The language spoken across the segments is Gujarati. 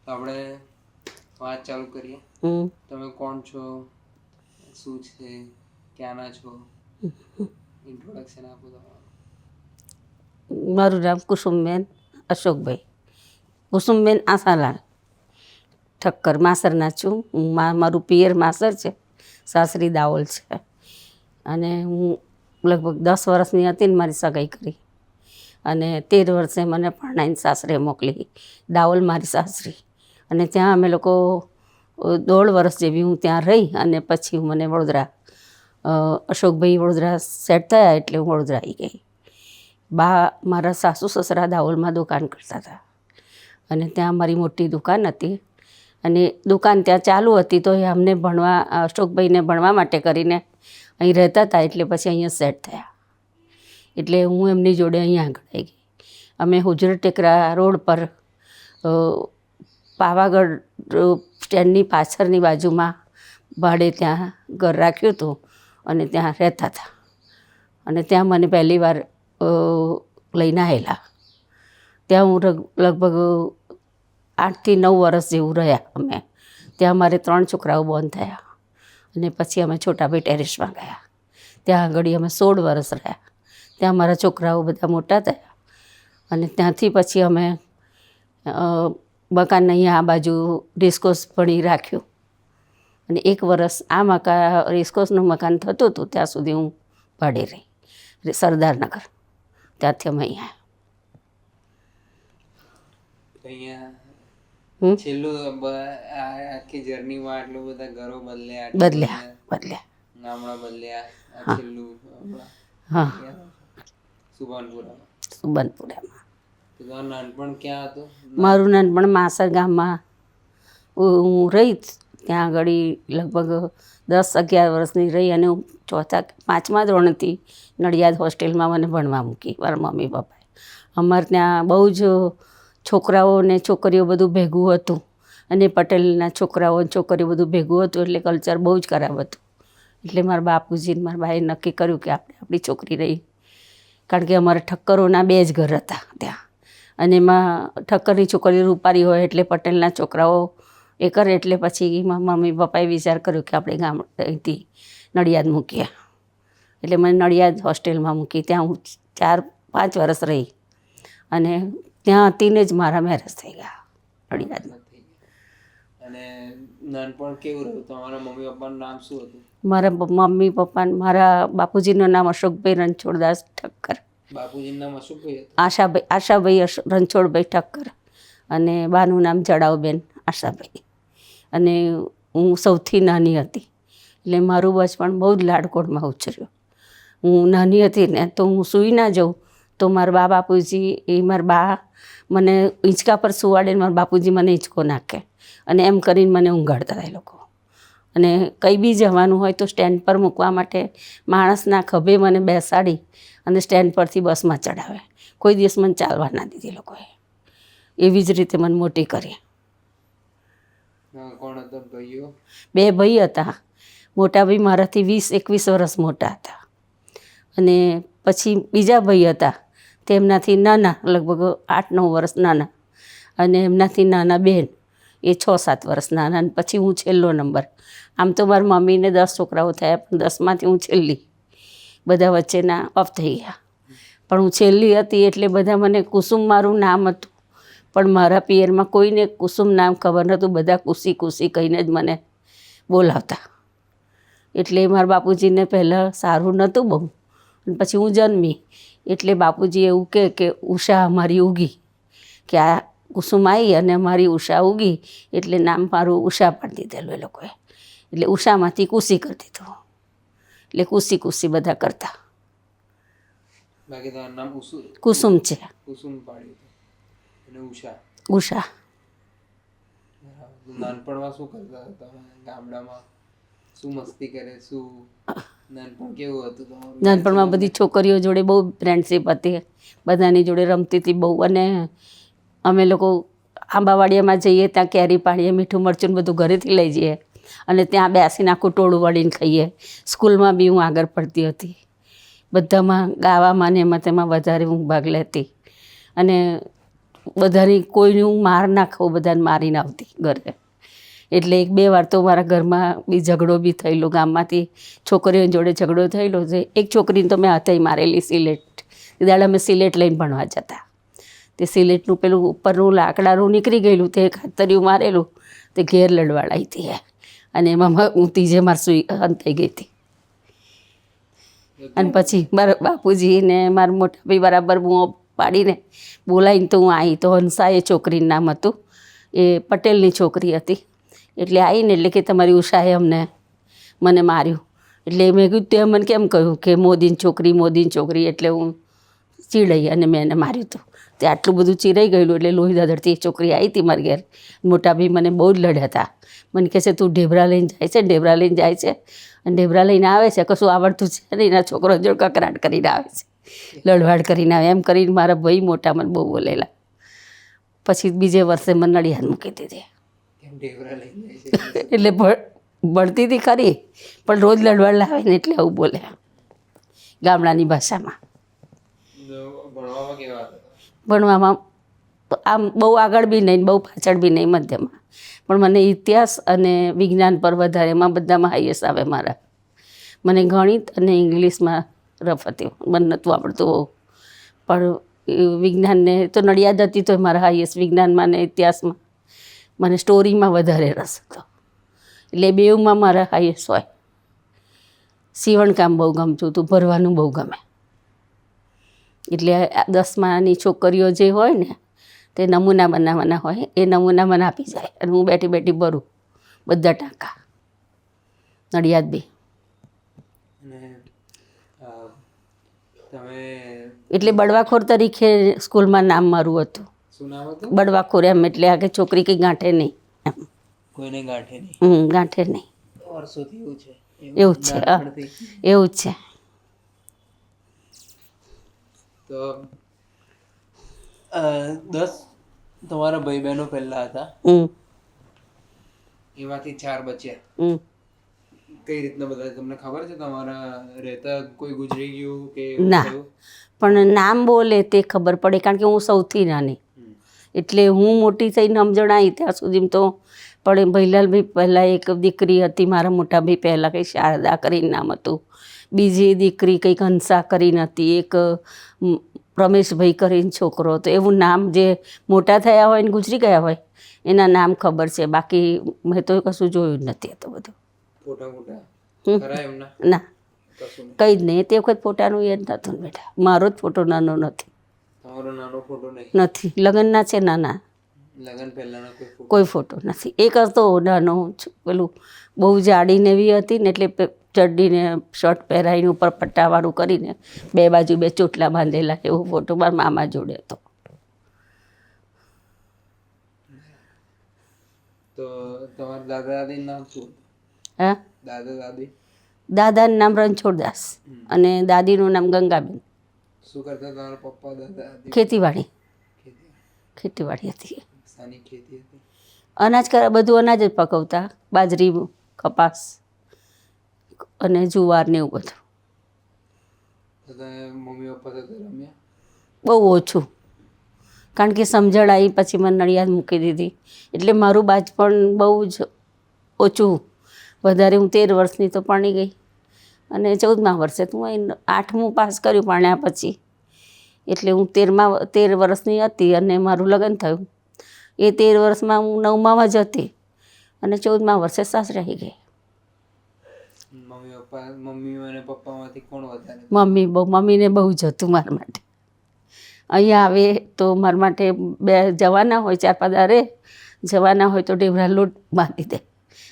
તો આપણે વાત ચાલુ કરીએ. તમે કોણ છો, શું છે, ક્યાંના છો, ઇન્ટ્રોડક્શન આપો તમારું. મારું નામ કુસુમબેન અશોકભાઈ, કુસુમબેન આસાલાલ ઠક્કર, માસરના છું. મારું પિયર માસર છે, સાસરી દાહોલ છે. અને હું લગભગ 10 વર્ષની હતી ને મારી સગાઈ કરી અને 13 વર્ષે મને પરણાઈને સાસરે મોકલી, દાહોલ મારી સાસરી. અને ત્યાં અમે લોકો 1.5 વર્ષ જેવી હું ત્યાં રહી અને પછી મને વડોદરા અશોકભાઈ વડોદરા સેટ થયા એટલે હું વડોદરા આવી ગઈ. મારા સાસુ સસરા દાહોલમાં દુકાન કરતા હતા અને ત્યાં મારી મોટી દુકાન હતી અને દુકાન ત્યાં ચાલુ હતી તો એ અમને ભણવા અશોકભાઈને ભણવા માટે કરીને અહીં રહેતા હતા એટલે પછી અહીંયા સેટ થયા એટલે હું એમની જોડે અહીંયા આગળ આવી ગઈ. અમે હુજર ટેકરા રોડ પર પાવાગઢ સ્ટેન્ડની પાછળની બાજુમાં ભાડે ત્યાં ઘર રાખ્યું હતું અને ત્યાં રહેતા હતા અને ત્યાં મને પહેલી વાર લઈને આવેલા. ત્યાં હું લગભગ 8 થી 9 વર્ષ જેવું રહ્યા અમે. ત્યાં મારે 3 છોકરાઓ બોર્ન થયા અને પછી અમે છોટાભાઈ ટેરેસમાં ગયા. ત્યાં આગળ અમે 16 વર્ષ રહ્યા. ત્યાં મારા છોકરાઓ બધા મોટા થયા અને ત્યાંથી પછી અમે મકાન અહીંયા આ બાજુ રેસકોર્સ ભણી રાખ્યું અને 1 વર્ષ આ રેસકોર્સનું મકાન થતું હતું ત્યાં સુધી હું ભાડે રહી, સરદારનગર. ત્યાંથી અમે અહીંયા છેલ્લું આખી જર્નીમાં આટલું બધા ઘરો બદલ્યા, ગામડા બદલ્યા, છેલ્લું હા સુભાનપુરામાં. સુભાનપુરામાં નાનપણ ક્યાં હતું? મારું નાનપણ માસર ગામમાં હું રહી. ત્યાં આગળ લગભગ 10-11 વર્ષની રહી અને હું 4-5મા ધોરણથી નડિયાદ હોસ્ટેલમાં મને ભણવા મૂકી મારા મમ્મી પપ્પાએ. અમારે ત્યાં બહુ જ છોકરાઓ ને છોકરીઓ બધું ભેગું હતું અને પટેલના છોકરાઓ છોકરીઓ બધું ભેગું હતું એટલે કલ્ચર બહુ જ ખરાબ હતું. એટલે મારા બાપુજીને મારા ભાઈએ નક્કી કર્યું કે આપણે આપણી છોકરી રહી, કારણ કે અમારે ઠક્કરોના 2 જ ઘર હતા ત્યાં અને એમાં ઠક્કરની છોકરીઓ રૂપારી હોય એટલે પટેલના છોકરાઓ એ કરે એટલે પછી મમ્મી પપ્પાએ વિચાર કર્યો કે આપણે અહીંથી નડિયાદ મૂકીએ. એટલે મને નડિયાદ હોસ્ટેલમાં મૂકી. ત્યાં હું 4-5 વર્ષ રહી અને ત્યાં હતીને જ મારા મેરેજ થઈ ગયા નડિયાદમાં. અને નાનપણ કેવું રહ્યું? તમારા મમ્મી પપ્પાનું નામ શું હતું? મારા બાપુજીનું નામ અશોકભાઈ રણછોડદાસ ઠક્કર. બાપુજીનું નામ અશોકભાઈ હતું? આશાભાઈ રણછોડભાઈ ઠક્કર અને બાનું નામ જડાવબેન આશાભાઈ. અને હું સૌથી નાની હતી એટલે મારું બચપણ બહુ જ લાડકોડમાં ઉછર્યું. હું નાની હતી ને તો હું સૂઈ ના જાઉં તો મારા બાપુજી મારા બા મને હિંચકા પર સુવાડે, મારા બાપુજી મને હિંચકો નાખે અને એમ કરીને મને ઊંઘાડતા હતા એ લોકો. અને કંઈ બી જવાનું હોય તો સ્ટેન્ડ પર મૂકવા માટે માણસના ખભે મને બેસાડી અને સ્ટેન્ડ પરથી બસમાં ચડાવે. કોઈ દિવસ મને ચાલવા ના દીધી લોકોએ. એવી જ રીતે મને મોટી કરી. કોણ હતા ભાઈઓ? 2 ભાઈ હતા. મોટા ભાઈ મારાથી 20-21 વર્ષ મોટા હતા અને પછી બીજા ભાઈ હતા તેમનાથી નાના, લગભગ 8-9 વર્ષ નાના અને એમનાથી નાના બેન એ 6-7 વર્ષ નાના અને પછી હું છેલ્લો નંબર. આમ તો મારી મમ્મીને 10 છોકરાઓ થયા પણ 10માંથી હું છેલ્લી. બધા વચ્ચેના ઓફ થઈ ગયા પણ હું છેલ્લી હતી એટલે બધા મને કુસુમ મારું નામ હતું પણ મારા પિયરમાં કોઈને કુસુમ નામ ખબર નહોતું. બધા કુસી કુસી કહીને જ મને બોલાવતા. એટલે મારા બાપુજીને પહેલાં સારું નહોતું બહુ અને પછી હું જન્મી એટલે બાપુજી એવું કહે કે ઉષા અમારી ઉગી, કે આ કુસુમ આવી અને અમારી ઉષા ઉગી એટલે નામ મારું ઉષા પાડી દીધેલું એ લોકોએ. એટલે ઉષામાંથી કુસી કરી દીધું એટલે કુસી કુસી બધા કરતા. બાકી તમારું નામ કુસુમ છે. કુસુમ પાડ્યું અને ઉષા. નાનપણમાં શું કરતા હતા તમે ગામડામાં? શું મસ્તી કરે? શું નાનપણ કેવું હતું તમારું? નાનપણમાં બધી છોકરીઓ જોડે બહુ ફ્રેન્ડશીપ હતી, બધાની જોડે રમતી હતી બહુ. અને અમે લોકો આંબાવાડિયામાં જઈએ ત્યાં કેરી પાડીએ, મીઠું મરચું બધું ઘરેથી લઈ જઈએ અને ત્યાં બેસીને આખું ટોળું વળીને ખાઈએ. સ્કૂલમાં બી હું આગળ પડતી હતી, બધામાં ગાવામાં ને એમાં તેમાં વધારે હું ભાગ લેતી. અને બધાની કોઈને હું માર ના ખાઉં, બધાને મારીને આવતી ઘરે. એટલે 1-2 વાર તો મારા ઘરમાં બી ઝઘડો બી થયેલો, ગામમાંથી છોકરીઓ જોડે ઝઘડો થયેલો છે. એક છોકરીને તો મેં હાથે મારેલી સિલેટ. દાડા અમે સિલેટ લઈને ભણવા જતા, તે સિલેટનું પેલું ઉપરનું લાકડાનું નીકળી ગયેલું, તે ખાતર્યું મારેલું, તે ઘેર લડવાડાઈ હતી અને એમાં હું ત્રીજે માર સુઈ અંતાઈ ગઈ હતી. અને પછી મારા બાપુજીને મારા મોટા ભાઈ બરાબર બૂમો પાડીને બોલાવીને તો હું આવી. તો હંસા એ છોકરીનું નામ હતું, એ પટેલની છોકરી હતી. એટલે આવીને એટલે કે તમારી ઉષાએ મને માર્યું. એટલે મેં કીધું તે મને કેમ કહ્યું કે મોદીની છોકરી, એટલે હું ચીડાઈ અને મેં એને માર્યું હતું. તે આટલું બધું ચીરાઈ ગયેલું એટલે લોહી દાદરથી એ છોકરી આવી હતી મારા ઘેર. મોટા ભાઈ મને બહુ જ લડ્યા હતા. મને કહે છે તું ઢેબરા લઈને જાય છે અને ઢેબરા લઈને આવે છે, કશું આવડતું છે નહીં, એના છોકરો જોડ કકરાટ કરીને આવે છે, લડવાડ કરીને આવે. એમ કરીને મારા ભાઈ મોટા મને બહુ બોલેલા. પછી બીજે વર્ષે મને નડિયાદ મૂકી દીધી. એટલે ભણતી હતી ખરી, પણ રોજ લડવાડ લાવે ને એટલે આવું બોલે ગામડાની ભાષામાં. ભણવામાં આમ બહુ આગળ બી નહીં, બહુ પાછળ બી નહીં, મધ્યમાં. પણ મને ઇતિહાસ અને વિજ્ઞાન પર વધારે, એમાં બધામાં હાઈએસ્ટ આવે મારા. મને ગણિત અને ઇંગ્લિશમાં રફ હતી, મને નહોતું આવડતું બહુ. પણ વિજ્ઞાનને તો નડિયાદ હતી તો મારા હાઈએસ્ટ વિજ્ઞાનમાં ને ઇતિહાસમાં. મને સ્ટોરીમાં વધારે રસ હતો એટલે બેઉમાં મારા હાઈએસ્ટ હોય. સીવણકામ બહુ ગમતું હતું, ભરવાનું બહુ ગમે. એટલે 10માની છોકરીઓ જે હોય ને તે નમૂના બનાવવાના હોય, એ નમૂના મને આપી જાય અને હું બેઠી બેઠી ભરું બધા ટાંકા નડિયાદ બી. એટલે બળવાખોર તરીકે સ્કૂલમાં નામ મારું હતું. બળવાખોર એમ એટલે આ કે છોકરી કંઈ ગાંઠે નહીં એમ. કોઈને ગાંઠે નહીં. ગાંઠે નહીં. વર્ષોથી એવું છે. એવું જ છે. તો 10 તમારા ભાઈ બહેનો પહેલા હતા, એમાંથી 4 બચ્યા. કઈ રીતના બધા તમને ખબર છે? તમારા રહેતા કોઈ ગુજરી ગયું કે ના? પણ નામ બોલે તે ખબર પડે, કારણ કે હું સૌથી નાની. એટલે હું મોટી થઈને સમજણ આવી ત્યાં સુધી તો પણ ભૈલાલભાઈ પહેલાં એક દીકરી હતી, મારા મોટા ભાઈ પહેલાં કંઈ શારદા કરીને નામ હતું. બીજી દીકરી કંઈક હંસા કરીને હતી, એક રમેશભાઈ કરીને છોકરો હતો. એવું નામ જે મોટા થયા હોય ને ગુજરી ગયા હોય એના નામ ખબર છે, બાકી મેં તો કશું જોયું જ નથી. તો બધું ના કંઈ જ નહીં. તે વખત ફોટાનું એ જ નહોતું ને બેટા, મારો જ ફોટો નાનો નથી. નથી, લગ્નના છે નાના, કોઈ ફોટો નથી. એક હતો નાનો, પેલું બહુ જાડીને એવી હતી ને એટલે ચડ્ડીને શર્ટ પહેરાવીને ઉપર પટ્ટાવાળું કરીને 2 બાજુ 2 ચોટલા બાંધેલા, એવો ફોટો મારા મામા જોડે હતો. તો તમારા દાદા દાદીનું નામ શું? હા, દાદાનું નામ રણછોડદાસ અને દાદીનું નામ ગંગાબેન. શું કરતા તમારા પપ્પા દાદા? ખેતીવાડી હતી. ખેતી હતી. અનાજ બધું અનાજ જ પકવતા, બાજરી, કપાસ અને જુવાર ને એવું બધું. મમ્મી પપ્પા સાથે રમ્યા? બહુ ઓછું, કારણ કે સમજણ આવી પછી મને નડિયાદ મૂકી દીધી. એટલે મારું બાળપણ બહુ જ ઓછું. વધારે હું 13 વર્ષની તો પરણી ગઈ અને 14મા વર્ષે તો હું 8મું પાસ કર્યું પરણ્યા પછી. એટલે હું 13 વર્ષની હતી અને મારું લગ્ન થયું. એ 13 વર્ષમાં હું 9મામાં જ હતી અને 14મા વર્ષે સાસરે આવી ગઈ. મમ્મી અને પપ્પામાંથી કોણ વધારે? મમ્મીને બહુ જ હતું મારા માટે. અહીંયા આવે તો મારા માટે 2 જવાના હોય, 4-5 દાડે જવાના હોય તો ઢેબરા લોટ બાંધી દે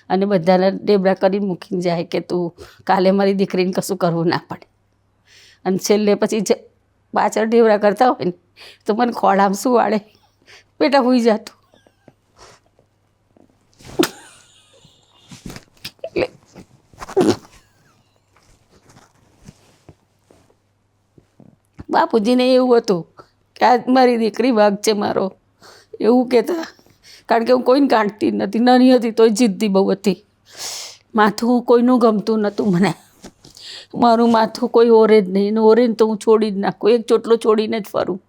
અને બધાને ઢેબરા કરીને મૂકીને જાય કે તું કાલે મારી દીકરીને કશું કરવું ના પડે. અને છેલ્લે પછી પાછળ ઢેબરા કરતા હોય ને તો મને ખોળામાં શું વાળે, બેટા હોઈ જાતું. બાપુજીને એવું હતું કે આ મારી દીકરી વાઘ છે મારો, એવું કહેતા. કારણ કે હું કોઈને ગાંઠતી નથી, નાની હતી તોય જિદ્દી બહુ હતી. માથું કોઈનું ગમતું નહોતું મને, મારું માથું કોઈ ઓરે જ નહીં, ઓરે ને તો હું છોડી જ નાખું, એક ચોટલો છોડીને જ ફરું.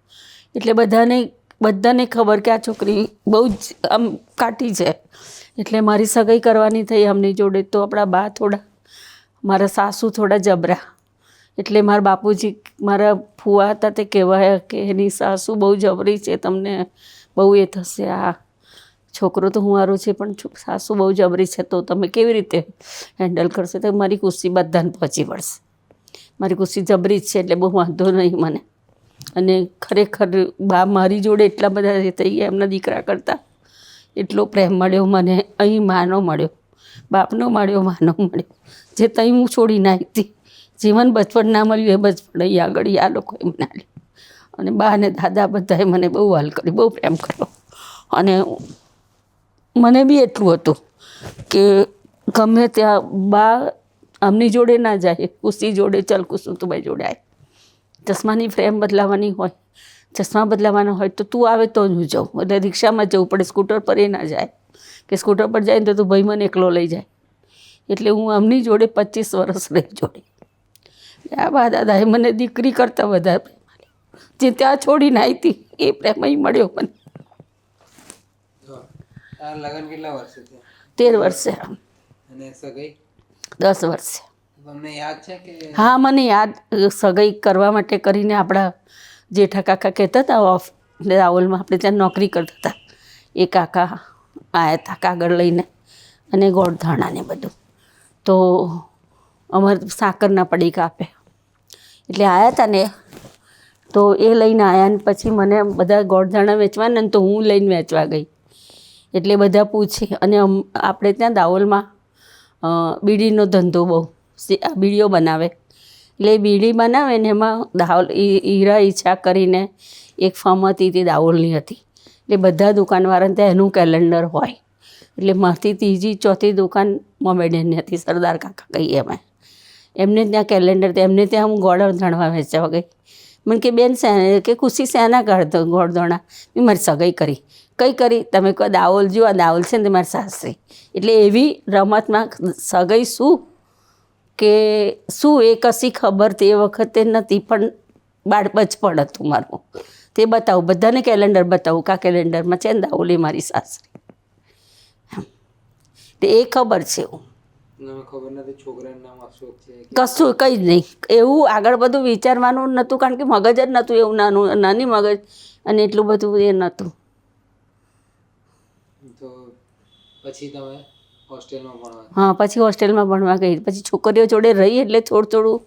એટલે બધાને બધાને ખબર કે આ છોકરી બહુ જ આમ કાઠી છે, એટલે મારી સગાઈ કરવાની થઈ એમની જોડે. તો આપણા બા થોડા, મારા સાસુ થોડા જબરા, એટલે મારા બાપુજી, મારા ફુવા હતા તે કહેવાય કે એની સાસુ બહુ જબરી છે, તમને બહુ એ થશે, આ છોકરો તો હું સારો છે પણ સાસુ બહુ જબરી છે, તો તમે કેવી રીતે હેન્ડલ કરશો? તો મારી ખુશી બધાને પહોંચી વળશે, મારી ખુશી જબરી જ છે એટલે બહુ વાંધો નહીં મને. અને ખરેખર બા મારી જોડે એટલા બધા એ થઈ ગયા, એમના દીકરા કરતાં એટલો પ્રેમ મળ્યો મને અહીં, માનો મળ્યો, બાપનો મળ્યો, માનો મળ્યો, જે ત્યાં હું છોડી ના હતી. જીવન બચપણ ના મળ્યું એ બચપણ અહીં આગળ આ લોકોએ મને આલ્યું. અને બા અને દાદા બધાએ મને બહુ હાલ કરી, બહુ પ્રેમ કર્યો. અને મને બી એટલું હતું કે ગમે ત્યાં બા આમની જોડે ના જાય, ખુશી જોડે, ચાલ કુસુમભાઈ જોડે આવે. ચશ્માની ફ્રેમ બદલાવાની હોય, ચશ્મા બદલાવાના હોય તો તું આવે તો જ હું જાઉં, એટલે રિક્ષામાં જવું પડે, સ્કૂટર પર એ ના જાય, કે સ્કૂટર પર જાય ને તો તું ભાઈ મને એકલો લઈ જાય. એટલે હું આમની જોડે 25 વર્ષ રહી જોડે. આ બા દાદાએ મને દીકરી કરતાં વધારે પ્રેમ મળ્યો, જે ત્યાં છોડીને આવી હતી એ પ્રેમ અહીં મળ્યો મને. લગન કેટલા વર્ષે થયા? 13 વર્ષે. અને સગાઈ 10 વર્ષે. તમને યાદ છે કે? હા, મને યાદ. સગાઈ કરવા માટે કરીને આપણા જેઠા કાકા કહેતા હતા, રાવલમાં આપણે ત્યાં નોકરી કરતા હતા, એ કાકા આવ્યા હતા કાગળ લઈને અને ગોળધાણા ને બધું. તો અમારે સાકરના પડીકા આપે, એટલે આવ્યા હતા ને, તો એ લઈને આવ્યા ને પછી મને બધા ગોળધાણા વેચવાના ને, તો હું લઈને વેચવા ગઈ. એટલે બધા પૂછે. અને આપણે ત્યાં દાહોલમાં બીડીનો ધંધો બહુ, બીડીઓ બનાવે, એટલે બીડી બનાવે ને એમાં દાહોલ હીરા ઈચ્છા કરીને એક ફર્મ હતી, તે દાહોલની હતી. એટલે બધા દુકાનવાળાને ત્યાં એનું કેલેન્ડર હોય. એટલે મારથી ત્રીજી ચોથી દુકાન મોમેડિયનની હતી, સરદાર કાકા કહીએ અમે, એમને ત્યાં કેલેન્ડર, એમને ત્યાં હું ગોળધાણા વેચવા ગઈ. મને કે બેન કે ખુશી શેના કરતો ગોળધાણા? મેં મારી સગાઈ કરી. કઈ કરી? તમે કહો દાહોલ જો, આ દાહોલ છે ને તે મારી સાસરી. એટલે એવી રમતમાં સગાઈ શું કે શું એ કશી ખબર તે વખતે નથી, પણ બાળ બચપણ હતું મારું. તે બતાવું, બધાને કેલેન્ડર બતાવું કે આ કેલેન્ડરમાં છે ને દાહોલી મારી સાસરી. તે એ ખબર છે. ખબર નથી છોકરાનું નામ અશોક છે, કશું કંઈ જ નહીં. એવું આગળ બધું વિચારવાનું નહોતું, કારણ કે મગજ જ નહોતું એવું, નાની મગજ, અને એટલું બધું એ નહોતું. તો પછી તમે હોસ્ટેલમાં ભણવા? હા, પછી હોસ્ટેલમાં ભણવા ગઈ. પછી છોકરીઓ જોડે રહી એટલે થોડું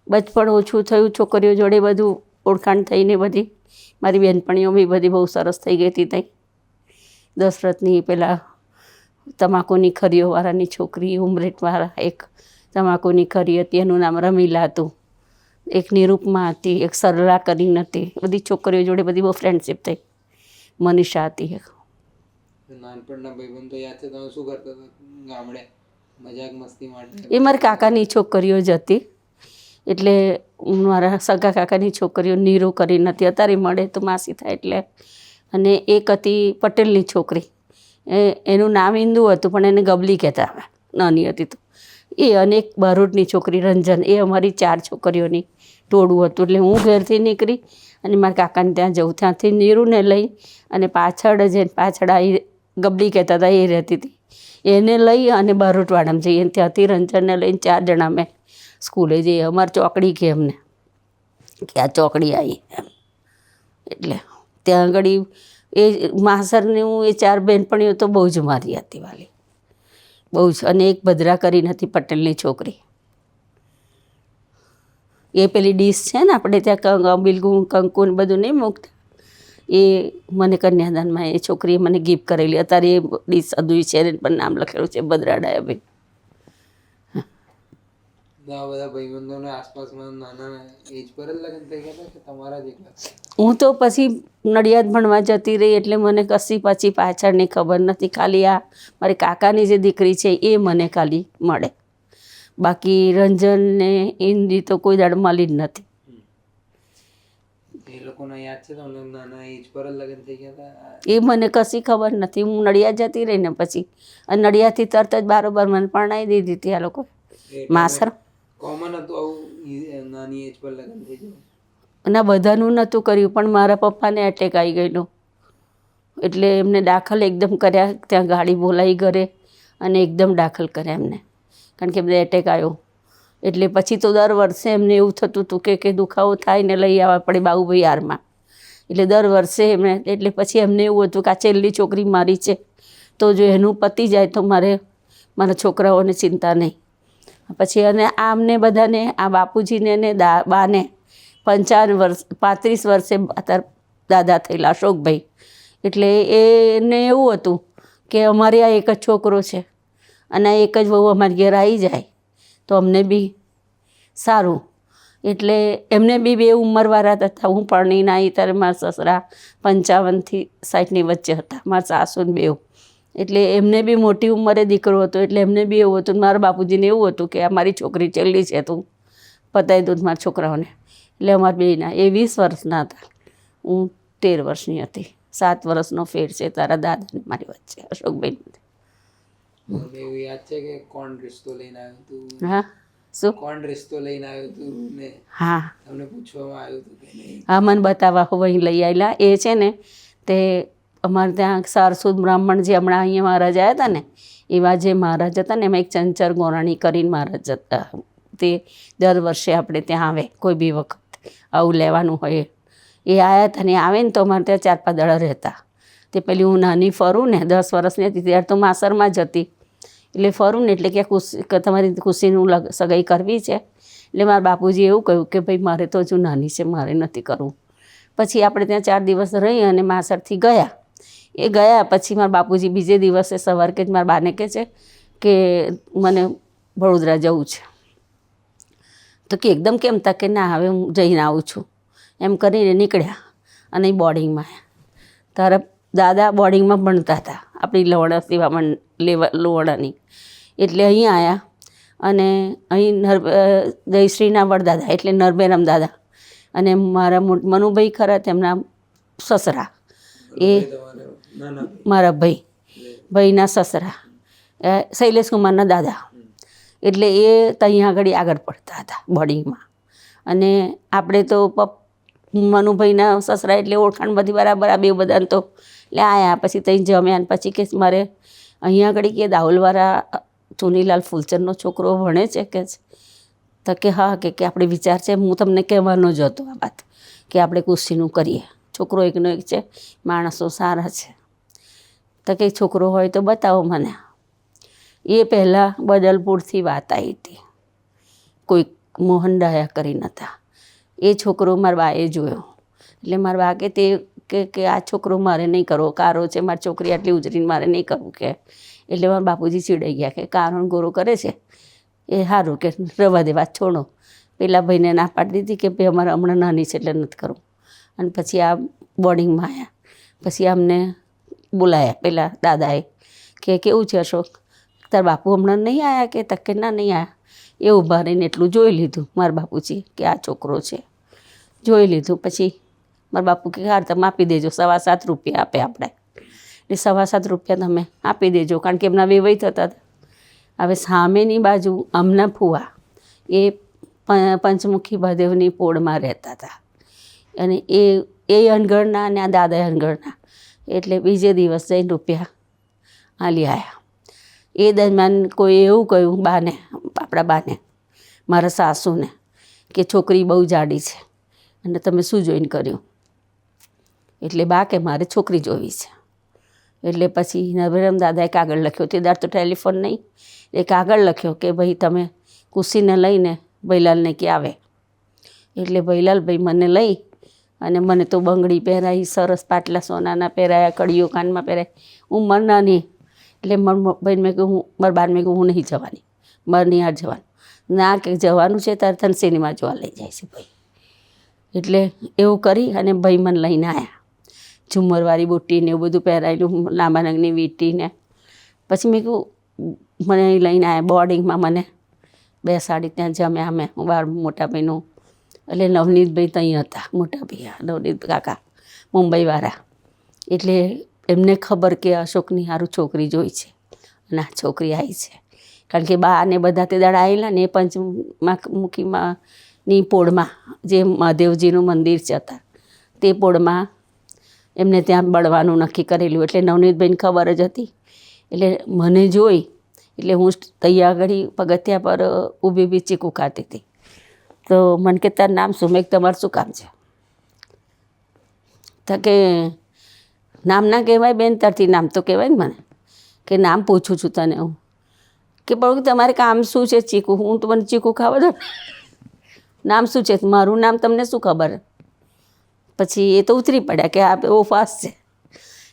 બચપણ ઓછું થયું, છોકરીઓ જોડે બધું ઓળખાણ થઈને બધી. મારી બહેનપણીઓ બી બધી બહુ સરસ થઈ ગઈ હતી ત્યાં. દશરથની પેલા તમાકુની ખરીઓવાળાની છોકરી, ઉમરેઠવાળા એક તમાકુની ખરી હતી, એનું નામ રમીલા હતું. એક નિરૂપમા હતી, એક સરલા કરીને હતી. બધી છોકરીઓ જોડે બધી બહુ ફ્રેન્ડશીપ થઈ. મનીષા હતી એક. નાનપણના ભાઈબંધો યાદ છે? તમે શું કરતા હતા ગામડે મજાક મસ્તી માટે? એ મારા કાકાની છોકરીઓ જ હતી. એટલે મારા સગા કાકાની છોકરીઓ નીરુ કરીને હતી, અત્યારે મળે તો માસી થાય એટલે. અને એક હતી પટેલની છોકરી, એનું નામ ઇન્દુ હતું પણ એને ગબલી કહેતા, નાની હતી તો એ. અને એક બારોટની છોકરી રંજન. એ અમારી 4 છોકરીઓની ટોળું હતું. એટલે હું ઘરથી નીકળી અને મારા કાકાને ત્યાં જવું, ત્યાંથી નીરુને લઈ અને પાછળ જઈને, પાછળ આવી ગબલી કહેતા હતા એ રહેતી હતી, એને લઈ અને બારોટવાડામાં જઈએ. ત્યાંથી રંજનને લઈને 4 જણા અમે સ્કૂલે જઈએ. અમારે ચોકડી કે એમને કે આ ચોકડી આવી એમ. એટલે ત્યાં આગળ એ માસરની હું એ 4 બહેનપણીઓ તો બહુ જ મારી હતી વાલી, બહુ જ. અને એક ભદ્રા કરીને હતી પટેલની છોકરી, એ પેલી ડીશ છે ને આપણે ત્યાં બિલગું કંકુ ને બધું નહીં મૂકતા, એ મને કન્યાદાનમાં એ છોકરીએ મને ગિફ્ટ કરેલી. અત્યારે એ ડીશ અદુઈ છે, એને પણ નામ લખેલું છે ભદ્રાડાયા ભાઈ. બધા ભાઈબંધોને આસપાસમાં નાના એજ પર જ લગ્ન થઈ ગયા કે તમારા જ એકલા? હું તો પછી નડિયાદ ભણવા જતી રહી એટલે મને કશી પછી પાછળની ખબર નથી. ખાલી આ મારી કાકાની જે દીકરી છે એ મને ખાલી મળે, બાકી રંજન ને ઇન્દી તો કોઈ દાડ મળી જ નથી. એ લોકોના યાદ છે તમને નાના એજ પર જ લગ્ન થઈ ગયા હતા? એ મને કશી ખબર નથી. હું નડિયાદ જતી રહી ને પછી, અને નડિયાદથી તરત જ બારોબાર મને પરણાવી દીધી હતી આ લોકો. માસર કોમન હતું આવું નાની એજ પર લગ્ન થઈ ગયું? અને બધાનું નહોતું કર્યું, પણ મારા પપ્પાને એટેક આવી ગયેલું એટલે એમને દાખલ એકદમ કર્યા, ત્યાં ગાડી બોલાવી ઘરે અને એકદમ દાખલ કર્યા એમને, કારણ કે બધા એટેક આવ્યો. એટલે પછી તો દર વર્ષે એમને એવું થતું હતું કે દુખાવો થાય ને લઈ આવવા પડે બાબુભાઈ આરમાં. એટલે દર વર્ષે એમને, એટલે પછી એમને એવું હતું કે આ છેલ્લી છોકરી મારી છે, તો જો એનું પતી જાય તો મારા છોકરાઓને ચિંતા નહીં. પછી અને આમને બધાને, આ બાપુજીને ને બાને 35 વર્ષે અત્યારે દાદા થયેલા અશોકભાઈ. એટલે એને એવું હતું કે અમારે આ એક જ છોકરો છે અને આ એક જ વહુ અમારી ઘેર આવી જાય તો અમને બી સારું. એટલે એમને બી 2 ઉંમરવાળા હતા. હું પરણીને આવી ત્યારે મારા સસરા 55 થી 60ની વચ્ચે હતા, મારા સાસુ ને 2. એટલે એમને બી મોટી ઉંમરે દીકરો હતો. એટલે એમને બી એવું હતું, મારા બાપુજીને એવું હતું કે અમારી છોકરી છેલ્લી છે, તું પતાવી દઉં મારા છોકરાઓને. એટલે અમારા બેના એ 20 વર્ષના હતા, હું 13 વર્ષની હતી. 7 વર્ષનો ફેર છે તારા દાદાને મારી વચ્ચે, અશોકભાઈ. એવું યાદ છે કે કોણ રિશ્તો લઈને આવ્યું હતું? હા, શું? કોણ રિશ્તો લઈને આવ્યું હતું ને હા, તમને પૂછવામાં આવ્યું હતું કે નહીં? હા, મને બતાવવા વહી લઈ આવેલા. એ છે ને તે અમારે ત્યાં સારસુદ બ્રાહ્મણ જે હમણાં અહીંયા મહારાજ આવ્યા હતા ને, એવા જે મહારાજ હતા ને, એમાં એક ચંચર ગોરાણી કરીને મહારાજ હતા. તે દર વર્ષે આપણે ત્યાં આવે, કોઈ બી વખત આવું લેવાનું હોય. એ આવ્યા હતા ને, આવે ને તો અમારે ત્યાં 4-5 દાડા રહેતા. તે પેલી હું નાની ફરું ને, 10 વર્ષની હતી ત્યારે તો માસરમાં જ હતી. એટલે ફરું ને એટલે કે તમારી ખુશીનું સગાઈ કરવી છે. એટલે મારા બાપુજી એવું કહ્યું કે ભાઈ મારે તો હજુ નાની છે, મારે નથી કરવું. પછી આપણે ત્યાં 4 દિવસ રહી અને માસરથી ગયા. એ ગયા પછી મારા બાપુજી બીજે દિવસે સવાર કે મારા બાને કહે છે કે મને વડોદરા જવું છે. તો કે એકદમ કેમ? તા કે ના, હવે હું જઈને આવું છું, એમ કરીને નીકળ્યા. અને બોર્ડિંગમાં તારા દાદા બોર્ડિંગમાં ભણતા હતા, આપણી લોવડા સેવામાં લોવડાની. એટલે અહીં આવ્યા અને અહીં જયશ્રીના વડદાદા એટલે નરબેરામ દાદા અને મારા મનુભાઈ ખરા તેમના સસરા, એ મારા ભાઈના સસરા શૈલેષકુમારના દાદા. એટલે એ ત્યાં આગળ પડતા હતા બોર્ડિંગમાં. અને આપણે તો મનુભાઈના સસરા એટલે ઓળખાણ બધી બરાબર. આ 2 બધાને તો એટલે આવ્યા. પછી ત્યાં જમ્યા. પછી કે મારે અહીંયા આગળ કે દાહોલવાળા ચુનીલાલ ફૂલચંદનો છોકરો ભણે છે કે તો કે હા, કે આપણે વિચાર છે, હું તમને કહેવાનો જ હતો આ વાત કે આપણે કુસ્સીનું કરીએ. છોકરો એકનો એક છે, માણસો સારા છે. તો કંઈ છોકરો હોય તો બતાવો મને. એ પહેલાં બદલપુરથી વાત આવી હતી, કોઈ મોહન ડાયા કરીને હતા. એ છોકરો મારા બાએ જોયો. એટલે મારા બા કે તે કે આ છોકરો મારે નહીં કરવો, કારો છે, મારી છોકરી આટલી ઉજરીને મારે નહીં કરવું કે. એટલે મારા બાપુજી ચીડાઈ ગયા કે કારો ગોરો કરે છે એ સારું, કે રવા દે, વાત છોડો. પેલા ભાઈને ના પાડી દીધી કે ભાઈ અમારે હમણાં નાની છે એટલે નથી કરવું. અને પછી આ બોર્ડિંગમાં આવ્યા. પછી અમને બોલાયા પેલા દાદાએ કે કેવું છે અશોક, તાર બાપુ હમણાં નહીં આવ્યા કે? તકે ના નહીં આવ્યા. એ ઊભા રહીને એટલું જોઈ લીધું મારા બાપુજી કે આ છોકરો છે. જોઈ લીધું પછી મારા બાપુ કે હાર તમે આપી દેજો, 7.25 રૂપિયા આપે આપણે. એટલે 7.25 રૂપિયા તમે આપી દેજો, કારણ કે એમના વેવાઈ થતા હતા. હવે સામેની બાજુ અમના ફુવા એ પંચમુખી મહાદેવની પોળમાં રહેતા હતા. અને એ અનગઢના અને આ દાદા અનગઢના. એટલે બીજે દિવસ જઈને રૂપિયા આલી આવ્યા. એ દરમિયાન કોઈ એવું કહ્યું બાને, આપણા બાને, મારા સાસુને, કે છોકરી બહુ જાડી છે અને તમે શું જોઈને કર્યું? એટલે બા કે મારે છોકરી જોવી છે. એટલે પછી નરબેરામ દાદાએ કાગળ લખ્યો. તે દાડ તો ટેલિફોન નહીં. એ કાગળ લખ્યો કે ભાઈ તમે કુશીને લઈને ભૈલાલને કે આવે. એટલે ભૈલાલભાઈ મને લઈ અને મને તો બંગડી પહેરાવી, સરસ પાટલા સોનાના પહેરાયા, કડીઓ કાનમાં પહેરાય. હું મર નાની. એટલે ભાઈને મેં કહ્યું, મારા બાને મેં કહ્યું હું નહીં જવાની, મારે નહીં હાર જવાનું. ના કે જવાનું છે તારે તને સિનેમા જોવા લઈ જાય છે ભાઈ. એટલે એવું કરી અને ભાઈ મને લઈને આવ્યા. ઝુમરવાળી બુટ્ટીને એવું બધું પહેરાયેલું, લાંબા રંગની વીંટીને. પછી મેં કહ્યું મને લઈને આવ્યા બોર્ડિંગમાં. મને બેસાડી ત્યાં જમ્યા અમે, બાર મોટા ભાઈનું. એટલે નવનીતભાઈ ત્યાં હતા, મોટા ભાઈ નવનીત કાકા મુંબઈવાળા. એટલે એમને ખબર કે અશોકની સારું છોકરી જોઈ છે અને આ છોકરી આવી છે. કારણ કે બા ને બધા તે દાડા આવેલા ને, એ પંચમુખીમાંની પોળમાં જે મહાદેવજીનું મંદિર છે હતા તે પોળમાં એમને ત્યાં બળવાનું નક્કી કરેલું. એટલે નવનીતભાઈને ખબર જ હતી. એટલે મને જોઈ એટલે હું તૈયાર આગળ પગથિયા પર ઊભી ચીકુ ખાતી હતી. તો મને કે તારું નામ શું? મેં તમારું શું કામ છે? તો કે નામ ના કહેવાય બેન, તારથી નામ તો કહેવાય ને મને. કે નામ પૂછું છું તને હું. કે પણ તમારે કામ શું છે? ચીકુ. હું તો મને ચીકુ ખાવા દો. નામ શું છે મારું? નામ તમને શું ખબર? પછી એ તો ઉતરી પડ્યા કે આ બહુ ફાસ્ટ છે.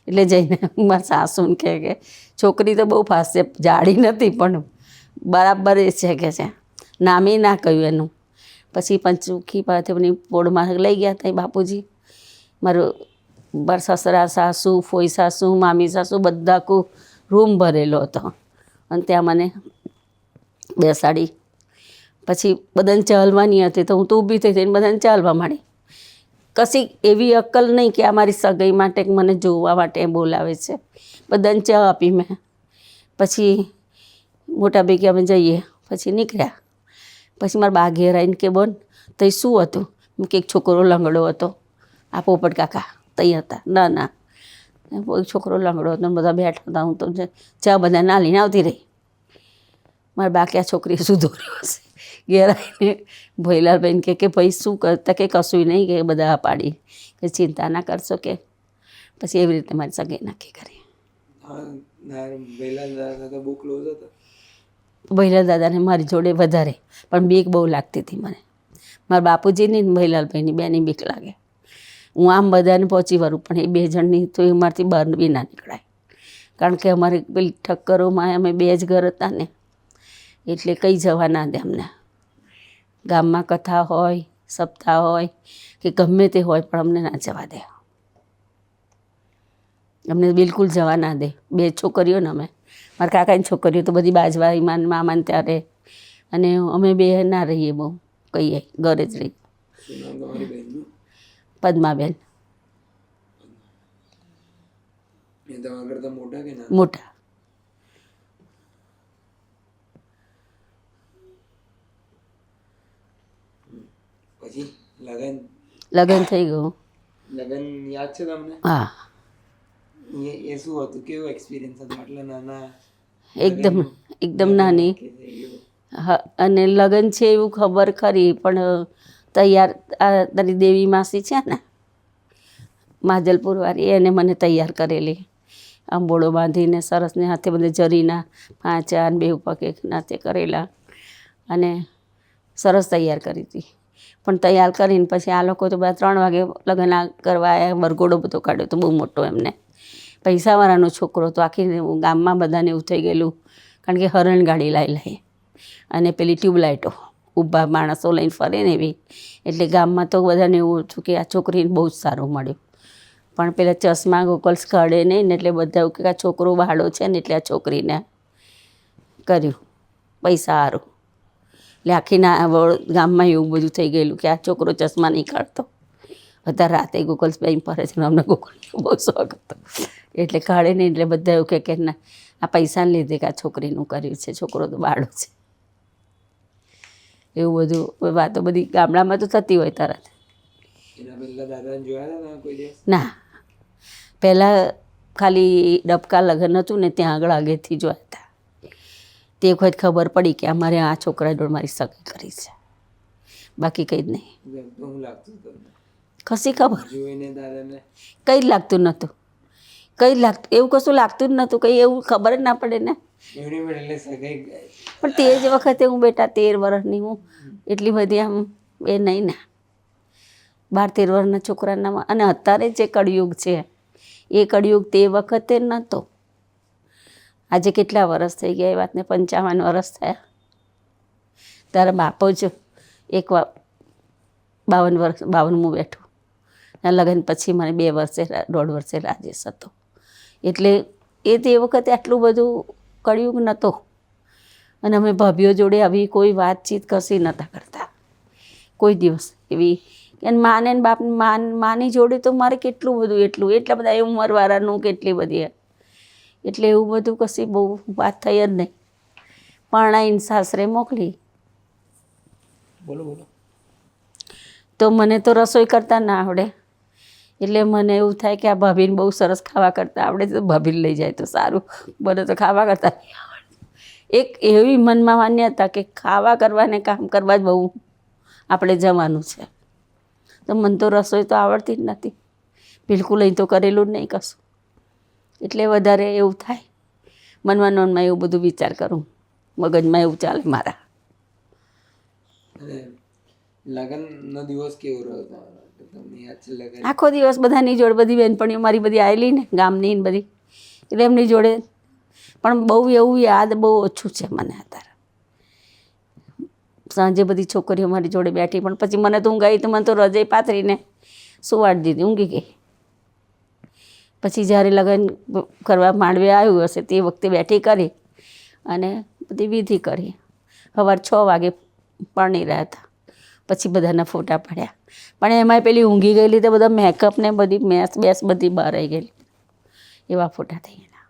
એટલે જઈને મારા સાસુને કહે કે છોકરી તો બહુ ફાસ્ટ છે, જાડી નથી પણ બરાબર એ છે કે છે. નામે ના કહ્યું એનું. પછી પંચમુખી પાથેની પોળમાં લઈ ગયા હતા બાપુજી. મારા સસરા સાસુ, ફોઈ સાસુ, મામી સાસુ બધા રૂમ ભરેલો હતો. અને ત્યાં મને બેસાડી. પછી બધાને ચાલવાની હતી તો હું તો ઊભી થઈ થઈને બધાને ચાલવા માંડી. કશી એવી અક્કલ નહીં કે આ મારી સગાઈ માટે મને જોવા માટે બોલાવે છે. બધાને ચા આપી મેં. પછી મોટા ભેગી અમે જઈએ. પછી નીકળ્યા. પછી મારા બા ઘેર આવીને કે બોન તઈ શું હતું? કે એક છોકરો લંગડો હતો. આ પોપટ કાકા તઈ હતા. ના છોકરો લંગડો હતો. બધા બેઠા હતા. હું તો ચા બધા નાલીને આવતી રહી. મારા બા કે આ છોકરીએ શું દોર્યો હશે? ઘેર આવીને ભોઈલાલભાઈને કે ભાઈ શું કરતા? કે કશું નહીં, કે બધા પાડી. કે ચિંતા ના કરશો કે. પછી એવી રીતે મારી સગાઈ નક્કી કરી. ભૈલાલ દાદાને મારી જોડે વધારે, પણ બીક બહુ લાગતી હતી મને. મારા બાપુજીની ને ભૈલાલભાઈની બેની બીક લાગે. હું આમ બધાને પહોંચી વળું, પણ એ 2 જણની તો એ મારાથી બહાર બી ના નીકળાય. કારણ કે અમારે પેલી ઠક્કરોમાં અમે 2 જ ઘર હતા ને, એટલે કંઈ જવા ના દે અમને. ગામમાં કથા હોય, સપ્તાહ હોય કે ગમે તે હોય, પણ અમને ના જવા દે. અમને બિલકુલ જવા ના દે. 2 છોકરીઓ ને અમે. મારા કાકાની છોકરીઓ તો બધી બાજવાઈમાં મામાને ત્યારે. અને અમે 2 ના રહીએ બહુ, કહીએ ઘરે જ રહીએ. પદ્માબેન. મોટા. પછી લગ્ન થઈ ગયું. લગ્ન યાદ છે તમને? હા. એ શું હતું? કેવો એક્સપિરિયન્સ હતો? આટલા નાના? એકદમ નાની. હા. અને લગ્ન છે એવું ખબર ખરી, પણ તૈયાર તારી દેવી માસી છે ને માજલપુરવાળી, એને મને તૈયાર કરેલી. આંબોળો બાંધીને સરસને હાથે બધે જરીના 5 અને 2 પગે નાતે કરેલા. અને સરસ તૈયાર કરી હતી. પણ તૈયાર કરીને પછી આ લોકો તો બધા 3 વાગે લગ્ન કરવા આવ્યા. વરઘોડો બધો કાઢ્યો તો બહુ મોટો એમને. પૈસાવાળાનો છોકરો તો આખી ગામમાં બધાને એવું થઈ ગયેલું. કારણ કે હરણ ગાડી લાવી અને પેલી ટ્યુબલાઇટો ઊભા માણસો લઈને ફરે ને એવી. એટલે ગામમાં તો બધાને એવું હતું કે આ છોકરીને બહુ જ સારું મળ્યું. પણ પેલા ચશ્મા ગોગલ્સ કાઢે નહીં ને, એટલે બધા એવું કે આ છોકરો વાળો છે ને, એટલે આ છોકરીને કર્યું પૈસા સારું. એટલે આખી ગામમાં એવું બધું થઈ ગયેલું કે આ છોકરો ચશ્મા નહીં કાઢતો. અત્યારે રાતે ગોગલ્સ પહેરીને ફરે છે. અમને ગોગલ્સનો બહુ શોખ હતો. એટલે કાઢે નહીં, એટલે બધા એવું કે ના આ પૈસાને લીધે કે આ છોકરીનું કર્યું છે, છોકરો તો વાળો છે. એવું બધું વાતો બધી ગામડામાં તો થતી હોય તરત. ના, પહેલાં ખાલી ડબકા લગ્ન હતું ને ત્યાં આગળ આગેથી જોયા હતા. તે વખત ખબર પડી કે અમારે આ છોકરા જોડે મારી સગાઈ કરી છે. બાકી કંઈ જ નહીં. કશી ખબર કંઈ જ લાગતું નહોતું. એવું કશું લાગતું જ નહોતું. કંઈ એવું ખબર જ ના પડે ને. પણ તે જ વખતે હું બેટા 13 વર્ષની હું, એટલી બધી આમ એ નહીં ને. 12-13 વર્ષના છોકરાના. અને અત્યારે જે કળિયુગ છે એ કળિયુગ તે વખતે નહોતો. આજે કેટલા વર્ષ થઈ ગયા એ વાતને? 55 વર્ષ થયા. તારા બાપો જ 52 બેઠું. લગ્ન પછી મને 1.5 વર્ષે રાજેશ હતો. એટલે એ તે વખતે આટલું બધું કળિયુગ નહોતો. અને અમે ભાભીઓ જોડે આવી કોઈ વાતચીત કશી નહોતા કરતા કોઈ દિવસ એવી. અને માને ને બાપ માની જોડે તો મારે કેટલું બધું એટલા બધા ઉંમરવાળાનું કેટલી બધી. એટલે એવું બધું કશી બહુ વાત થઈ જ નહીં. પરણાઈને સાસરે મોકલી. બોલો. તો મને તો રસોઈ કરતા ના આવડે. એટલે મને એવું થાય કે આ ભાભીને બહુ સરસ ખાવા કરતાં આવડે તો ભાભીને લઈ જાય તો સારું, મને તો ખાવા કરતાં નહીં આવડે. એક એવી મનમાં માન્યતા કે ખાવા કરવાને કામ કરવા જ બહુ આપણે જવાનું છે. તો મને તો રસોઈ તો આવડતી જ નથી બિલકુલ, અહીં તો કરેલું જ નહીં કશું. એટલે વધારે એવું થાય મનમાં નોનમાં એવું બધું વિચાર કરું, મગજમાં એવું ચાલે મારા. અને લગ્નનો દિવસ કેવો રહ્યો તમારો? તમને યાદ છે લગ્ન? આખો દિવસ બધાની જોડે, બધી બહેનપણીઓ મારી બધી આવેલી ને ગામની ને બધી, એટલે એમની જોડે. પણ બહુ એવું યાદ બહુ ઓછું છે મને અત્યારે. સાંજે બધી છોકરીઓ મારી જોડે બેઠી, પણ પછી મને તો ઊંઘ આવી તો મને તો રજાઈ પાથરીને સુવાડી દીધી, ઊંઘી ગઈ. પછી જ્યારે લગ્ન કરવા માંડવે આવ્યું હશે તે વખતે બેઠી કરી અને બધી વિધિ કરી. સવારે 6 વાગે પરણી રહ્યા હતા. પછી બધાના ફોટા પડ્યા, પણ એમાંય પેલી ઊંઘી ગયેલી તો બધા મેકઅપ ને બધી બેસ બધી બહાર આવી ગયેલી, એવા ફોટા થઈ ગયેલા.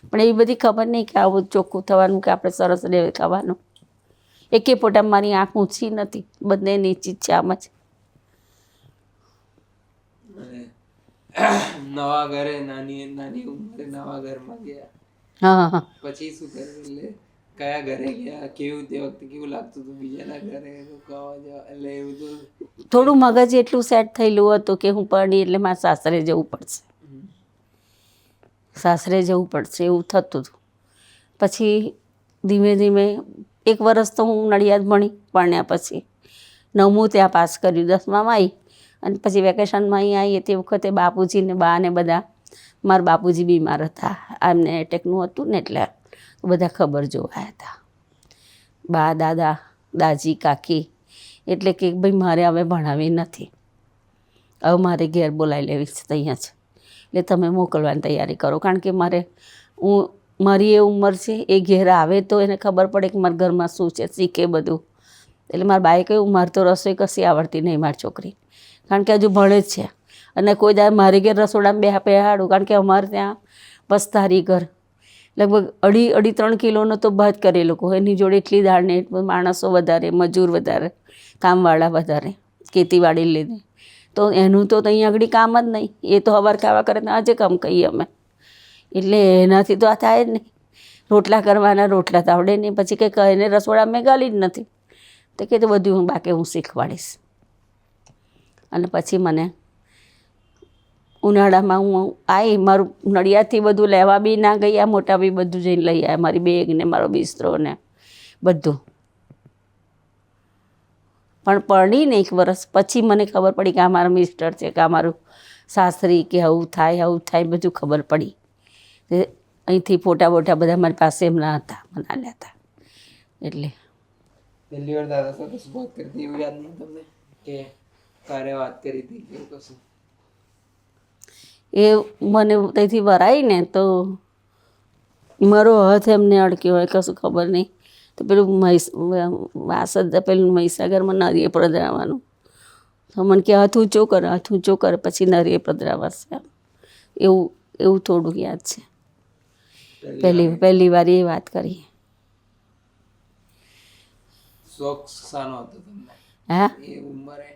પણ એવી બધી ખબર નહીં કે આવું ચોખ્ખું થવાનું, કે આપણે સરસ ખાવાનું. એકે ફોટામાં મારી આંખ ઊંચી નથી, બંને નીચી છે આમ જ. નવા ઘરે નાની નાની ઉંમરે નવા ઘરમાં ગયા, હા હા. પછી શું કર્યું? એટલે કયા ઘરે ગયા? કેવું તે વખતે કેવું લાગતું હતું બીજાના ઘરે રોકાવા જવા? એટલે એવું તો થોડું મગજ એટલું સેટ થયેલું હતું કે હું પરણી એટલે મારે સાસરે જવું પડશે, સાસરે જવું પડશે એવું થતું હતું. પછી ધીમે ધીમે 1 વર્ષ તો હું નડિયાદ ભણી, પરણ્યા પછી 9મું ત્યાં પાસ કર્યું, 10મામાં આવી. અને પછી વેકેશનમાં અહીં આવીએ તે વખતે બાપુજીને બા ને બધા, મારા બાપુજી બીમાર હતા, એમને એટેકનું હતું ને, એટલે બધા ખબર જોવાયા હતા. બા, દાદા, દાજી, કાકી. એટલે કે ભાઈ મારે હવે ભણાવી નથી, હવે મારે ઘેર બોલાવી લેવી છે અહીંયા જ, એટલે તમે મોકલવાની તૈયારી કરો. કારણ કે મારી એ ઉંમર છે, એ ઘેર આવે તો એને ખબર પડે કે મારા ઘરમાં શું છે, શીખે બધું. એટલે મારા બાએ કહ્યું મારે તો રસોઈ કશી આવડતી નહીં મારી છોકરી, કારણ કે હજુ ભણે જ છે. અને કોઈ દાડે મારી ઘેર રસોડામાં બેહાડું, કારણ કે અમારે ત્યાં વસ્તારી ઘર લગભગ 2.5-3 કિલોનો તો ભાત કરે લોકો, એની જોડે એટલી દાળ ને માણસો વધારે, મજૂર વધારે, કામવાળા વધારે, ખેતીવાડી લીધે. તો એનું તો અહીંયા આગળ કામ જ નહીં, એ તો સવાર ખાવા કરે ને આજે કામ કહીએ અમે. એટલે એનાથી તો આ થાય જ નહીં. રોટલા કરવાના, રોટલા તો આવડે નહીં. પછી કંઈ કહીને રસોડા મેં ગાલી જ નથી. તો કીધું બધું બાકી હું શીખવાડીશ. અને પછી મને ઉનાળામાં હું આવી, મારું નડિયાદથી બધું લેવા બી ના ગયા, મોટા બી બધું જઈને લઈ આવ્યા, મારી બેગ ને મારો બિસ્તરો ને બધું. પણ પરણીને 1 વર્ષ પછી મને ખબર પડી કે આ મારા મિસ્ટર છે, કે આ મારું સાસરી, કે આવું થાય બધું ખબર પડી. અહીંથી ફોટા બોટા બધા મારી પાસે એમના હતા, બનાવ્યા હતા. એટલે પહેલી વાર દાદા સાથે શું વાત કરી હતી એવું યાદ નહીં તમને? કે કારે વાત કરી હતી કે એવું કશું? એ મને ત્યાંથી વરાઈને તો મારો હાથ એમને અડક્યો હોય, કશું ખબર નહીં. તો પેલું પેલું મહીસાગરમાં નરીએ પધરાવવાનું, તો મને કે હાથ ઊંચો કરે, પછી નરીએ પધરાવાશે. એવું થોડું યાદ છે. પહેલી વાર એ વાત કરી. શોખ શાનો હતો તમને હા, એ ઉંમરે?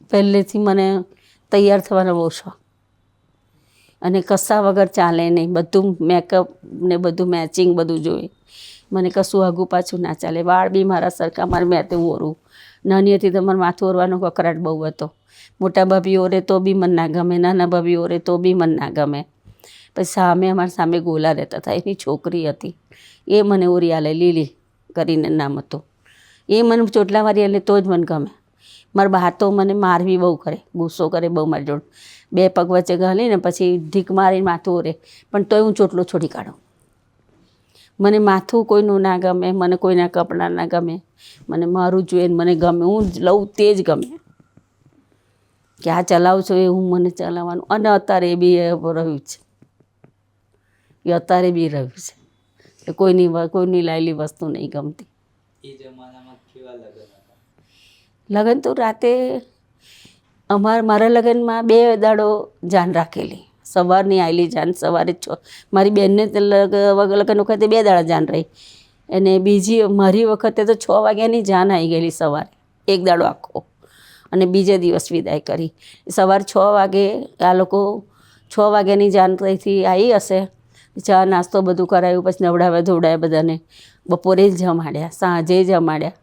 પહેલેથી મને તૈયાર થવાનો બહુ શોખ, અને કશા વગર ચાલે નહીં, બધું મેકઅપ ને બધું મેચિંગ બધું જોઈએ. મને કશું આગું પાછું ના ચાલે. વાળ બી મારા સરખા, મારે મેં તે ઓરું. નાની હતી તો મારે માથું ઓરવાનો કકરાટ બહુ હતો. મોટા ભાભી ઓરે તો બી મને ના ગમે, નાના ભાભી ઓરે તો બી મને ના ગમે. પછી અમારા સામે ગોલા રહેતા હતા, એની છોકરી હતી, એ મને ઓરી આલે, લીલી કરીને નામ હતું. એ મને ચોટલા મારી આલે તો જ મને ગમે. મારા બા તો મને મારવી બહુ કરે, ગુસ્સો કરે બહુ મારી જોડે. 2 પગ વચ્ચે ઘાલીને પછી ઢીક મારીને માથું ઓરે, પણ તોય હું ચોટલો છોડી કાઢું. મને માથું કોઈનું ના ગમે, મને કોઈના કપડાં ના ગમે, મને મારું જોઈએ ને મને ગમે, હું લઉં તે જ ગમે. કે આ ચલાવું છું એવું મને ચલાવવાનું. અને અત્યારે એ બી રહ્યું છે, કે કોઈની લાયેલી વસ્તુ નહીં ગમતી. એ જમાનામાં કેવા લગ્ન હતા? લગ્ન તો રાતે મારા લગ્નમાં 2 દાડો જાન રાખેલી. સવારની આવેલી જાન, સવારે મારી બેનને લગ્ન વખતે 2 દાડા જાન રહી, અને બીજી મારી વખતે તો 6 વાગ્યાની જાન આવી ગયેલી સવારે, 1 દાડો આખો. અને બીજે દિવસ વિદાય કરી. સવાર 6 વાગે આ લોકો 6 વાગ્યાની જાનથી આવી હશે, ચા નાસ્તો બધું કરાયું, પછી નવડાવ્યા ધોવડાવ્યા બધાને, બપોરે જ જમાડ્યા, સાંજે જમાડ્યા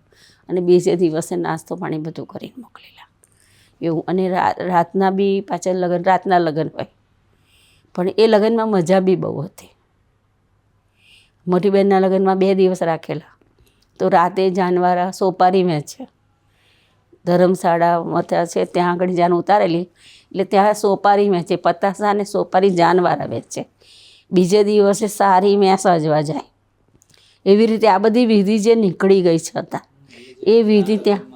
અને બીજે દિવસે નાસ્તો પાણી બધું કરીને મોકલેલા એવું. અને રાતના બી પાછા લગ્ન, રાતના લગ્ન હોય, પણ એ લગ્નમાં મજા બી બહુ હતી. મોટી બહેનના લગ્નમાં 2 દિવસ રાખેલા, તો રાતે જાનવાળા સોપારી વહેંચે, ધર્મશાળા છે ત્યાં આગળ જાન ઉતારેલી, એટલે ત્યાં સોપારી વહેંચે, પતાસા અને સોપારી જાનવાળા વહેંચે. બીજે દિવસે સારી મેં સજવા જાય. એવી રીતે આ બધી વિધિ જે નીકળી ગઈ છે હતા, એ વિધિ ત્યાં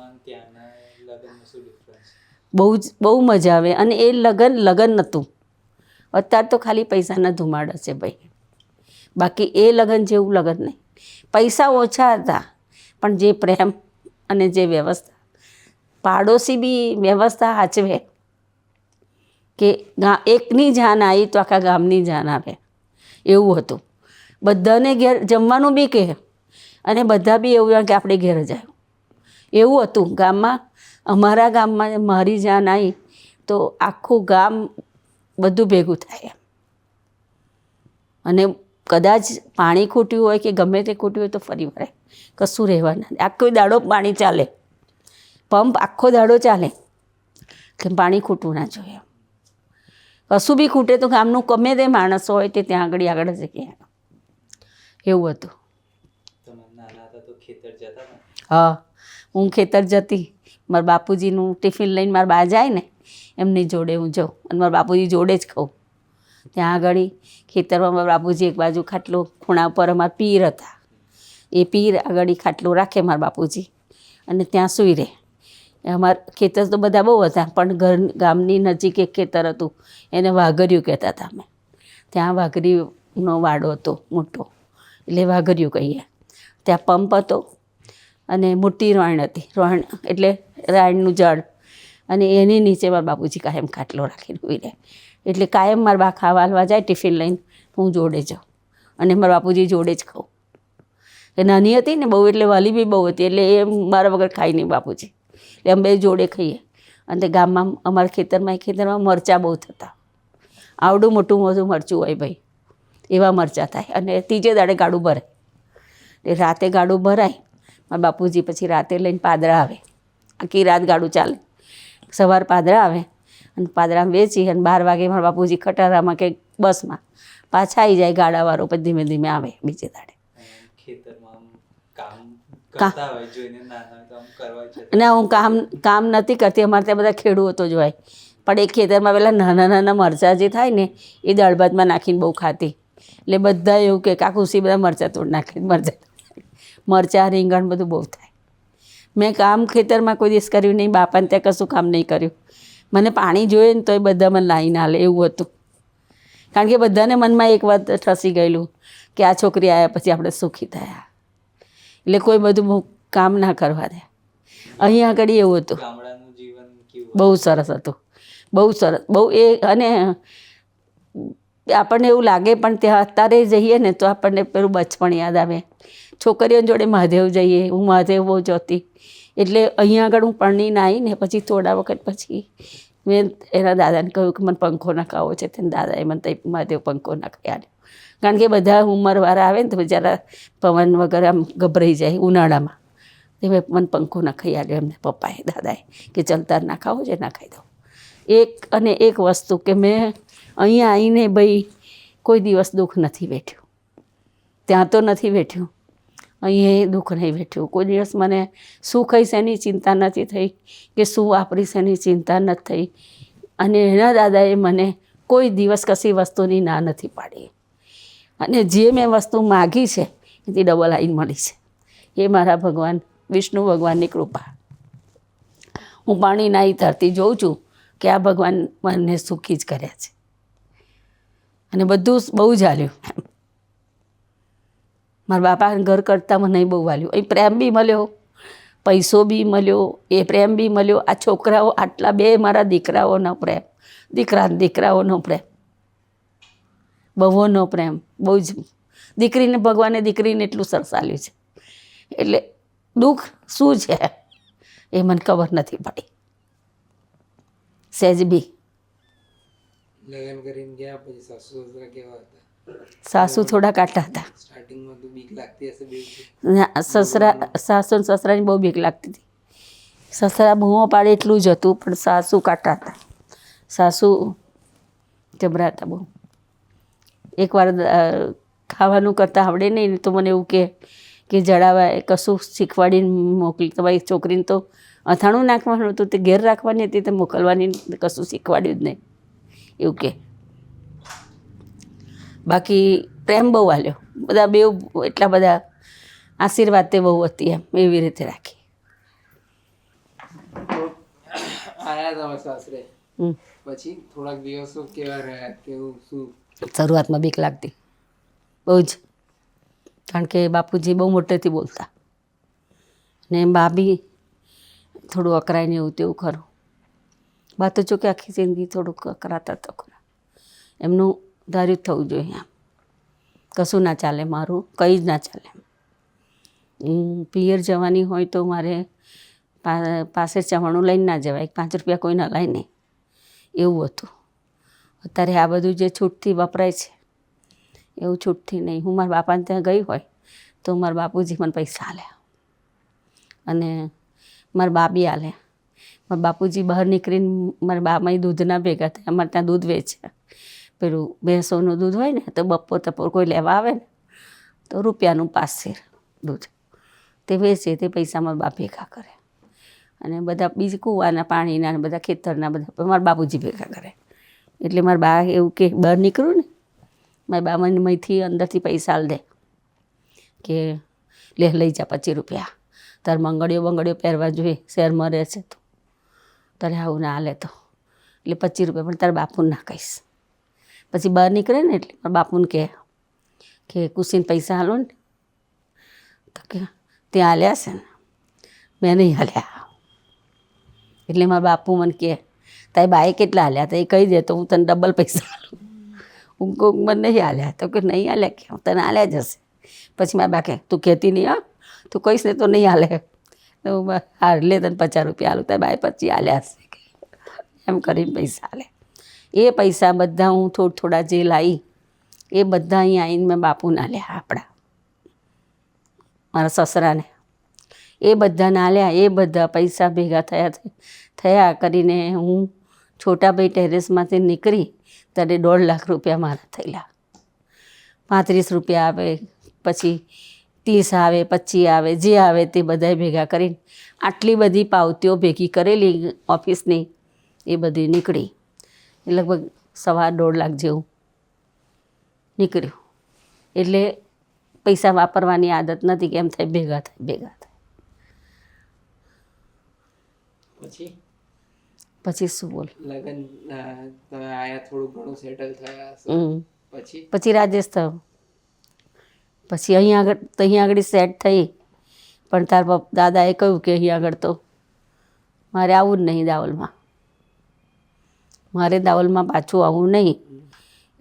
બહુ મજા આવે. અને એ લગ્ન નહોતું. અત્યારે તો ખાલી પૈસાના ધુમાડ છે ભાઈ, બાકી એ લગ્ન જેવું લગ્ન નહીં. પૈસા ઓછા હતા પણ જે પ્રેમ અને જે વ્યવસ્થા, પાડોશી બી વ્યવસ્થા સાચવે કે એકની જાન આવી તો આખા ગામની જાન આવે એવું હતું. બધાને ઘેર જમવાનું બી કહે અને બધા બી એવું કે આપણે ઘેર જાય એવું હતું ગામમાં. અમારા ગામમાં મારી જાન આવી તો આખું ગામ બધું ભેગું થાય. અને કદાચ પાણી ખૂટ્યું હોય કે ગમે તે ખૂટ્યું હોય તો ફરી વળે, કશું રહેવાના. આખો દાડો પાણી ચાલે, પંપ આખો દાડો ચાલે કે પાણી ખૂટવું ના જોઈએ. કશું બી ખૂટે તો ગામનું ગમે તે માણસ હોય તે ત્યાં આગળ જ ગયા એવું હતું. હા, હું ખેતર જતી, મારા બાપુજીનું ટિફિન લઈને મારા બા જાય ને એમની જોડે હું જાઉં અને મારા બાપુજી જોડે જ ખાઉં. ત્યાં આગળ ખેતરમાં મારા બાપુજી એક બાજુ ખાટલો, ખૂણા ઉપર અમારા પીર હતા, એ પીર આગળ ખાટલો રાખે મારા બાપુજી અને ત્યાં સૂઈ રહે. અમારા ખેતર તો બધા બહુ હતા પણ ગામની નજીક એક ખેતર હતું, એને વાઘરિયું કહેતા હતા અમે. ત્યાં વાઘરીનો વાડો હતો મોટો, એટલે વાઘરિયું કહીએ. ત્યાં પંપ હતો અને મોટી રોણ હતી, રોણ એટલે રાયણનું ઝાડ, અને એની નીચે મારા બાપુજી કાયમ ખાટલો રાખીને સૂઈ રહે. એટલે કાયમ મારા બા ખાવા હાલવા જાય ટિફિન લઈને, હું જોડે જાઉં અને મારા બાપુજી જોડે જ ખાઉં. એ નાની હતી ને બહુ, એટલે વાલી બી બહુ હતી, એટલે એ મારા વગર ખાઈ નહીં બાપુજી, એટલે અમે બે જોડે ખાઈએ. અને ગામમાં અમારા ખેતરમાં મરચાં બહુ થતા, આવડું મોટું મોટું મરચું હોય ભાઈ, એવા મરચાં થાય. અને ત્રીજે દાડે ગાડું ભરાય, એટલે રાતે ગાડું ભરાય. મારા બાપુજી પછી રાતે લઈને પાદરા આવે, આખી રાત ગાડું ચાલે. સવાર પાદરા આવે અને પાદરામાં વેચી અને 12 વાગે મારા બાપુજી ખટારામાં કે બસમાં પાછા આવી જાય ગાડાવાળો, પછી ધીમે ધીમે આવે બીજે દાડે. ના, હું કામ નથી કરતી, અમારે ત્યાં બધા ખેડૂતો જ હોય. પણ એ ખેતરમાં પેલા નાના નાના મરચાં જે થાય ને એ દાળ ભાતમાં નાખીને બહુ ખાતી. એટલે બધા એવું કે કાકુસી બધા મરચાં તોડ નાખે, મરચાં રીંગણ બધું બહુ થાય. મેં કામ ખેતરમાં કોઈ દિવસ કર્યું નહીં, બાપાને ત્યાં કશું કામ નહીં કર્યું. મને પાણી જોઈએ ને તો એ બધા મને લાવીને હાલે એવું હતું. કારણ કે બધાને મનમાં એક વાત ઠસી ગયેલું કે આ છોકરી આવ્યા પછી આપણે સુખી થયા, એટલે કોઈ બધું કામ ના કરવા દે. અહીંયા આગળ એવું હતું, બહુ સરસ હતું, બહુ સરસ, બહુ. એ અને આપણને એવું લાગે પણ ત્યાં અત્યારે જઈએ ને તો આપણને પેલું બચપણ યાદ આવે. છોકરીઓ જોડે મહાદેવ જઈએ, હું મહાદેવ બહુ જતી. એટલે અહીંયા આગળ હું પરણીને આવી ને પછી થોડા વખત પછી મેં એના દાદાને કહ્યું કે મને પંખો નખાવો છે. તેને દાદાએ મને તો મહાદેવ પંખો નખાવી આપ્યો. કારણ કે બધા ઉંમરવાળા આવે ને તો બિચારા પવન વગર આમ ગભરાઈ જાય ઉનાળામાં. તે મને પંખો નખાવી આપ્યો એમને પપ્પાએ, દાદાએ, કે ચલતાર નખાવો છે, નખાવી દો. એક વસ્તુ કે મેં અહીંયા આવીને ભાઈ કોઈ દિવસ દુઃખ નથી વેઠ્યું. ત્યાં તો નથી વેઠ્યું, અહીંયા દુઃખ નહીં વેઠ્યું કોઈ દિવસ. મને શું ખાઈશ એની ચિંતા નથી થઈ કે શું વાપરીશ એની ચિંતા નથી થઈ. અને એના દાદાએ મને કોઈ દિવસ કશી વસ્તુની ના નથી પાડી. અને જે મેં વસ્તુ માગી છે એથી ડબલ આવીને મળી છે. એ મારા ભગવાન વિષ્ણુ ભગવાનની કૃપા. હું પાણી નાહી ધરતી જોઉં છું કે આ ભગવાન મને સુખી જ કર્યા છે. અને બધું બહુ જ હાલ્યું. મારા બાપા ઘર કરતાં મને બહુ વાલ્યું. એ પ્રેમ બી મળ્યો, પૈસો બી મળ્યો, એ પ્રેમ બી મળ્યો. આ છોકરાઓ આટલા 2 મારા દીકરાઓનો પ્રેમ, દીકરાઓનો પ્રેમ, બહુનો પ્રેમ બહુ જ. દીકરીને ભગવાને દીકરીને એટલું સરસ આલ્યું છે. એટલે દુઃખ શું છે એ મને ખબર નથી પડી. સહેજ બી. લગ્ન કરીને ગયા પછી સાસુ સસરા કેવા હતા? સાસુ થોડા કાટા હતા. સ્ટાર્ટિંગમાં તો બીક લાગતી હશે બેવથી? ના, સાસુ ને સસરાની બહુ બીક લાગતી હતી. સસરા બૂમો પાડે એટલું જ હતું, પણ સાસુ કાટા હતા. સાસુ જબરા હતા બહુ. એકવાર ખાવાનું કરતાં આવડે નહીં ને તો મને એવું કે જડાવાય કશું શીખવાડીને મોકલી, તમારી છોકરીને તો અથાણું નાખવાનું હતું, તે ઘેર રાખવાની હતી, તે મોકલવાની કશું શીખવાડ્યું જ નહીં એવું કે. બાકી પ્રેમ બહુ આલ્યો, બધા બેવ એટલા બધા આશીર્વાદ તે બહુ હતી એમ, એવી રીતે રાખી. આયા તમે સાસરે, પછી થોડાક દિવસો કેવા રહ્યા? કેવું શું? શરૂઆતમાં બીક લાગતી બહુ જ, કારણ કે બાપુજી બહુ મોટેથી બોલતા ને બા બી થોડું અકરાય ને એવું તેવું ખરું. બા તો જો કે આખી જિંદગી થોડુંક અકરાતા તો ખરા. એમનું ધાર્યું જ થવું જોઈએ આમ, કશું ના ચાલે મારું, કંઈ જ ના ચાલે. પિયર જવાની હોય તો મારે પાસે ચવાણું લઈને ના જવાય, 5 રૂપિયા કોઈ ના લાય નહીં એવું હતું. અત્યારે આ બધું જે છૂટથી વપરાય છે એવું છૂટથી નહીં. હું મારા બાપાને ત્યાં ગઈ હોય તો મારા બાપુજી મને પૈસા આલ્યા અને મારા બા બી આલ્યા. મારા બાપુજી બહાર નીકળીને મારા બામાં દૂધના ભેગા થાય, અમારે ત્યાં દૂધ વેચે, પેલું ભેંસોનું દૂધ હોય ને, તો બપોર તપોર કોઈ લેવા આવે ને તો રૂપિયાનું પાસેર દૂધ તે વેચે, તે પૈસા મારા બા ભેગા કરે અને બધા બીજ કૂવાના પાણીના ને બધા ખેતરના બધા મારા બાપુજી ભેગા કરે. એટલે મારા બા એવું કે બહાર નીકળું ને, મારા બા મને મહીથી અંદરથી પૈસા આલ દે કે લે લઈ જા 25 રૂપિયા, તાર બંગડીઓ પહેરવા જોઈએ, શહેરમાં રહે છે તો તારે આવું ના હાલે તો એટલે 25 રૂપિયા પણ તારા બાપુને ના કહીશ. પછી બહાર નીકળે ને એટલે મારા બાપુને કે કુશીને પૈસા હાલો ને, તો કે ત્યાં હાલ્યા છે ને, મેં નહીં હાલ્યા. એટલે મારા બાપુ મને કહે તારી બાએ કેટલા હાલ્યા? તો એ કહી દે તો હું તને ડબલ પૈસા હાલું. હું કહું મને નહીં હાલ્યા, તો કે નહીં હાલ્યા કે તને હાલ્યા જ હશે. પછી મારા બા કહે તું કહેતી નહીં, હા તું કહીશ ને તો નહીં હાલે. તો હાર લે તને 50 રૂપિયા હાલું, તારી બાએ 25 હાલ્યા હશે એમ કરીને પૈસા હાલે. એ પૈસા બધા હું થોડા જે લાવી એ બધા અહીં આવીને મેં બાપુને હાલ્યા, આપણા મારા સસરાને એ બધાને હાલ્યા. એ બધા પૈસા ભેગા થયા કરીને હું છોટાભાઈ ટેરેસમાંથી નીકળી ત્યારે 1.5 લાખ રૂપિયા મારા થયેલા. 35 રૂપિયા આવે, પછી 30 આવે, 25 આવે, જે આવે તે બધાય ભેગા કરીને આટલી બધી પાવતીઓ ભેગી કરેલી ઓફિસની, એ બધી નીકળી. એ લગભગ 1.5 લાખ જેવું નીકળ્યું. એટલે પૈસા વાપરવાની આદત નથી કે એમ થાય ભેગા થાય. પછી શું બોલ, લગન તમે આયા થોડું ઘણું સેટલ થયા હશે, પછી રાજેશ થયો. પછી અહીંયા આગળ સેટ થઈ, પણ તાર દાદાએ કહ્યું કે અહીંયા આગળ તો મારે આવું જ નહીં દાહોલમાં, મારે દાહોલમાં પાછું આવવું નહીં.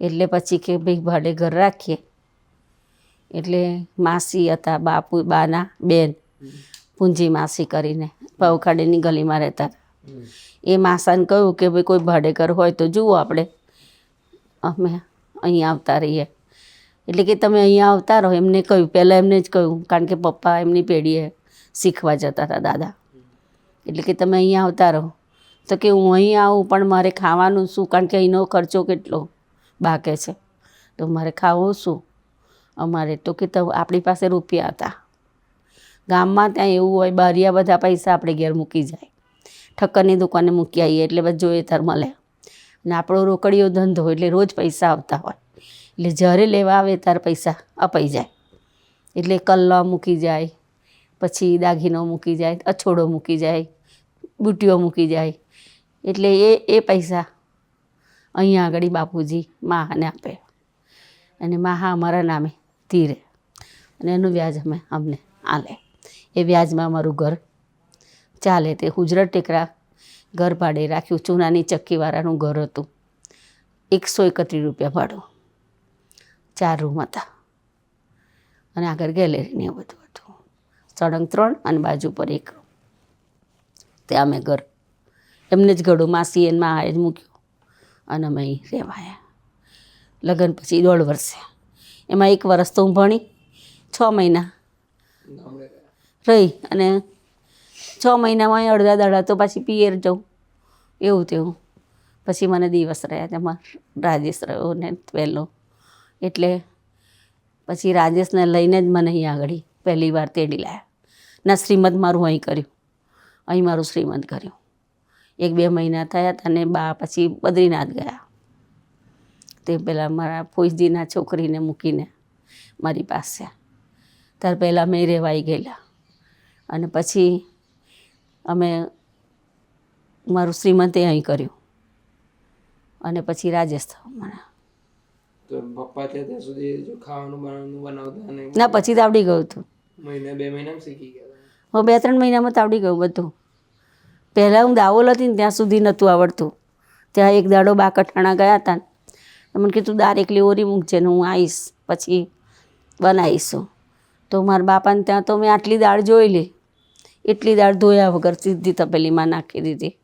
એટલે પછી કે ભાઈ ભાડે ઘર રાખીએ. એટલે માસી હતા, બાના બેન પૂંજી માસી કરીને પવખાડીની ગલીમાં રહેતા હતા. એ માસાને કહ્યું કે ભાઈ કોઈ ભાડે ઘર હોય તો જુઓ, આપણે અમે અહીંયા આવતા રહીએ. એટલે કે તમે અહીંયા આવતા રહો, એમને કહ્યું, પહેલાં એમને જ કહ્યું, કારણ કે પપ્પા એમની પેઢીએ શીખવા જતા હતા દાદા. એટલે કે તમે અહીંયા આવતા રહો. તો કે હું અહીં આવું પણ મારે ખાવાનું શું, કારણ કે અહીંનો ખર્ચો કેટલો બાકે છે, તો મારે ખાવું શું અમારે? તો કે આપણી પાસે રૂપિયા હતા. ગામમાં ત્યાં એવું હોય, બારિયા બધા પૈસા આપણે ઘેર મૂકી જાય, ઠક્કરની દુકાને મૂકી આવીએ એટલે બધું જોઈએ તાર મળે. અને આપણો રોકડીયો ધંધો એટલે રોજ પૈસા આવતા હોય, એટલે જ્યારે લેવા આવે ત્યારે પૈસા અપાઈ જાય. એટલે કલ્લા મૂકી જાય, પછી દાગીનો મૂકી જાય, અછોડો મૂકી જાય, બુટીઓ મૂકી જાય. એટલે એ પૈસા અહીંયા આગળ બાપુજી માને આપે અને મા અમારા નામે ધીરે, અને એનું વ્યાજ અમને આલે. એ વ્યાજમાં અમારું ઘર ચાલે. તે ગુજરાત ટેકરા ઘર ભાડે રાખ્યું, ચૂનાની ચક્કીવાળાનું ઘર હતું. 131 રૂપિયા ભાડું, 4 રૂમ હતા અને આગળ ગેલેરીને એવું બધું હતું. સળંગ 3 અને બાજુ પર 1 રૂમ. ત્યાં અમે ઘર એમને જ ગળું માસી એને માં જ મૂક્યું અને અમે અહીં રહેવાયા. લગ્ન પછી 1.5 વર્ષે, એમાં 1 વર્ષ તો હું ભણી, 6 મહિના ગામડે ગયા. રહી અને 6 મહિનામાં અહીં અડધા દાડા તો પાછી પિયર જાઉં, એવું તેવું. પછી મને દિવસ રહ્યા તેમાં રાજેશ રહ્યો ને પહેલો, એટલે પછી રાજેશને લઈને જ મને અહીં આગળ પહેલી વાર તેડી લાવ્યા. ના શ્રીમદ મારું અહીં કર્યું, અહીં મારું શ્રીમદ કર્યું. 1-2 મહિના થયા હતા અને બા પછી બદ્રીનાથ ગયા. તે પહેલાં મારા ફોઈજીના છોકરીને મૂકીને મારી પાસે, ત્યાર પહેલાં મેં રહેવાઈ ગયેલા અને પછી અમે મારું શ્રીમંતે અહીં કર્યું અને પછી રાજેશ થયો મને. તો પપ્પા ત્યાં સુધી જો ખાવાનું બનાવતા અને ના પછી તો આવડી ગયું હતું. 1-2 મહિનામાં શીખી ગયા. હું 2-3 મહિનામાં તો આવડી ગયું બધું. પહેલાં હું દાહોલ હતી ને ત્યાં સુધી નહોતું આવડતું. ત્યાં એક દાડો બા કઠાણા ગયા હતા ને મને કીધું દાળ એકલી ઓરી મૂકજે ને હું આવીશ પછી બનાવીશું. તો મારા બાપાને ત્યાં તો મેં આટલી દાળ જોઈ લી, એટલી દાળ ધોયા વગર સીધી તપેલીમાં નાખી દીધી.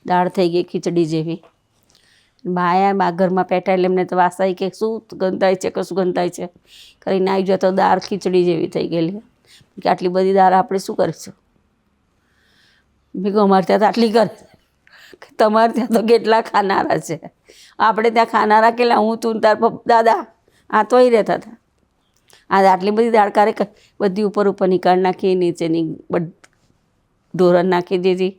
દાળ થઈ ગઈ ખીચડી જેવી. બાયા બા ઘરમાં પેટા એટલે એમને તો વાસાઈ કે શું ગંધાય છે કશું ગંધાય છે કરીને આવી જાય તો દાળ ખીચડી જેવી થઈ ગયેલી કે આટલી બધી દાળ આપણે શું કરીશું. મેં કહું અમારે ત્યાં તો આટલી કરે, તમારે ત્યાં તો કેટલા ખાનારા છે, આપણે ત્યાં ખાનારા કેટલા, હું તું તાર દાદા આ તો અહીં રહેતા હતા. આ આટલી બધી દાળ કારે બધી ઉપર નીકાળ નાખી, નીચેની ઢોરણ નાખી દીધી,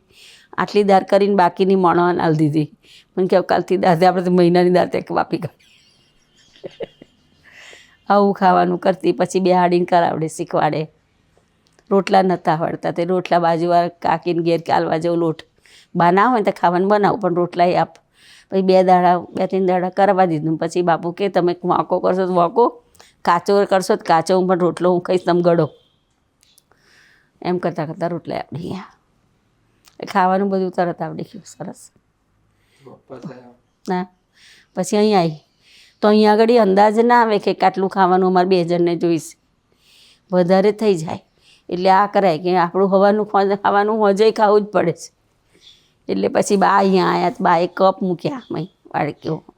આટલી દાળ કરીને બાકીની મણવા નાલ દીધી. મને કે કાલથી દાદા આપણે તો મહિનાની દાળ ત્યાં વાપી કાઢી. આવું ખાવાનું કરતી. પછી બેહાડીને કરાવડે, શીખવાડે. રોટલા નહોતા આવડતા તે રોટલા બાજુવાળા કાકીને ઘેર કાલવા જેવો લોટ બનાવો ને તો ખાવાનું બનાવું, પણ રોટલા એ આપ. પછી 2-3 દાડા કરવા દીધું. પછી બાપુ કે તમે વાંકો કરશો તો વાંકો, કાચો કરશો તો કાચો, હું પણ રોટલો હું ખાઈશ તમે ગળો. એમ કરતાં કરતાં રોટલા આવડી ગયા. ખાવાનું બધું તરત આવડી ગયું સરસ. ના પછી અહીં આવી તો અહીં આગળ અંદાજ ના આવે કે આટલું ખાવાનું અમારે 2 જણને જોઈશે, વધારે થઈ જાય. એટલે આ કરાય કે આપણું ખાવાનું હોજે ખાવું જ પડે છે. એટલે પછી બા અહીંયા આવ્યા તો બાએ કપ મૂક્યા મય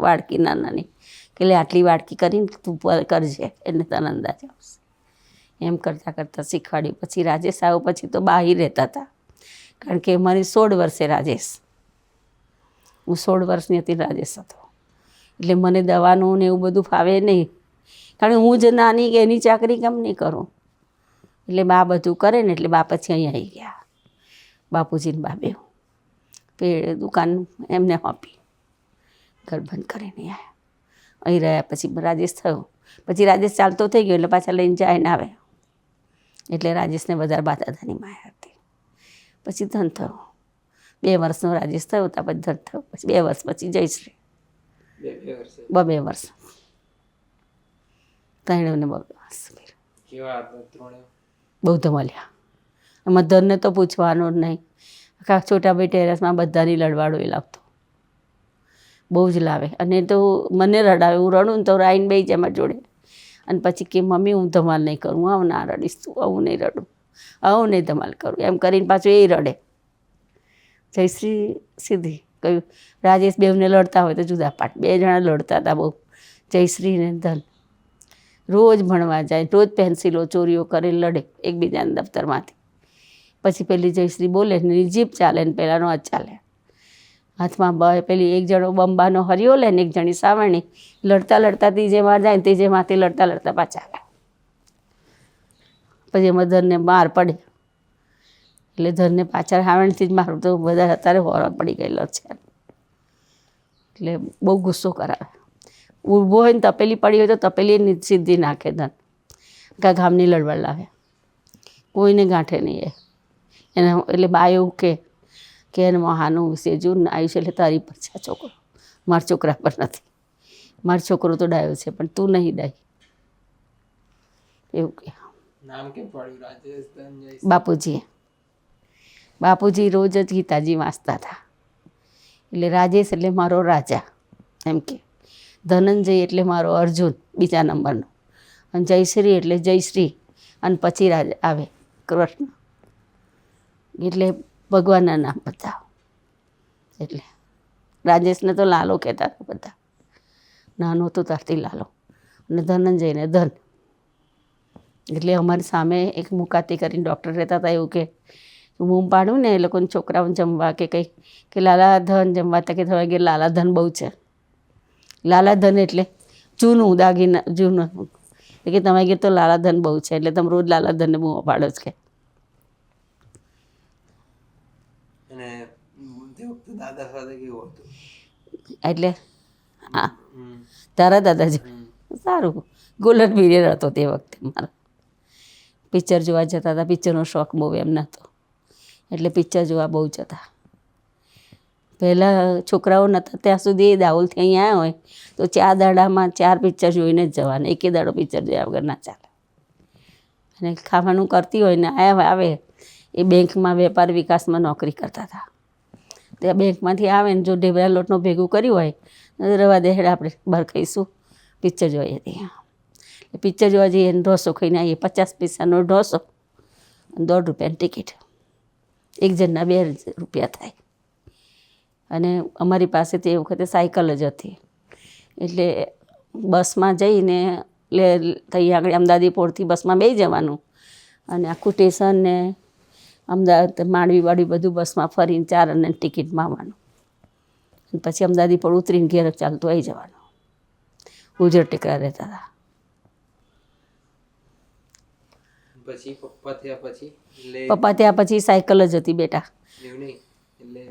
વાડકી નાની કે લે આટલી વાડકી કરીને તું કરજે એટલે તને અંદાજ આવશે. એમ કરતાં કરતાં શીખવાડ્યું. પછી રાજેશ આવ્યો પછી તો બા અહીં રહેતા હતા, કારણ કે મારી 16 વર્ષે રાજેશ, હું 16 વર્ષની હતી રાજેશ હતો. એટલે મને દવાનું ને એવું બધું ફાવે નહીં, કારણ કે હું જ નાની કે એની ચાકરી કેમ નહીં કરું. એટલે બા બધું કરે ને એટલે બા પછી અહીં આવી ગયા. બાપુજીને બા બેવ દુકાન એમને આપી, ઘર બંધ કરીને આવ્યા. અહીં રહ્યા પછી રાજેશ થયો. પછી રાજેશ ચાલતો થઈ ગયો એટલે પાછા લઈને જાય ને આવે. એટલે રાજેશને વધારે બાદાદાની માયા હતી. પછી ધન થયો. 2 વર્ષનો રાજેશ થયો ત્યાં પછી ધન થયો. પછી 2 વર્ષ પછી જયશ્રી. 2 વર્ષ 3 ને 2 વર્ષ બહુ ધમાલ્યા. એમાં ધનને તો પૂછવાનું જ નહીં. આખા છોટાભાઈ ટેરેસમાં બધાની લડવાડો એ લાવતો, બહુ જ લાવે. અને તો મને રડાવે, હું રડું ને તો રાઈને બેસી જાય મારી જોડે. અને પછી કે મમ્મી હું ધમાલ નહીં કરું, આવું ના રડીશ તું, આવું નહીં રડું, આવું નહીં ધમાલ કરું, એમ કરીને પાછું એ રડે. જયશ્રી સીધી કહ્યું રાજેશ બેવને લડતા હોય તો જુદા પાઠ. 2 જણા લડતા હતા બહુ, જયશ્રી ને ધન. રોજ ભણવા જાય, રોજ પેન્સિલો ચોરીઓ કરે, લડે એકબીજાના દફતરમાંથી. પછી પેલી જયશ્રી બોલે ને જીભ ચાલે ને પેલાનો જ ચાલે. હાથમાં પેલી એક જણો બંબાનો હરિયો લે ને એક જણી સાવરણી. લડતા લડતા ત્રીજેમાં જાય ને ત્રીજેમાંથી લડતા લડતા પાછા આવે. પછી એમાં ધનને માર પડે એટલે ધનને પાછળ સાવરણીથી જ મારું તો બધા અત્યારે હોરા પડી ગયેલો છે. એટલે બહુ ગુસ્સો કરાવે. ઊભો હોય ને તપેલી પડી હોય તો તપેલી સીધી નાખે ધન. કાં ગામની લડવા લાવે, કોઈને ગાંઠે નહીં એ. એને એટલે બા એવું કે એને મહાનું વિશે જો આવ્યું છે એટલે તારી પર છે આ છોકરો, મારા છોકરા પર નથી. મારો છોકરો તો ડાયો છે પણ તું નહીં ડાય, એવું કે. નામ કેમ પડ્યું રાજેશ ધન? બાપુજી રોજ જ ગીતાજી વાંચતા હતા. એટલે રાજેશ એટલે મારો રાજા એમ કે, ધનંજય એટલે મારો અર્જુન 2 નંબરનો, અને જયશ્રી એટલે જયશ્રી, અને પછી રાજા આવે કૃષ્ણ. એટલે ભગવાનના નામ બધા. એટલે રાજેશને તો લાલો કહેતા હતા બધા, નાનો હતો ત્યારથી લાલો, અને ધનંજયને ધન. એટલે અમારી સામે એક મુકાતી કરીને ડૉક્ટર રહેતા હતા, એવું કે બૂમ પાડું ને એ લોકોને છોકરાઓને જમવા કે કંઈ, કે લાલા ધન જમવા હતા કે થવા ગયા લાલા ધન બહુ છે. લાલા ધન એટલે જૂનું દાગીના જૂનું, એટલે કે તમારે ઘેર તો લાલા ધન બહુ છે, એટલે તમે રોજ લાલા ધનને બૂમો પાડો જ કે. અને તે વખતે દાદા સાથે કેવું હતું? એટલે હા, તારા દાદાજી સારું ગોલ્ડન પીરિયડ હતો તે વખતે મારો. પિક્ચર જોવા જતા હતા, પિક્ચરનો શોખ બહુ એમને હતો, એટલે પિક્ચર જોવા બહુ જતા. પહેલાં છોકરાઓ નહોતા ત્યાં સુધી દાહોલથી અહીં આવ્યા હોય તો 4 દાડામાં 4 પિક્ચર જોઈને જ જવાના, એકે દાડો પિક્ચર જોયા વગર ના ચાલે. અને ખાવાનું કરતી હોય ને આવે એ બેંકમાં વેપાર વિકાસમાં નોકરી કરતા હતા. ત્યાં બેંકમાંથી આવે ને જો ઢેબરા લોટનું ભેગું કર્યું હોય રવા દે હેડ આપણે બહાર ખાઈશું, પિક્ચર જોઈએ ત્યાં. પિક્ચર જોવા જઈએ ને ઢોસો ખાઈને આવીએ, 50 પૈસાનો ઢોસો, 1.5 રૂપિયાની ટિકિટ, એક જણના 2 રૂપિયા થાય. અને અમારી પાસે તે વખતે સાયકલ જ હતી, એટલે બસમાં જઈને ત્યાં આગળ અમદાવાદી બસમાં બેસી જવાનું, અને આખું સ્ટેશન ને અમદાવાદ માંડવી વાળવી બધું બસમાં ફરીને 4 આનાની ટિકિટમાં આવવાનું. પછી અમદાવાદી ઉતરીને ઘેર ચાલતું આવી જવાનું. ઉજર ટેકરા રહેતા હતા. પછી પપ્પા ત્યાં પછી સાયકલ જ હતી બેટા. એવું નહીં, એટલે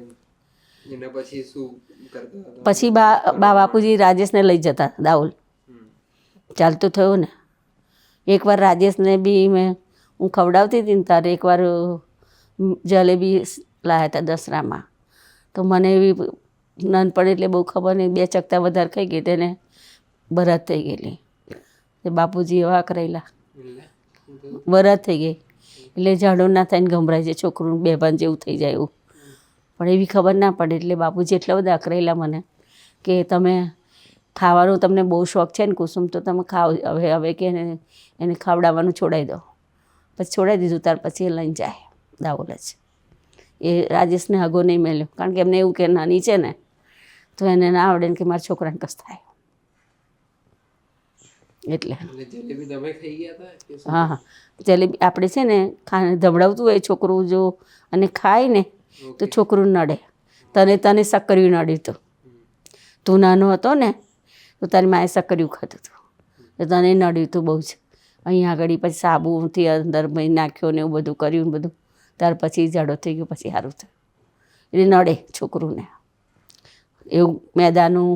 એના પછી શું કરતા હતા? પછી બા બાપુજી રાજેશને લઈ જતા દાહોલ, ચાલતું થયું ને. એકવાર રાજેશને બી હું ખવડાવતી હતી ને તારે એકવાર જલેબી લાવ્યા હતા દસરામાં, તો મને એવી નાનપણ એટલે બહુ ખબર નહીં, 2 ચકતા વધારે ખાઈ ગઈ તેને બરાત થઈ ગયેલી. તે બાપુજી એવા કરેલા, બરાત થઈ ગઈ એટલે ઝાડો ના થાય ને ગભરાય છે છોકરું, બેભાન જેવું થઈ જાય એવું. પણ એવી ખબર ના પડે એટલે બાપુજી એટલા બધા અકળાયેલા મને કે તમે ખાવાનું તમને બહુ શોખ છે ને કુસુમ, તો તમે ખાઓ હવે કે એને ખાવડાવવાનું છોડાવી દો. પછી છોડાવી દીધું, ત્યાર પછી એ લઈને જાય દાહોલ જ. એ રાજેશને હગો નહીં મેલ્યો, કારણ કે એમને એવું કે નાની છે ને તો એને ના આવડે ને કે મારા છોકરાને કસ થાય એટલે. જલેબી તમે ખાઈ ગયા હતા? હા હા, જલેબી આપણે છે ને ધબડાવતું હોય છોકરું જો અને ખાય ને તો છોકરું નડે. તને સક્કરિયું નડ્યું હતું, તું નાનો હતો ને તો તારી માએ સક્કરિયું ખાધું હતું, તો તને નડ્યું હતું બહુ જ. અહીંયા આગળ પછી સાબુથી અંદર નાખ્યો ને એવું બધું કર્યું ને બધું, ત્યાર પછી જાડો થઈ ગયો, પછી સારું થયું. એટલે નડે છોકરુંને, એવું મેદાનું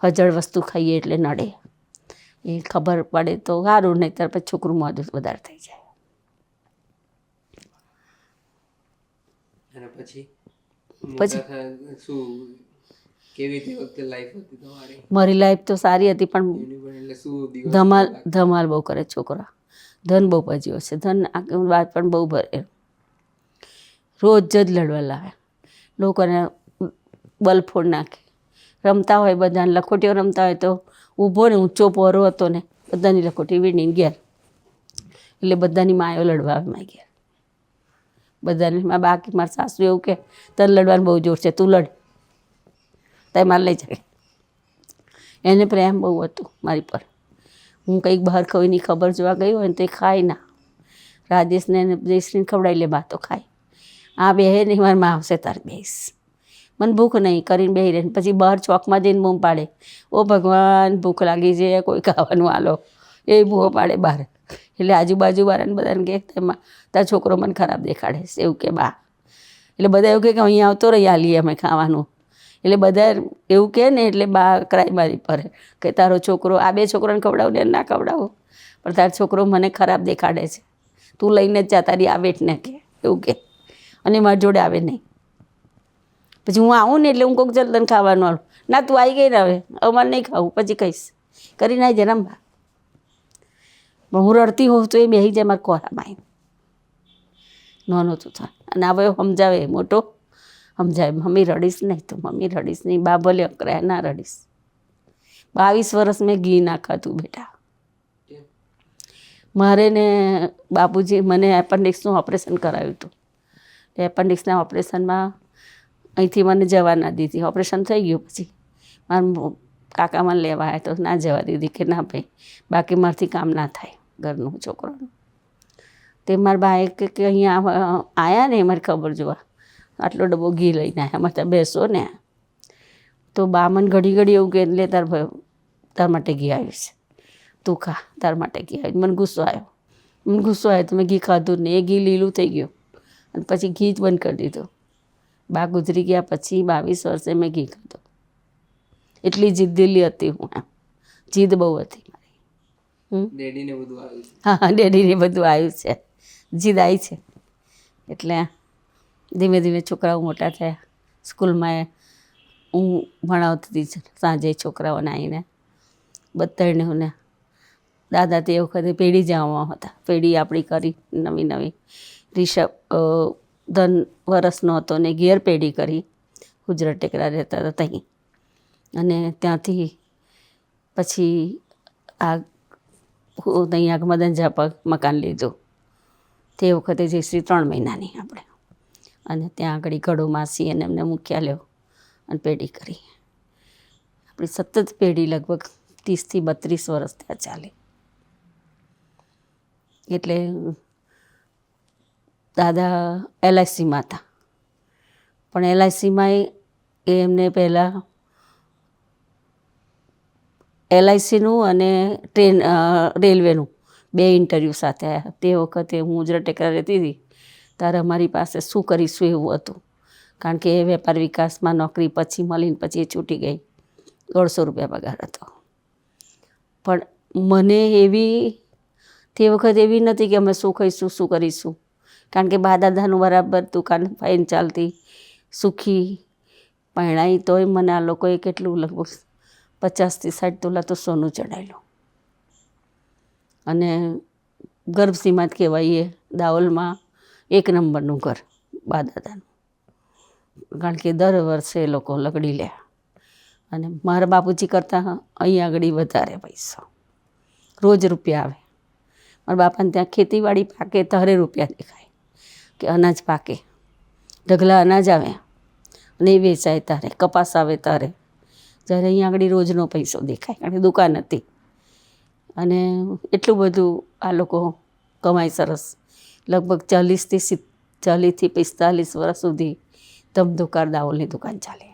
હજળ વસ્તુ ખાઈએ એટલે નડે. એ ખબર પડે તો સારું, નહીં ત્યાર પછી છોકરું મોઢું વધારે થઈ જાય. અને પછી શું કેવી તે વખતે લાઈફ હતી તમારી? મારી લાઈફ તો સારી હતી, પણ એટલે શું ધમાલ બહુ કરે છોકરા. ધન બહુ ભજ્યો છે, ધન વાત પણ બહુ ભરે, રોજ જ લડવા લાવે, લોકોને બલ ફોડ નાખે. રમતા હોય બધાને લખોટીઓ રમતા હોય તો ઊભો ને ઊંચો પહોરો હતો ને બધાની લખોટી વીણીને ઘેર, એટલે બધાની માયો લડવા આવે મારી ઘેર બધાને. બાકી મારા સાસુ એવું કે તને લડવાનું બહુ જોર છે, તું લડ, તે મારે લઈ જાય. એને પ્રેમ બહુ હતું મારી પર. હું કંઈક બહાર કોઈની ખબર જોવા ગઈ હોય ને તો એ ખાય ના. રાજેશને જયશ્રીને ખવડાવી લે, બા તો ખાય. આ બેહે નહીં, મારી માં આવશે તારે બેસ, મને ભૂખ નહીં કરીને બેહી રહે. પછી બહાર ચોકમાં જઈને બૂમ પાડે, ઓ ભગવાન ભૂખ લાગી છે, કોઈ ખાવાનું આલો, એ બૂમો પાડે બહાર. એટલે આજુબાજુવાળાને બધાને કહે તેમાં તારો છોકરો મને ખરાબ દેખાડે છે, એવું કે બા. એટલે બધા એવું કહે કે અહીંયા આવતો રહી આલીએ અમે ખાવાનું. એટલે બધા એવું કહે ને એટલે બા કરાય મારી પર કે તારો છોકરો, આ 2 છોકરાને ખવડાવું ને ના ખવડાવો, પણ તારો છોકરો મને ખરાબ દેખાડે છે, તું લઈને જ જા તારી આવેટને કે, એવું કે. અને મારી જોડે આવે નહીં. પછી હું આવું ને એટલે હું કોઈક ચાલ તને ખાવાનું આવું, ના તું આવી ગઈ ને હવે મારે નહીં ખાવું, પછી કહીશ કરીને આવી જાય રમવા. પણ હું રડતી હોઉં તો એ બેસી જાય મારા કોરામાં આવી, નાનો તું થાય. અને હવે સમજાવે, મોટો સમજાવે, મમ્મી રડીશ નહીં, તો મમ્મી રડીશ નહીં, બા ભલે અકરાય ના રડીશ. 22 વર્ષ મેં ઘી ના ખાધું બેટા. મારે ને બાપુજી મને એપેન્ડિક્સનું ઓપરેશન કરાવ્યું હતું. એપેન્ડિક્સના ઓપરેશનમાં અહીંથી મને જવા ના દીધી. ઓપરેશન થઈ ગયું પછી મારા કાકા મને લેવા આવ્યા તો ના જવા દીધી કે ના ભાઈ બાકી મારાથી કામ ના થાય ઘરનું છોકરાનું. તે મારા બાએ કે અહીંયા આવ્યા ને મારી ખબર જોવા આટલો ડબ્બો ઘી લઈને આવ્યા મારે ત્યાં બેસો ને તો બા મને ઘડી ઘડી એવું કે લે તાર માટે ઘી આવ્યું છે તું ખા તાર માટે ઘી આવ્યું. મને ગુસ્સો આવ્યો તો મેં ઘી ખાધું ને એ ઘી લીલું થઈ ગયું અને પછી ઘી જ બંધ કરી દીધું. બા ગુજરી ગયા પછી 22 વર્ષે મેં ઘી ખાધું. એટલી જિદ્દેલી હતી હું, એમ જીદ બહુ હતી મારી. ડેડીને બધું આવ્યું છે. હા ડેડીને બધું આવ્યું છે, જીદ આવી છે. એટલે ધીમે ધીમે છોકરાઓ મોટા થયા. સ્કૂલમાં હું ભણાવતી હતી સાંજે છોકરાઓને આવીને બધાને. દાદા તે વખતે પેઢી જવામાં હતા. પેઢી આપણી કરી નવી ધન વરસનો હતો ને ઘેર પેઢી કરી. ગુજરાત ટેકરા રહેતા હતા ત્યાં. અને ત્યાંથી પછી અહીંયા મદનજા પર મકાન લીધું. તે વખતે જયશ્રી 3 મહિનાની આપણે. અને ત્યાં આગળ ઘડો માસી અને એમને મૂક્યા લ્યો અને પેઢી કરી. આપણી સતત પેઢી લગભગ 30 થી 32 વર્ષ ત્યાં ચાલી. એટલે દાદા LICમાં હતા પણ LICમાં એમને પહેલાં LICનું અને રેલવેનું 2 ઇન્ટરવ્યૂ સાથે આવ્યા. તે વખતે હું ગુજરાત ટેકરા રહેતી હતી ત્યારે અમારી પાસે શું કરીશું એવું હતું. કારણ કે એ વેપાર વિકાસમાં નોકરી પછી મળીને પછી એ છૂટી ગઈ. 150 રૂપિયા પગાર હતો. પણ મને તે વખત એવી નથી કે અમે શું ખાઈશું શું કરીશું. કારણ કે બા દાદાનું બરાબર દુકાન ફાઈન ચાલતી, સુખી પરણાઈ. તોય મને આ લોકોએ કેટલું લગભગ 50 થી 60 તોલા તો સોનું ચડાવેલું. અને ગર્ભસીમા જ કહેવાય એ દાહોલમાં 1 નંબરનું ઘર બા દાદાનું. કારણ કે દર વર્ષે એ લોકો લગડી લે. અને મારા બાપુજી કરતાં અહીં આગળ વધારે પૈસો, રોજ રૂપિયા આવે. મારા બાપાને ત્યાં ખેતીવાડી પાકે ત્યારે રૂપિયા દેખાય કે અનાજ પાકે, ઢગલા અનાજ આવે અને એ વેચાય તારે, કપાસ આવે તારે. જ્યારે અહીંયા આગળ રોજનો પૈસો દેખાય કારણ કે દુકાન હતી. અને એટલું બધું આ લોકો કમાય સરસ. લગભગ 40 થી 45 વર્ષ સુધી ધમધોકાર દાહોલની દુકાન ચાલે.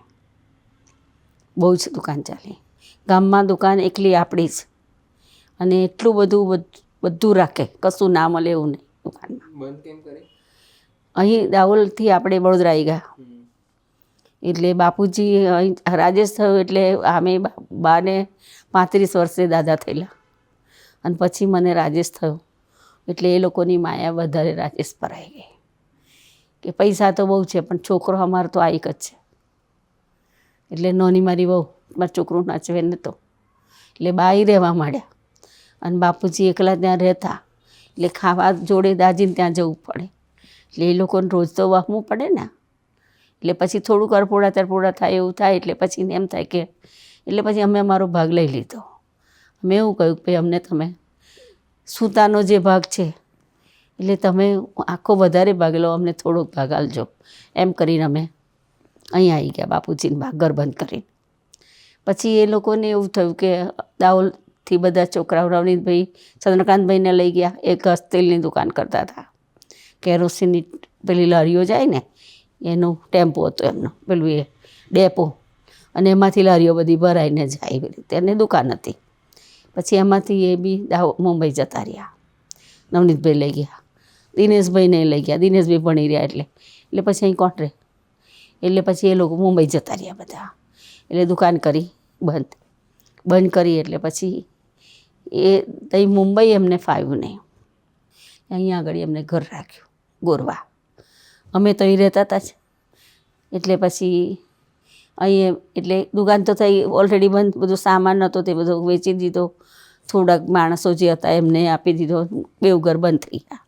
બહુ જ દુકાન ચાલી. ગામમાં દુકાન એકલી આપણી જ. અને એટલું બધું રાખે કશું ના મળે એવું નહીં દુકાનમાં. બંધ કેમ કરી? અહીં દાહોલથી આપણે વડોદરા આવી ગયા એટલે બાપુજી અહીં રાજેશ થયો એટલે અમે બાને 35 વર્ષે દાદા થયેલા. અને પછી મને રાજેશ થયો એટલે એ લોકોની માયા વધારે રાજેશ પર આવી ગઈ કે પૈસા તો બહુ છે પણ છોકરો અમારો તો આ એક જ છે. એટલે નોની મારી બહુ મારું છોકરું નાચવે ને તો એટલે બાઈ રહેવા માંડ્યા. અને બાપુજી એકલા ત્યાં રહેતા એટલે ખાવા જોડે દાજીને ત્યાં જવું પડે. એટલે એ લોકોને રોજ તો વાહવું પડે ને. એટલે પછી થોડુંક અરપોડા થાય એવું થાય. એટલે પછી એમ થાય કે એટલે પછી અમે અમારો ભાગ લઈ લીધો. મેં એવું કહ્યું કે ભાઈ અમને તમે સૂતાનો જે ભાગ છે એટલે તમે આખો વધારે ભાગ લો, અમને થોડોક ભાગ આલજો. એમ કરીને અમે અહીંયા આવી ગયા બાપુજીને ભાગ ઘર બંધ કરીને. પછી એ લોકોને એવું થયું કે દાહોલથી બધા છોકરાઓ રવનીતભાઈ ચંદ્રકાંતભાઈને લઈ ગયા. એ ઘસ તેલની દુકાન કરતા હતા. કેરોસીનની પેલી લારીઓ જાય ને એનું ટેમ્પો હતો એમનો, પેલું એ ડેપો. અને એમાંથી લારીઓ બધી ભરાઈને જાય એવી રીતે. અને દુકાન હતી. પછી એમાંથી એ બી મુંબઈ જતા રહ્યા. નવનીતભાઈ લઈ ગયા, દિનેશભાઈને લઈ ગયા. દિનેશભાઈ ભણી રહ્યા એટલે પછી અહીં કોણ રહે. એટલે પછી એ લોકો મુંબઈ જતા રહ્યા બધા. એટલે દુકાન કરી બંધ કરી. એટલે પછી એ ત્યાં મુંબઈ એમને ફાવ્યું નહીં. અહીંયા આગળ એમને ઘર રાખ્યું ગોરવા. અમે તો અહીં રહેતા હતા જ. એટલે પછી અહીં એટલે દુકાન તો થઈ ઓલરેડી બંધ. બધું સામાન હતો તે બધો વેચી દીધો. થોડાક માણસો જે હતા એમને આપી દીધો. 2 ઘર બંધ થઈ ગયા.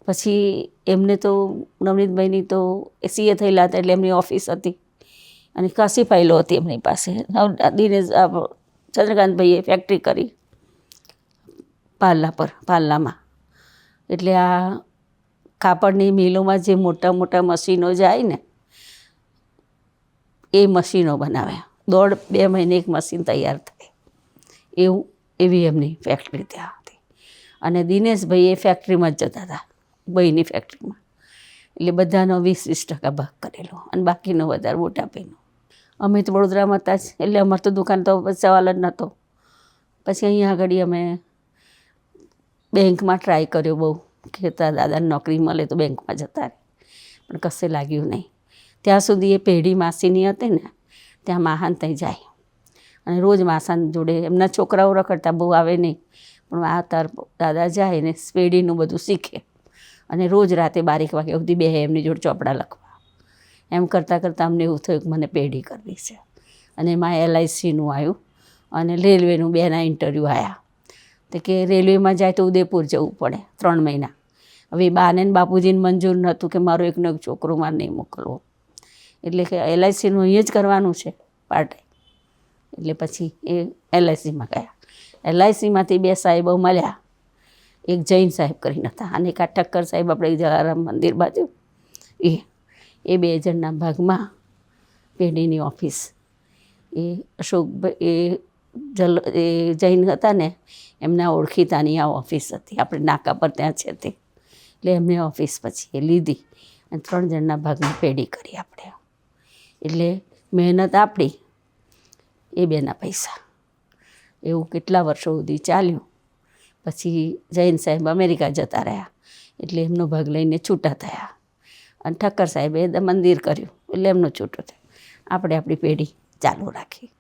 પછી એમને તો નવનીતભાઈની તો CA થયેલા હતા એટલે એમની ઓફિસ હતી અને ખાસી ફાઇલો હતી એમની પાસે. દિનેશ ચંદ્રકાંતભાઈએ ફેક્ટરી કરી પાલ્લામાં. એટલે આ કાપડની મિલોમાં જે મોટા મોટા મશીનો જાય ને એ મશીનો બનાવે, 1.5-2 મહિને એક મશીન તૈયાર થાય એવી એમની ફેક્ટરી ત્યાં હતી. અને દિનેશભાઈ એ ફેક્ટરીમાં જ જતા હતા, ભાઈની ફેક્ટરીમાં. એટલે બધાનો 20-20% ભાગ કરેલો અને બાકીનો વધારે મોટા ભાઈનો. અમે તો વડોદરામાં હતા જ, એટલે અમારે તો દુકાન તો સવાલ જ નહોતો. પછી અહીંયા આગળ અમે બેંકમાં ટ્રાય કર્યો બહુ, કે દાદાને નોકરી મળે તો બેંકમાં જતા રહે, પણ કશે લાગ્યું નહીં. ત્યાં સુધી એ પેઢી માસીની હતી ને, ત્યાં માહાન ત્યાં જાય અને રોજ માસાન જોડે એમના છોકરાઓ રખડતા બહુ આવે નહીં, પણ આ તાર દાદા જાય ને પેઢીનું બધું શીખે અને રોજ રાતે 12 વાગ્યા સુધી બે એમની જોડે ચોપડા લખવા. એમ કરતાં કરતાં અમને એવું થયું કે મને પેઢી કરવી છે. અને એમાં LICનું આવ્યું અને રેલવેનું 2ના ઇન્ટરવ્યૂ આવ્યા. તો કે રેલવેમાં જાય તો ઉદયપુર જવું પડે 3 મહિના. હવે બાને ને બાપુજીને મંજૂર નહોતું કે મારો એકનો એક છોકરો મારે નહીં મોકલવો, એટલે કે LICનું અહીંયા જ કરવાનું છે પાર્ટ ટાઈમ. એટલે પછી એ LICમાં ગયા. LICમાંથી 2 સાહેબો મળ્યા, એક જૈન સાહેબ કરીને હતા અને એક આ ઠક્કર સાહેબ આપણે જલારામ મંદિર બાજુ, એ 2 જણના ભાગમાં પેઢીની ઓફિસ. એ અશોકભાઈ એ જૈન હતા ને, એમના ઓળખીતાની આ ઓફિસ હતી, આપણે નાકા પર ત્યાં છે તે. એટલે એમને ઓફિસ પછી એ લીધી અને 3 જણના ભાગમાં પેઢી કરી આપણે. એટલે મહેનત આપણી, એ 2ના પૈસા. એવું કેટલા વર્ષો સુધી ચાલ્યું. પછી જૈન સાહેબ અમેરિકા જતા રહ્યા, એટલે એમનો ભાગ લઈને છૂટા થયા અને ઠક્કર સાહેબે મંદિર કર્યું, એટલે એમનો છૂટો થયો. આપણે આપણી પેઢી ચાલુ રાખી.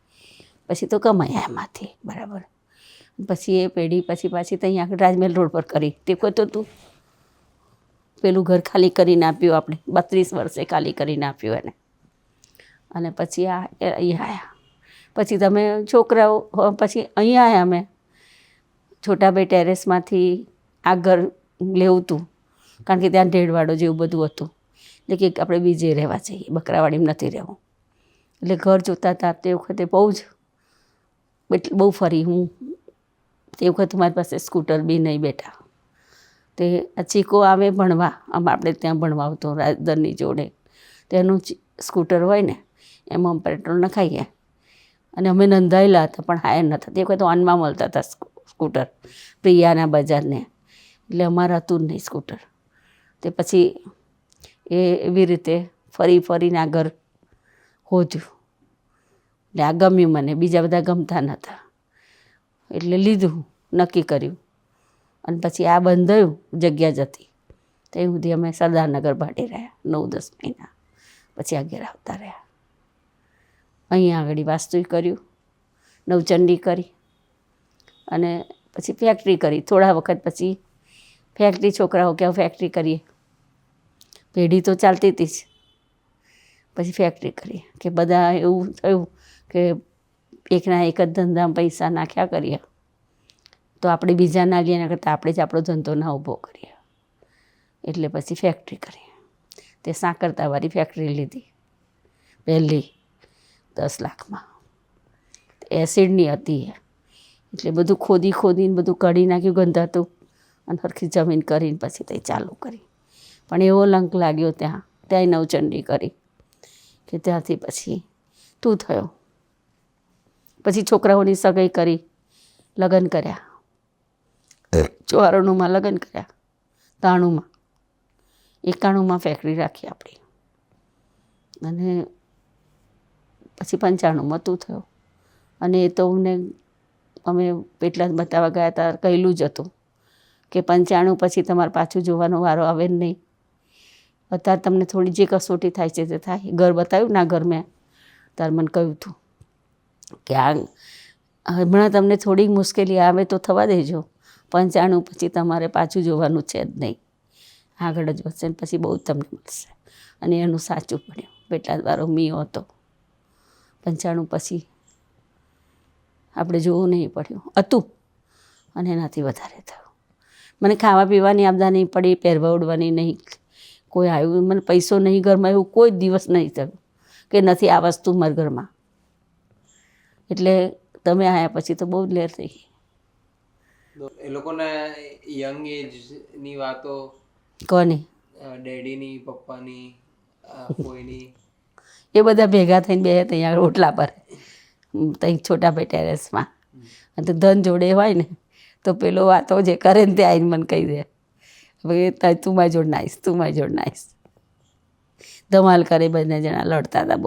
પછી તો કમાયા એમાંથી બરાબર. પછી એ પેઢી પાછી ત્યાં આગળ રાજમહેલ રોડ પર કરી. તે કહતો તું પેલું ઘર ખાલી કરીને આપ્યું આપણે, 32 વર્ષે ખાલી કરીને આપ્યું એને. અને પછી અહીંયા આવ્યા. પછી તમે છોકરાઓ, પછી અહીંયા આવ્યા અમે છોટાભાઈ ટેરેસમાંથી. આ ઘર લેવું હતું કારણ કે ત્યાં ઢેડવાડો જેવું બધું હતું, એટલે કે આપણે બીજે રહેવા જઈએ, બકરાવાડીમાં નથી રહેવું. એટલે ઘર જોતા હતા તે વખતે બહુ ફરી હું. તે વખતે મારી પાસે સ્કૂટર બી નહીં બેઠા. તે ચીકો આવે ભણવા, આપણે ત્યાં ભણવા આવતો રાજધરની જોડે, તેનું સ્કૂટર હોય ને એમાં પેટ્રોલ નખાઈએ. અને અમે નંધાયેલા હતા પણ હાયર નહોતા. તે વખતે ઓનમાં મળતા હતા સ્કૂટર, પ્રિયાના બજારને. એટલે અમારે હતું જ નહીં સ્કૂટર. તે પછી એવી રીતે ફરીને આ ઘર હોદ્યું. એટલે આ ગમ્યું મને, બીજા બધા ગમતા નહોતા, એટલે લીધું, નક્કી કર્યું. અને પછી આ બંધાયું, જગ્યા જતી. તે સુધી અમે સરદારનગર ભાડે રહ્યા 9-10 મહિના. પછી આ ઘેર આવતા રહ્યા. અહીંયા આગળ વાસ્તુ કર્યું, નવચંડી કરી અને પછી ફેક્ટરી કરી. થોડા વખત પછી ફેક્ટરી, છોકરાઓ કે ફેક્ટરી કરીએ, પેઢી તો ચાલતી હતી જ. પછી ફેક્ટરી કરી કે બધા એવું થયું કે એકના એક જ ધંધામાં પૈસા નાખ્યા કરીએ તો આપણે બીજા ના લઈએ, એના કરતાં આપણે જ આપણો ધંધો ના ઊભો કરીએ. એટલે પછી ફેક્ટરી કરી. તે સાંકરતાવાળી ફેક્ટરી લીધી પહેલી 10 લાખમાં. એસિડની હતી, એટલે બધું ખોદીને બધું કાઢી નાખ્યું ગંધાતું અને સરખી જમીન કરીને પછી તે ચાલુ કરી. પણ એવો લંક લાગ્યો ત્યાં નવચંડી કરી કે ત્યાંથી પછી તું થયો. પછી છોકરાઓની સગાઈ કરી, લગ્ન કર્યા, 94માં લગ્ન કર્યા, 93માં, 91માં ફેક્ટરી રાખી આપણી. અને પછી 95માં તું થયો. અને એ તો અમે પેટલા બતાવવા ગયા હતા, કહેલું જ હતું કે 95 પછી તમારે પાછું જોવાનો વારો આવે જ નહીં. અત્યારે તમને થોડી જે કસોટી થાય છે તે થાય. ઘર બતાવ્યું ના ઘર મેં તાર મને કહ્યું હતું કે હમણાં તમને થોડીક મુશ્કેલી આવે તો થવા દેજો, 95 પછી તમારે પાછું જોવાનું છે જ નહીં, આગળ જ વધશે. પછી બહુ તમને મળશે. અને એનું સાચું પડ્યું. પેટલા વાળો મીઓ હતો. 95 પછી આપણે જોવું નહીં પડ્યું હતું અને એનાથી વધારે થયું. મને ખાવા પીવાની આપદા નહીં પડી, પહેરવા ઓઢવાની નહીં, કોઈ આવ્યું, મને પૈસો નહીં ઘરમાં, એવું કોઈ દિવસ નહીં થયું કે નથી આ વસ્તુ મારા ઘરમાં. એટલે તમે આવ્યા પછી તો બહુ જ લેર થઈ ગઈ. એ લોકોના યંગ એજની વાતો કોની? ડેડીની, પપ્પાની, કોઈની? એ બધા ભેગા થઈને બે ત્યાં રોટલા પર ત્યાં છોટાભાઈ ટેરેસમાં. અને ધન જોડે હોય ને તો પેલો વાતો જે કરે ને તે આવીને મને કહી દે, ભાઈ તું મારી જોડ નાઈશ, તું મારી જોડ નાઈશ. ધમાલ કરે, બંને જણા લડતા હતા,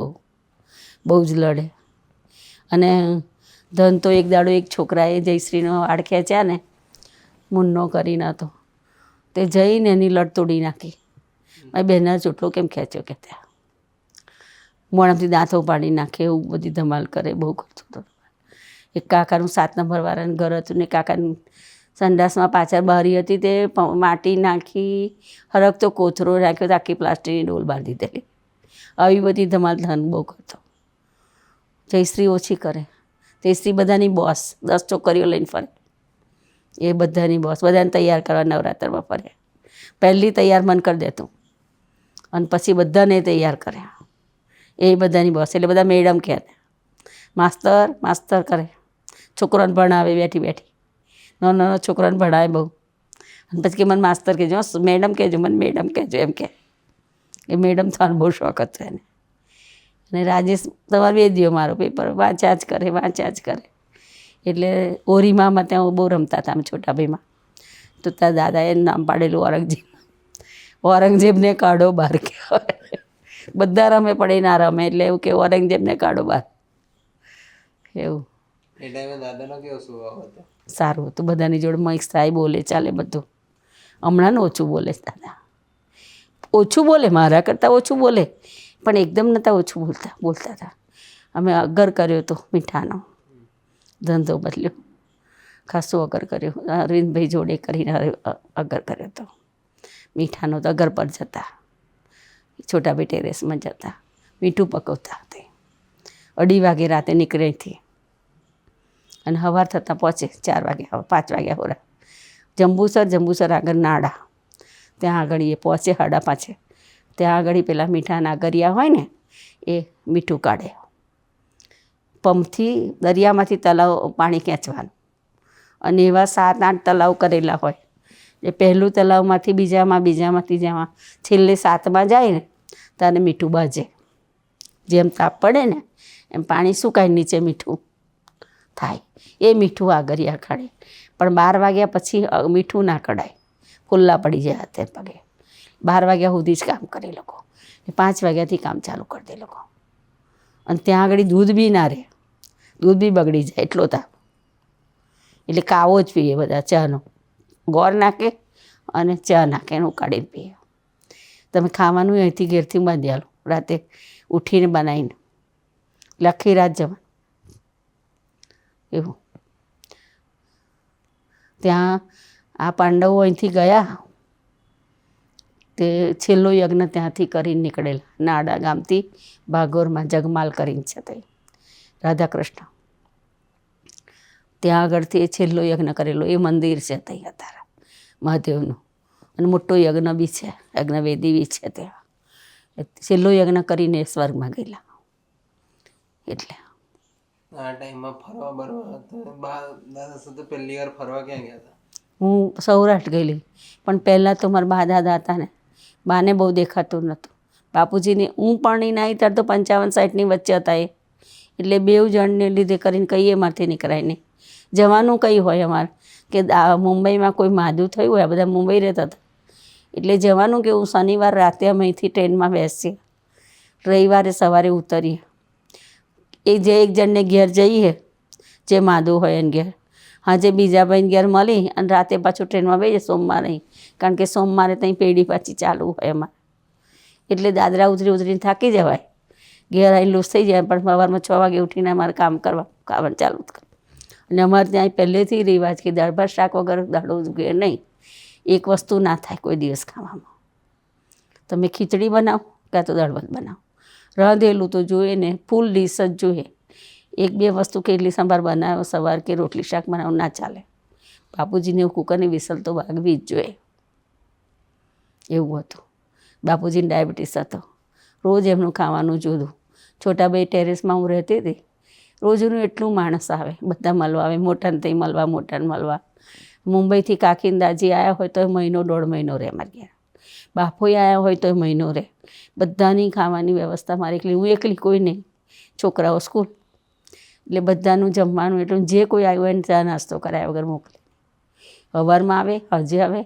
બહુ જ લડે. અને ધન તો એક દાડો એક છોકરાએ જયશ્રીનો વાળ ખેંચ્યા ને, મુન્નો કરીને હતો, તે જઈને એની લડ તોડી નાખી. મારી બહેનના ચોટલો કેમ ખેંચ્યો કે ત્યાં મોણામાંથી દાંતો પાડી નાખે, એવું બધી ધમાલ કરે, બહુ કરતો હતો. એક કાકાનું 7 નંબર વાળાનું ઘર હતું ને કાકાની સંડાસમાં પાછળ બારી હતી, તે માટી નાખી હરકતો કોથરો નાખ્યો તો આખી પ્લાસ્ટિકની ડોલ બહાર દીધેલી. આવી બધી ધમાલ ધન બહુ કરતો. જયશ્રી ઓછી કરે. જયશ્રી બધાની બોસ, 10 છોકરીઓ લઈને ફરે, એ બધાની બોસ, બધાને તૈયાર કરવા નવરાત્રમાં ફરે. પહેલી તૈયાર મન કરી દેતું અને પછી બધાને તૈયાર કર્યા, એ બધાની બોસ. એટલે બધા મેડમ કહે, માસ્તર માસ્તર કરે. છોકરાને ભણાવે બેઠી બેઠી, નાનો છોકરાને ભણાવે બહુ. અને પછી કે મને માસ્તર કહેજો, મેડમ કહેજો, મને મેડમ કહેજો એમ કે. એ મેડમ થવાનો બહુ શોખ હતો એને. અને રાજેશ તમારે વેદ્યો મારો પેપર વાંચ્યા જ કરે, વાંચ્યા જ કરે. એટલે ઓરીમાં ત્યાં બહુ રમતા હતા અમે છોટાભાઈમાં. તો ત્યાં દાદાએ નામ પાડેલું ઔરંગઝેબ. ઔરંગઝેબને કાઢો બહાર કહેવાય. બધા રમે પડે ના રમે એટલે એવું કે ઔરંગઝેબને કાઢો બહાર, એવું. એ ટાઈમે દાદાનો કેવો સ્વભાવ હતો? સારું હતું, બધાની જોડે મૈક થાય, બોલે ચાલે બધું. હમણાં ઓછું બોલે દાદા, ઓછું બોલે, મારા કરતાં ઓછું બોલે, પણ એકદમ નહોતા ઓછું બોલતા હતા. અમે અગર કર્યો હતો મીઠાનો, ધંધો બદલ્યો, ખાસો અગર કર્યો. અરવિંદભાઈ જોડે કરીને અગર કર્યો હતો મીઠાનો. તો અગર પર જતા, છોટાભાઈ ટેરેસમાં જતા, મીઠું પકવતા તે 2:30 વાગે રાતે નીકળેથી અને સવાર થતાં પહોંચે 4 વાગે, 5 વાગ્યા હોરા. જંબુસર આગળ નાડા, ત્યાં આગળ એ પહોંચે 5:30. ત્યાં આગળ પેલા મીઠાના ગરિયા હોય ને એ મીઠું કાઢે. પંપથી દરિયામાંથી તલાવ પાણી ખેંચવાનું. અને એવા 7-8 તલાવ કરેલા હોય. એ પહેલું તલાવમાંથી બીજામાં ત્રીજામાં, છેલ્લે 7માં જાય ને ત્યારે મીઠું બાજે. જેમ તાપ પડે ને એમ પાણી સુકાય, નીચે મીઠું થાય. એ મીઠું આ ગરિયા કાઢે. પણ 12 વાગ્યા પછી મીઠું ના કઢાય, ફુલ્લા પડી જાય હાથે પગે. 12 વાગ્યા સુધી જ કામ કરે લોકો. 5 વાગ્યાથી કામ ચાલુ કરી દે લોકો. અને ત્યાં આગળ દૂધ બી ના રહે, દૂધ બી બગડી જાય એટલો તાપ. એટલે કાવો જ પીએ બધા, ચાનો ગોળ નાખે અને ચા નાખે, એનું કાઢીને પીએ. તમે ખાવાનું અહીંથી ઘેરથી બાંધી આલો, રાતે ઉઠીને બનાવીને, એટલે આખી રાત જવાનું એવું. ત્યાં આ પાંડવો અહીંથી ગયા તે છેલ્લો યજ્ઞ ત્યાંથી કરીને નીકળેલા, નાડા ગામથી ભાગોરમાં જગમાલ કરીને છે તે રાધાકૃષ્ણ. ત્યાં આગળથી એ છેલ્લો યજ્ઞ કરેલો, એ મંદિર છે ત્યાં અત્યારે મહાદેવનું. અને મોટો યજ્ઞ બી છે, યજ્ઞવેદી બી છે ત્યાં. છેલ્લો યજ્ઞ કરીને સ્વર્ગમાં ગયેલા. એટલે આ ટાઈમમાં ફરવા બરવા દાદા સાથે પહેલી વાર ફરવા ક્યાં ગયા હતા? હું સૌરાષ્ટ્ર ગયેલી, પણ પહેલાં તો મારા બા દાદા હતા ને, બાને બહુ દેખાતું નહોતું. બાપુજીને હું પરણીને આવી ત્યારે તો 55-60ની વચ્ચે હતા એ. એટલે 2 જણને લીધે કરીને કહીએ મારથી નીકળાય નહીં. જવાનું કંઈ હોય અમારે કે મુંબઈમાં કોઈ માદું થયું હોય, બધા મુંબઈ રહેતા હતા. એટલે જવાનું કે હું શનિવાર રાતે અમે અહીંથી ટ્રેનમાં બેસીએ, રવિવારે સવારે ઉતરીએ. એ જે એક જણને ઘેર જઈએ, જે માદું હોય એને ઘેર, હાજે બીજા ભાઈને ઘેર મળી અને રાતે પાછું ટ્રેનમાં બેસીએ સોમવારે. કારણ કે સોમવારે ત્યાં પેઢી પાછી ચાલુ હોય અમારે. એટલે દાદરા ઉતરીને થાકી જવાય, ઘેર આવીને લૂસ થઈ જાય, પણ સવારમાં 6 વાગે ઉઠીને અમારે ખાવાનું ચાલુ જ કરે. અને અમારે ત્યાં પહેલેથી રિવાજ કે દાળ ભાત શાક વગર દાડો ઘેર નહીં, એક વસ્તુ ના થાય કોઈ દિવસ ખાવામાં. તમે ખીચડી બનાવો કાં તો દાળ ભાત બનાવો, રાંધેલું તો જોઈએ ને, ફૂલ ડીશ જ જોઈએ. 1-2 વસ્તુ કે ઇડલી સંભાર બનાવો સવાર કે રોટલી શાક બનાવો ના ચાલે. બાપુજીને કુકરની વિસલ તો વાગવી જ જોઈએ, એવું હતું. બાપુજીને ડાયાબિટીસ હતો, રોજ એમનું ખાવાનું જોતું. છોટાભાઈ ટેરેસમાં હું રહેતી હતી, રોજનું એટલું માણસ આવે, બધા મળવા આવે, મોટાને ત્યાં મળવા. મુંબઈથી કાકીને દાજી આવ્યા હોય તો 1-1.5 મહિનો રહે અમારે ઘેર. બાપોય આવ્યા હોય તો મહિનો રહે. બધાની ખાવાની વ્યવસ્થા મારે એકલી, હું એકલી, કોઈ નહીં, છોકરાઓ સ્કૂલ, એટલે બધાનું જમવાનું એટલું જે કોઈ આવ્યું હોય ને ચા નાસ્તો કરાયા વગર મોકલે. સવારમાં આવે, સાંજે આવે.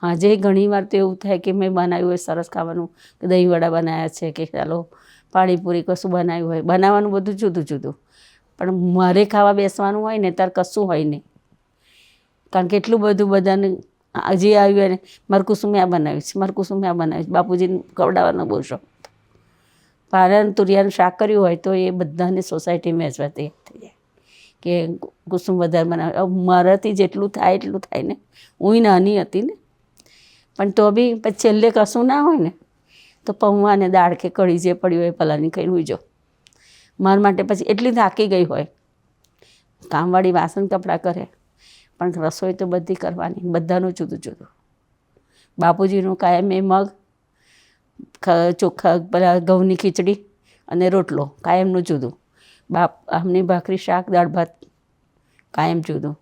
સાંજે ઘણી વાર તો એવું થાય કે મેં બનાવ્યું હોય સરસ ખાવાનું, કે દહીં વડા બનાવ્યા છે, કે ચાલો પાણીપુરી કશું બનાવ્યું હોય, બનાવવાનું બધું જુદું જુદું, પણ મારે ખાવા બેસવાનું હોય ને ત્યારે કશું હોય નહીં. કારણ કે એટલું બધું બધાને જે આવ્યું હોય ને મારે કુસુમે આ બનાવ્યું છે, મારે કુસુમે આ બનાવ્યું છે. બાપુજીને ખવડાવવાનો બહુ શોખ. પારણ તુરિયાનું શાક કર્યું હોય તો એ બધાને સોસાયટીમાં વેચવા તૈયાર થઈ જાય કે કુસુમ વધારે બનાવે. મારાથી જેટલું થાય એટલું થાય ને, હું નાની હતી ને, પણ તો બી પછી છેલ્લે કશું ના હોય ને તો પૌવા ને દાળ કે કઢી જે પડ્યું હોય પલાળીને ખાઈને હુઈ જાઉં. મારા માટે પછી એટલી થાકી ગઈ હોય, કામવાળી વાસણ કપડાં કરે પણ રસોઈ તો બધી કરવાની, બધાનું જુદું જુદું. બાપુજીનું કાયમ એ મગ, ચોખ્ખા પેલા ઘઉંની ખીચડી અને રોટલો કાયમનું જુદું. આમની ભાખરી, શાક, દાળ ભાત કાયમ જુદું.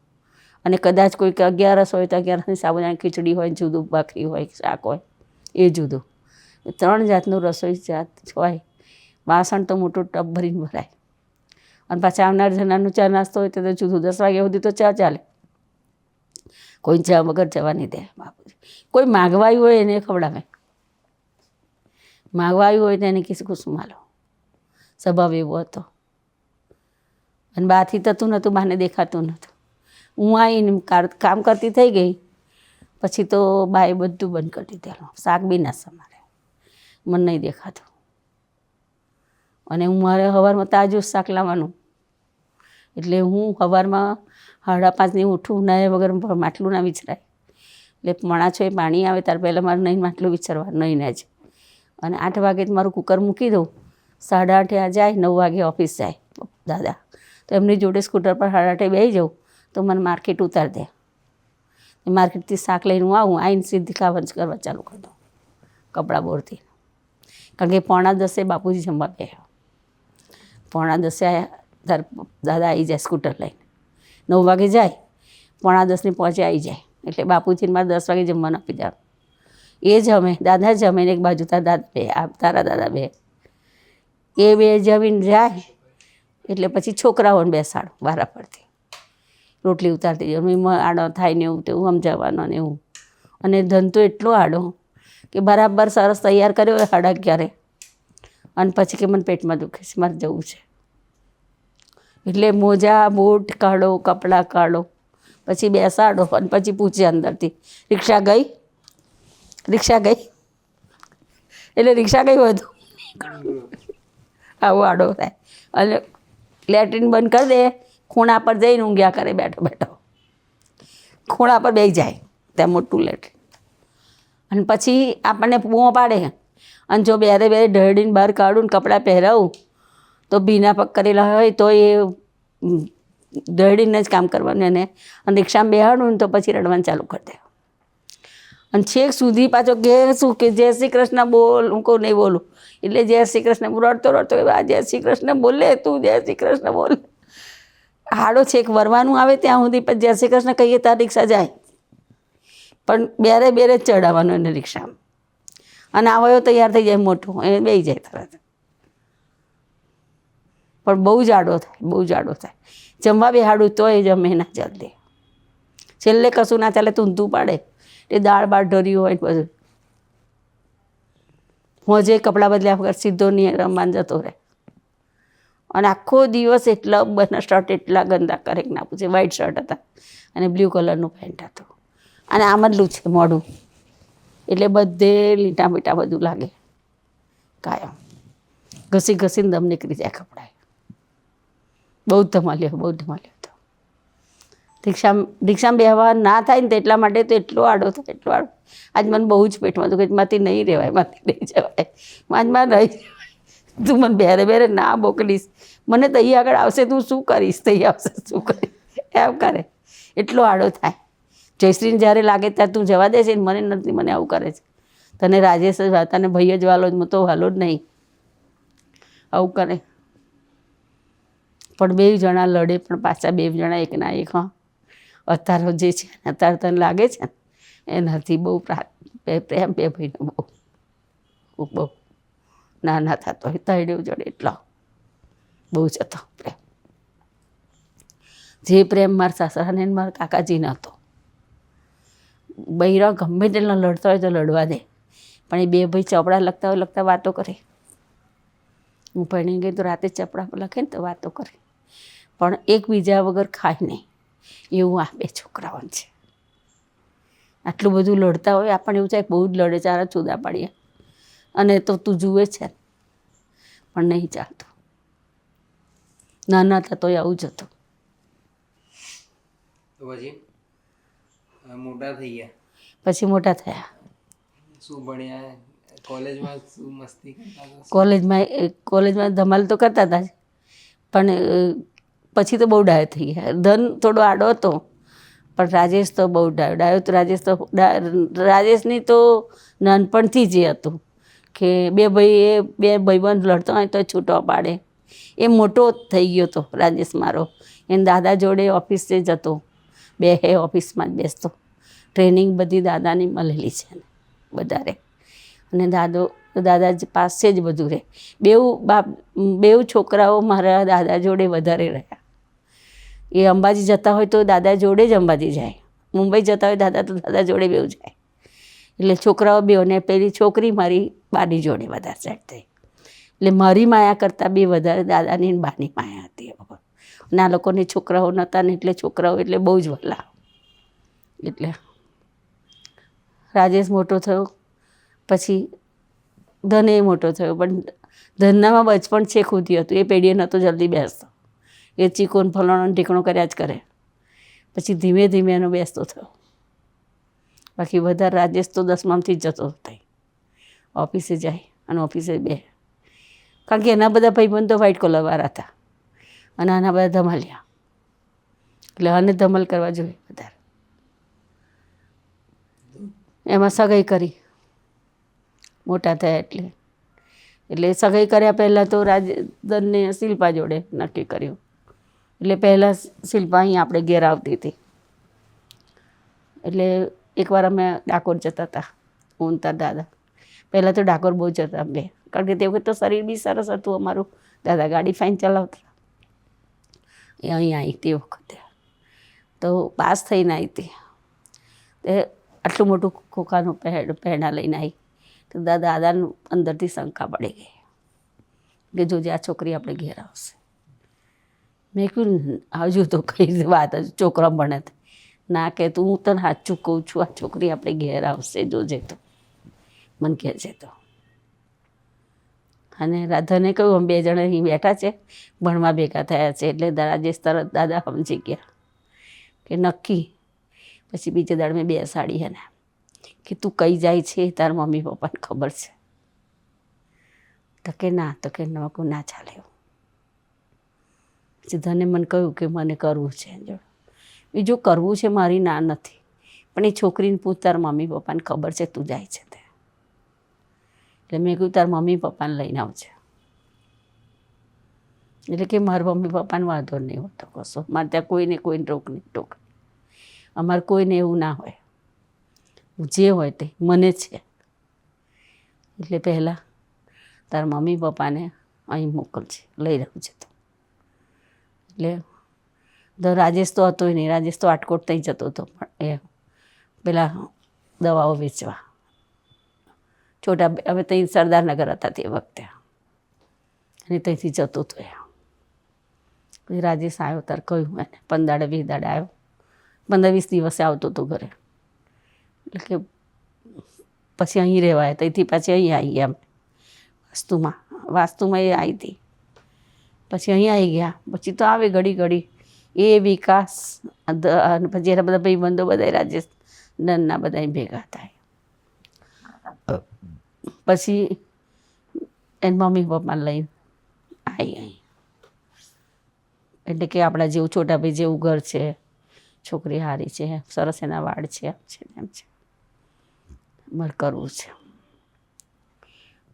અને કદાચ કોઈક 11 હોય તો 11ની સાબુદાણાની ખીચડી હોય, જુદું, ભાખરી હોય, શાક હોય, એ જુદું. 3 જાતનું રસોઈ જાત હોય. વાસણ તો મોટું ટબ ભરીને ભરાય. અને પાછા આવનાર જનારનું ચા નાસ્તો હોય તો જુદું. 10 વાગ્યા સુધી તો ચા ચાલે, કોઈ ચા વગર જવા નહીં દે બાપુજી. કોઈ માગવાયું હોય એને ખવડાવે, માગવાયું હોય તો એને કિસ કુસુમ આલો. સ્વભાવ એવો હતો. અને બહારથી થતું નહોતું, બહારને દેખાતું નહોતું. હું આવીને કામ કરતી થઈ ગઈ પછી તો બાએ બધું બંધ કરી દીધેલું. શાક બી ના સમારે, મને નહીં દેખાતું. અને હું મારે સવારમાં તાજું શાક લાવવાનું, એટલે હું સવારમાં 5:30ની ઉઠું, નાહ્યા વગર માટલું ના વિછરાય. એટલે 6:30 પાણી આવે ત્યારે પહેલાં મારે નહીં માટલું વિછરવાનું, નહીં જ. અને 8 વાગે મારું કુકર મૂકી દઉં. 8:30 આ જાય, 9 વાગે ઓફિસ જાય દાદા, તો એમની જોડે સ્કૂટર પર 8:30 બેસી જાઉં તો મને માર્કેટ ઉતારી દે. માર્કેટથી શાક લઈને હું આવીને સીધી ખાવાનું કરવા ચાલુ કરી દઉં કપડાં બોરથી. કારણ કે 9:45 બાપુજી જમવા બે. 9:45 આવ્યા ત્યારે દાદા આવી જાય સ્કૂટર લઈને. 9 વાગે જાય, 9:45 પહોંચે આવી જાય. એટલે બાપુજીને મારે 10 વાગે જમવાનું આપી દેવાનું. એ જમે, દાદા જમે ને એક બાજુ તારા દાદા બે, એ બે જમીને જાય. એટલે પછી છોકરાઓને બેસાડો વારા પરથી, રોટલી ઉતારતી જવાનું. એમાં આડો થાય ને એવું તેવું સમજાવવાનું ને એવું. અને ધન તો એટલો આડો કે બરાબર સરસ તૈયાર કર્યો હોય 11:30, અને પછી કે મને પેટમાં દુખે છે, મારે જવું છે. એટલે મોજા બૂટ કાઢો, કપડાં કાઢો, પછી બેસાડો અને પછી પૂછે અંદરથી, રિક્ષા ગઈ? રિક્ષા ગઈ? એટલે રિક્ષા ગઈ વધુ આવો આડો થાય. અને લેટ્રિન બંધ કરી દે, ખૂણા પર જઈને ઊંઘ્યા કરે બેઠો બેઠો. ખૂણા પર બેસી જાય ત્યાં મોટું લેટ્રિન. અને પછી આપણને બૂમો પાડે. અને જો બેરે ઢળીને બહાર કાઢું ને કપડાં પહેરાવું તો ભીના પગ કરેલા હોય તો એ ઢળીને જ કામ કરવાનું એને. અને રિક્ષામાં બેહાડું ને તો પછી રડવાનું ચાલુ કરી દે. અને છેક સુધી પાછો ઘેર શું કે જય શ્રી કૃષ્ણ બોલ, હું કહું નહીં બોલું. એટલે જય શ્રી કૃષ્ણ રડતો રડતો જય શ્રી કૃષ્ણ બોલે, તું જય શ્રી કૃષ્ણ બોલ. હાડો છેક વરવાનું આવે ત્યાં સુધી પછી જય શ્રી કૃષ્ણ કહીએ ત્યાં રિક્ષા જાય. પણ બેરે જ ચડાવવાનું એને રિક્ષામાં. અને આવ્યો તૈયાર થઈ જાય મોટો, એ બેસી જાય તરત. પણ બહુ જાડો થાય, બહુ જાડો થાય. જમવા બેહાડું તો એ જમે ના જલ્દી. છેલ્લે કશું ના ચાલે ઊંધું પાડે, એ દાળ બાળ ઢર્યું હોય બધું. હોજે કપડાં બદલ્યા વગર સીધો નહીં રમવાન જતો રહે. અને આખો દિવસ એટલા બધા શર્ટ એટલા ગંદા કરે કે ના પૂછે. વ્હાઈટ શર્ટ હતા અને બ્લુ કલરનું પેન્ટ હતું. અને આમદલું છે મોઢું, એટલે બધે લીટા મીટા બધું લાગે કાયમ. ઘસી ઘસીને દમ નીકળી જાય કપડાં. બહુ જ ધમાલ્યો, બહુ ધમાલ્યો હતો. રિક્ષામાં બેહવા ના થાય ને એટલા માટે તો એટલો આડો થાય, એટલો આડો. આજ મને બહુ જ પેટમાં હતું કે માંથી નહીં રહેવાય, માંથી નહીં જવાય. આજ મારે રહી, તું મને બેરે ના મોકલીશ, મને તઈ આગળ આવશે તું શું કરીશ, તઈ આવશે શું કરીશ, એમ કરે. એટલો આડો થાય. જયશ્રીને જ્યારે લાગે ત્યારે તું જવા દે છે ને મને નથી, મને આવું કરે છે. તને રાજેશ જ તને ભાઈ જ વાલો જ, હું તો વાલો જ નહીં, આવું કરે. પણ 2 જણા લડે પણ પાછા 2 જણા એકના એક. હા અત્યારે જે છે અત્યારે તને લાગે છે ને એનાથી બહુ પ્રેમ બે ભાઈનો બહુ નાના થતો હોય તૈડ્યો જોડે એટલો બહુ જ હતો પ્રેમ. જે પ્રેમ મારા સાસરાને મારા કાકાજીને હતો. બૈરા ગમે તેટલા લડતા હોય તો લડવા દે, પણ એ બે ભાઈ ચોપડા લખતા વાતો કરે. હું ભણી ગઈ તો રાતે ચોપડા લખે ને તો વાતો કરે, પણ એકબીજા વગર ખાય નહીં. એવું આ બે છોકરાઓ છે. આટલું બધું લડતા હોય આપણને એવું થાય બહુ જ લડે, ચારા જુદા પાડીએ અને તો તું જુએ છે, પણ નહીં ચાલતું. નાના થતો આવું જ હતું. પછી મોટા થઈ ગયા. પછી મોટા થયા. શું ભણ્યા? કોલેજમાં શું મસ્તી કરતા હતા? કોલેજમાં ધમાલ તો કરતા હતા, પણ પછી તો બહુ ડાયો થઈ ગયા. ધન થોડો આડો હતો, પણ રાજેશ તો બહુ ડાયો તો રાજેશની તો નાનપણથી જ એ હતું કે બે ભાઈબંધ લડતો હોય તો છૂટો પાડે. એ મોટો થઈ ગયો હતો રાજેશ મારો. એને દાદા જોડે ઓફિસે જતો, ઓફિસમાં જ બેસતો. ટ્રેનિંગ બધી દાદાની મળેલી છે ને વધારે, અને દાદા પાસે જ બધું રહે. બેઉ છોકરાઓ મારા દાદા જોડે વધારે રહ્યા. એ અંબાજી જતા હોય તો દાદા જોડે જ અંબાજી જાય, મુંબઈ જતા હોય દાદા તો દાદા જોડે બેઉ જાય. એટલે છોકરાઓ બેઉને પેલી છોકરી મારી બાની જોડે વધારે સેટ થઈ. એટલે મારી માયા કરતાં બી વધારે દાદાની બાની માયા હતી. અને આ લોકોને છોકરાઓ નહોતા ને એટલે છોકરાઓ એટલે બહુ જ વહેલા. એટલે રાજેશ મોટો થયો, પછી ધન એ મોટો થયો, પણ ધનનામાં બચપણ છે ખુદી હતું. એ પેઢીએ નહોતો જલ્દી બેસતો. એ ચીકોન ફલાણો ઢીકણો કર્યા જ કરે. પછી ધીમે ધીમે એનો બેસતો થયો. બાકી વધારે રાજેશ તો 10માંથી જ જતો હતો. ઓફિસે જાય અને ઓફિસે બે, કારણ કે એના બધા ભાઈબંધો વ્હાઇટ કોલરવાળા હતા અને આના બધા ધમાલિયા. એટલે આને ધમાલ કરવા જોઈએ વધારે. એમાં સગાઈ કરી મોટા થયા એટલે સગાઈ કર્યા પહેલાં તો રાજધનને શિલ્પા જોડે નક્કી કર્યું. એટલે પહેલાં શિલ્પા અહીં આપણે ઘેર આવતી હતી. એટલે એકવાર અમે ડાકોર જતા હતા, હું તાર દાદા. પહેલાં તો ડાકોર બહુ જતા બે, કારણ કે તે વખત તો શરીર બી સરસ હતું અમારું. દાદા ગાડી ફાઇન ચલાવતા. એ અહીં આવી તે વખતે તો પાસ થઈને આવી હતી. તે આટલું મોટું ખોખાનું પહેરણા લઈને આવી તો દાદાનું અંદરથી શંકા પડી ગઈ કે જોજે આ છોકરી આપણે ઘેર આવશે. મેં કહ્યું હજુ તો કઈ વાત હજુ છોકરા ભણે ના કે તું હું તને સાચું કહું છું, આ છોકરી આપણે ઘેર આવશે જોજે તો, મને કહેજે તો. અને રાધાને કહ્યું અમે 2 જણા અહીં બેઠા છે, ભણવા ભેગા થયા છે. એટલે રાજેશ તરત દાદા સમજી ગયા કે નક્કી. પછી બીજે દાડ મેં બેસાડી એને કે તું કઈ જાય છે તાર મમ્મી પપ્પાને ખબર છે? તો કે ના ના ચાલે એવું. પછી ધને મને કહ્યું કે મને કરવું છે જોડે. બીજું કરવું છે મારી ના નથી, પણ એ છોકરીને પૂછ તાર મમ્મી પપ્પાને ખબર છે તું જાય છે તે? એટલે મેં કહ્યું તાર મમ્મી પપ્પાને લઈને આવજે. એટલે કે મારા મમ્મી પપ્પાને વાંધો નહીં હોતો કશો, મારે ત્યાં કોઈને રોક નહીં ટોક. અમારે કોઈને એવું ના હોય, જે હોય તે મને છે. એટલે પહેલાં તાર મમ્મી પપ્પાને અહીં મોકલજે, લઈ રહ્યું છે તો. એટલે રાજેશ તો હતો નહીં. રાજેશ તો આટકોટ થઈ જતો હતો પણ એ પેલા દવાઓ વેચવા. હવે ત્યાં સરદારનગર હતા તે વખતે, અને ત્યાંથી જતો હતો એ. પછી રાજેશ આવ્યો તાર કહ્યું એને 15-20 દાડે આવ્યો. 15-20 દિવસે આવતો હતો ઘરે. એટલે કે પછી અહીં રહેવાય, ત્યાંથી પાછી અહીં આવી ગયા અમે વાસ્તુમાં એ આવી હતી. પછી અહીં આવી ગયા. પછી તો આવે ઘડી એ વિકાસ પછી એના બધા ભાઈબંધો બધા રાજેશ નનના બધા ભેગા થાય. પછી એના મમ્મી પપ્પાને લઈને આવી અહીં. એટલે કે આપણા જેવું છોટા ભાઈ જેવું ઘર છે, છોકરી સારી છે, સરસ એના વાળ છે, આમ છે એમ છે, મારે કરવું છે.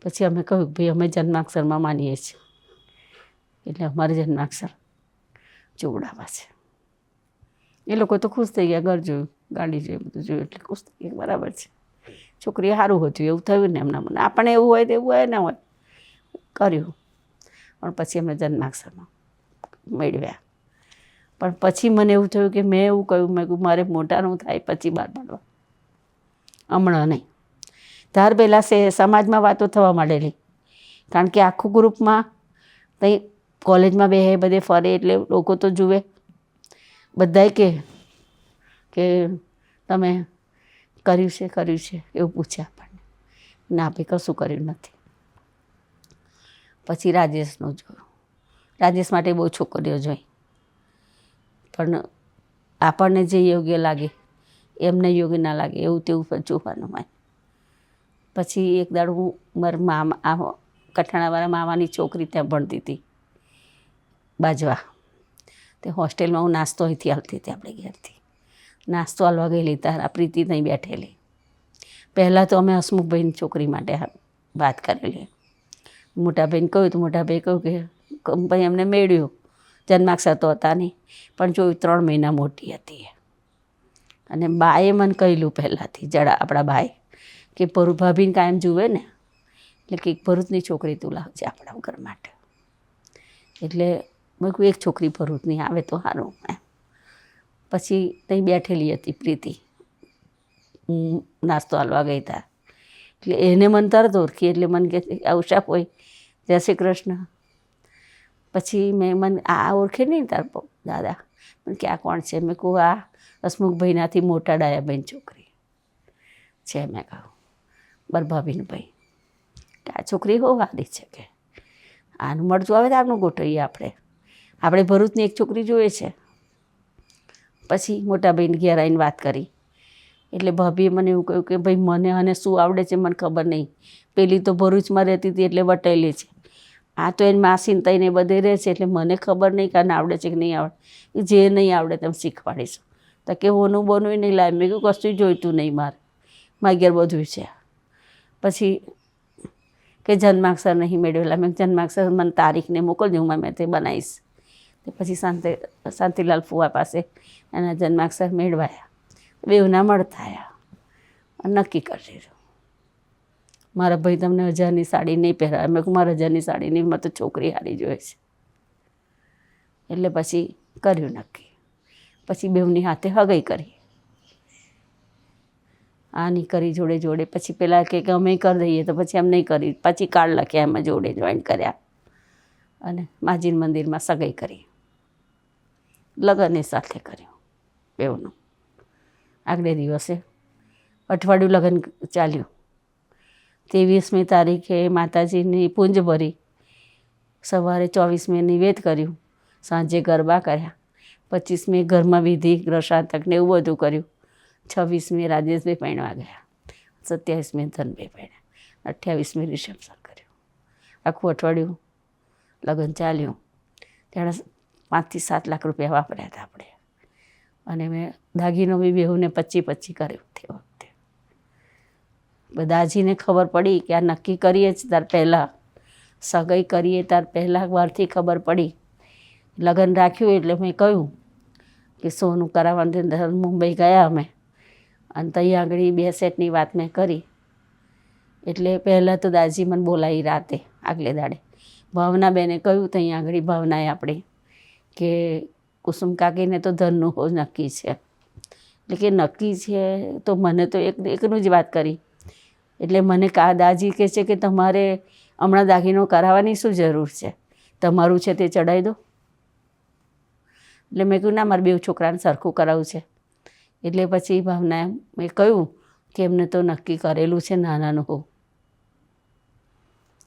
પછી અમે કહ્યું ભાઈ અમે જન્માક્ષરમાં માનીએ છીએ, એટલે અમારે જન્માક્ષર જોવડાવવા છે. એ લોકો તો ખુશ થઈ ગયા, ઘર જોયું, ગાડી જોયું, બધું જોયું એટલે ખુશ થઈ ગયા, બરાબર છે, છોકરી સારું હતું એવું થયું ને એમના મને. આપણને એવું હોય તો એવું હોય ના હોય, કર્યું. પણ પછી અમે જન્માક્ષરમાં મેળવ્યા. પણ પછી મને એવું થયું કે મેં એવું કહ્યું, મેં કહ્યું મારે મોટાનું થાય પછી બહાર પાડવા, હમણાં નહીં. ત્યાર પહેલાં સમાજમાં વાતો થવા માંડેલી, કારણ કે આખું ગ્રુપમાં કંઈ કોલેજમાં બે બધે ફરે એટલે લોકો તો જુએ, બધાય કે તમે કર્યું છે એવું પૂછે આપણને. ના ભાઈ કશું કર્યું નથી. પછી રાજેશનું જોયું. રાજેશ માટે બહુ છોકરીઓ જોઈ, પણ આપણને જે યોગ્ય લાગે એમને યોગ્ય ના લાગે એવું તેવું જોવાનું હોય. પછી એક દાડો હું મારા મામા કઠાણાવાળા મામાની છોકરી ત્યાં ભણતી હતી બાજવા, તે હોસ્ટેલમાં હું નાસ્તો અહીંથી આવતી હતી આપણે ઘેરથી, નાસ્તો હાલવા ગયેલી તારા પ્રીતિ ત્યાં બેઠેલી. પહેલાં તો અમે હસમુખભાઈની છોકરી માટે વાત કરેલી. મોટાભાઈને કહ્યું તો મોટાભાઈ કહ્યું કે ભાઈ એમને મેળ્યું, જન્માક્ષર તો હતા નહીં, પણ જોયું 3 મહિના મોટી હતી. અને બાએ મને કહેલું પહેલાંથી, આપણા બાએ કે ભાભીને કાયમ જુએ ને, એટલે કે ભરૂચની છોકરી તું લાવજે આપણા ઘર માટે. એટલે મેં કહ્યું એક છોકરી ભરૂચની આવે તો સારું એમ. પછી ત્યાં બેઠેલી હતી પ્રીતિ, હું નાસ્તો હાલવા ગઈ હતા એટલે એને મને તરત ઓળખી, એટલે મને કહે ઉષા હોય, જય શ્રી કૃષ્ણ. પછી મને આ ઓળખે નહીં તાર દાદા, મને કે આ કોણ છે? મેં કહું આ હસમુખભાઈનાથી મોટા ડાયાભાઈની છોકરી છે. મેં કહું બરભાભીન ભાઈ, કે આ છોકરી હો વાદી છે, કે આનું મળતું આવે તો આપનું ગોઠવીએ આપણે ભરૂચની એક છોકરી જોઈએ છે. પછી મોટાભાઈને ઘેર આવીને વાત કરી એટલે ભાભીએ મને એવું કહ્યું કે ભાઈ મને અને શું આવડે છે મને ખબર નહીં, પેલી તો ભરૂચમાં રહેતી હતી એટલે વટેલી છે, આ તો એને માસીને તઈને બધે રહે છે એટલે મને ખબર નહીં કે આને આવડે છે કે નહીં આવડે, જે નહીં આવડે તમે શીખવાડીશું. તો કે હોનું બોનું નહીં લાવે. મેં કહ્યું કશું જોઈતું નહીં, મારા ઘેર બધું છે. પછી કે જન્માક્ષર નહીં મેળવેલા. મેં જન્માક્ષર મને તારીખને મોકલજો, હું મેં તે બનાવીશ. પછી શાંતિલાલ ફુવા પાસે એના જન્માક્ષર મેળવાયા, બેવના મળતા આવ્યા, નક્કી કરી દીધું મારા ભાઈ તમને 1000ની સાડી નહીં પહેરાવે. મેં કહું મારે 1000ની સાડી નહીં, મને તો છોકરી હારી જોઈએ છે. એટલે પછી કર્યું નક્કી. પછી બેવની હાથે હગાઈ કરી, આની કરી જોડે જોડે. પછી પેલા કે અમે કરી દઈએ, તો પછી એમ નહીં કરી, પછી કાર્ડ લખ્યા એમાં જોડે જોઈન કર્યા અને માજીન મંદિરમાં સગાઈ કરી, લગ્ન એ સાથે કર્યું બેવનું. આગલે દિવસે અઠવાડિયું લગ્ન ચાલ્યું. 23મી તારીખે માતાજીની પૂંજ ભરી, સવારે 24મી નિવેદ કર્યું, સાંજે ગરબા કર્યા, 25મી ઘરમાં વિધિ ગ્રસાતક ને એવું બધું કર્યું. 26મી રાજેશભાઈ પરણવા ગયા, 27મી ધનભાઈ પરણ્યા, 28મી રિસેપ્શન કર્યું. આખું અઠવાડિયું લગ્ન ચાલ્યું. ત્યારે 5 થી 7 લાખ રૂપિયા વાપર્યા હતા આપણે. અને મેં દાગીનો બી બેહુને 25 કર્યું તે વખતે. દાજીને ખબર પડી કે આ નક્કી કરીએ જ તાર પહેલાં, સગાઈ કરીએ તાર પહેલાં વારથી ખબર પડી. લગ્ન રાખ્યું એટલે મેં કહ્યું કે સોનું કરાવવાનું. મુંબઈ ગયા અમે અને ત્યાં આગળ 2 સેટની વાત મેં કરી. એટલે પહેલાં તો દાજી મને બોલાવી રાતે આગલે દાડે. ભાવનાબેને કહ્યું ત્યાં આગળ ભાવનાએ આપણે કે કુસુમ કાકીને તો ધનનું હો નક્કી છે. એટલે કે નક્કી છે તો મને તો એકનું જ વાત કરી. એટલે મને દાજી કહે છે કે તમારે હમણાં દાગીનો કરાવવાની શું જરૂર છે, તમારું છે તે ચડાવી દો. એટલે મેં કહ્યું ના મારે 2 છોકરાને સરખું કરાવવું છે. એટલે પછી ભાવનાએ મેં કહ્યું કે એમને તો નક્કી કરેલું છે નાનાનું હો.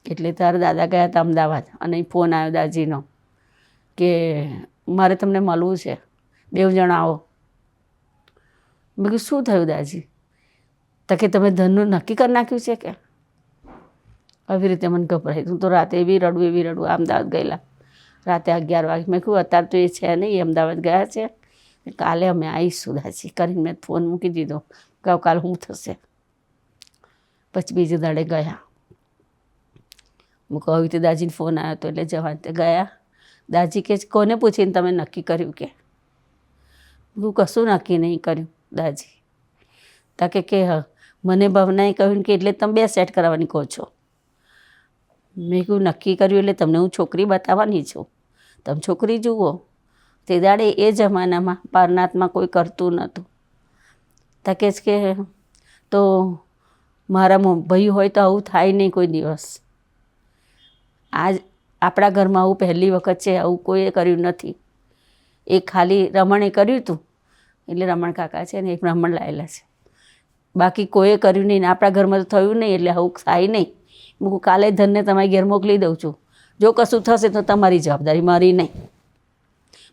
એટલે તારા દાદા ગયા હતા અમદાવાદ અને ફોન આવ્યો દાજીનો કે મારે તમને મળવું છે, 2 જણા આવો. મેં કહ્યું શું થયું દાજી? તો કે તમે ધનનું નક્કી કરી નાખ્યું છે કે? આવી રીતે મને ગભરાઈ. હું તો રાતે એવી રડું અમદાવાદ ગયેલા રાતે 11 વાગે. મેં કહ્યું અત્યારે તો એ છે નહીં, અમદાવાદ ગયા છે, કાલે અમે આવીશું દાજી કરીને મેં ફોન મૂકી દીધો. કહું કાલ શું થશે? પછી બીજે દાડે ગયા. હું કહું આવી રીતે દાજીને ફોન આવ્યો હતો એટલે જવા તે ગયા. દાજી કે કોને પૂછીને તમે નક્કી કર્યું કે? હું કશું નક્કી નહીં કર્યું દાજી. તાકે કે હા મને ભાવનાએ કહ્યું કે એટલે તમે 2 સેટ કરાવવાની કહો છો. મેં કહ્યું નક્કી કર્યું એટલે તમને હું છોકરી બતાવવાની છું, તમે છોકરી જુઓ. તે દાડે એ જમાનામાં પારનાથમાં કોઈ કરતું નહોતું. તાકે જ કે તો મારા ભાઈ હોય તો આવું થાય નહીં કોઈ દિવસ. આજ આપણા ઘરમાં આવું પહેલી વખત છે, આવું કોઈએ કર્યું નથી. એ ખાલી રમણે કર્યું હતું, એટલે રમણ કાકા છે ને એ બ્રાહ્મણ લાયેલા છે, બાકી કોઈએ કર્યું નહીં. આપણા ઘરમાં તો થયું નહીં એટલે આવું થાય નહીં. હું કાલે ધનને તમારી ઘેર મોકલી દઉં છું. જો કશું થશે તો તમારી જવાબદારી, મારી નહીં.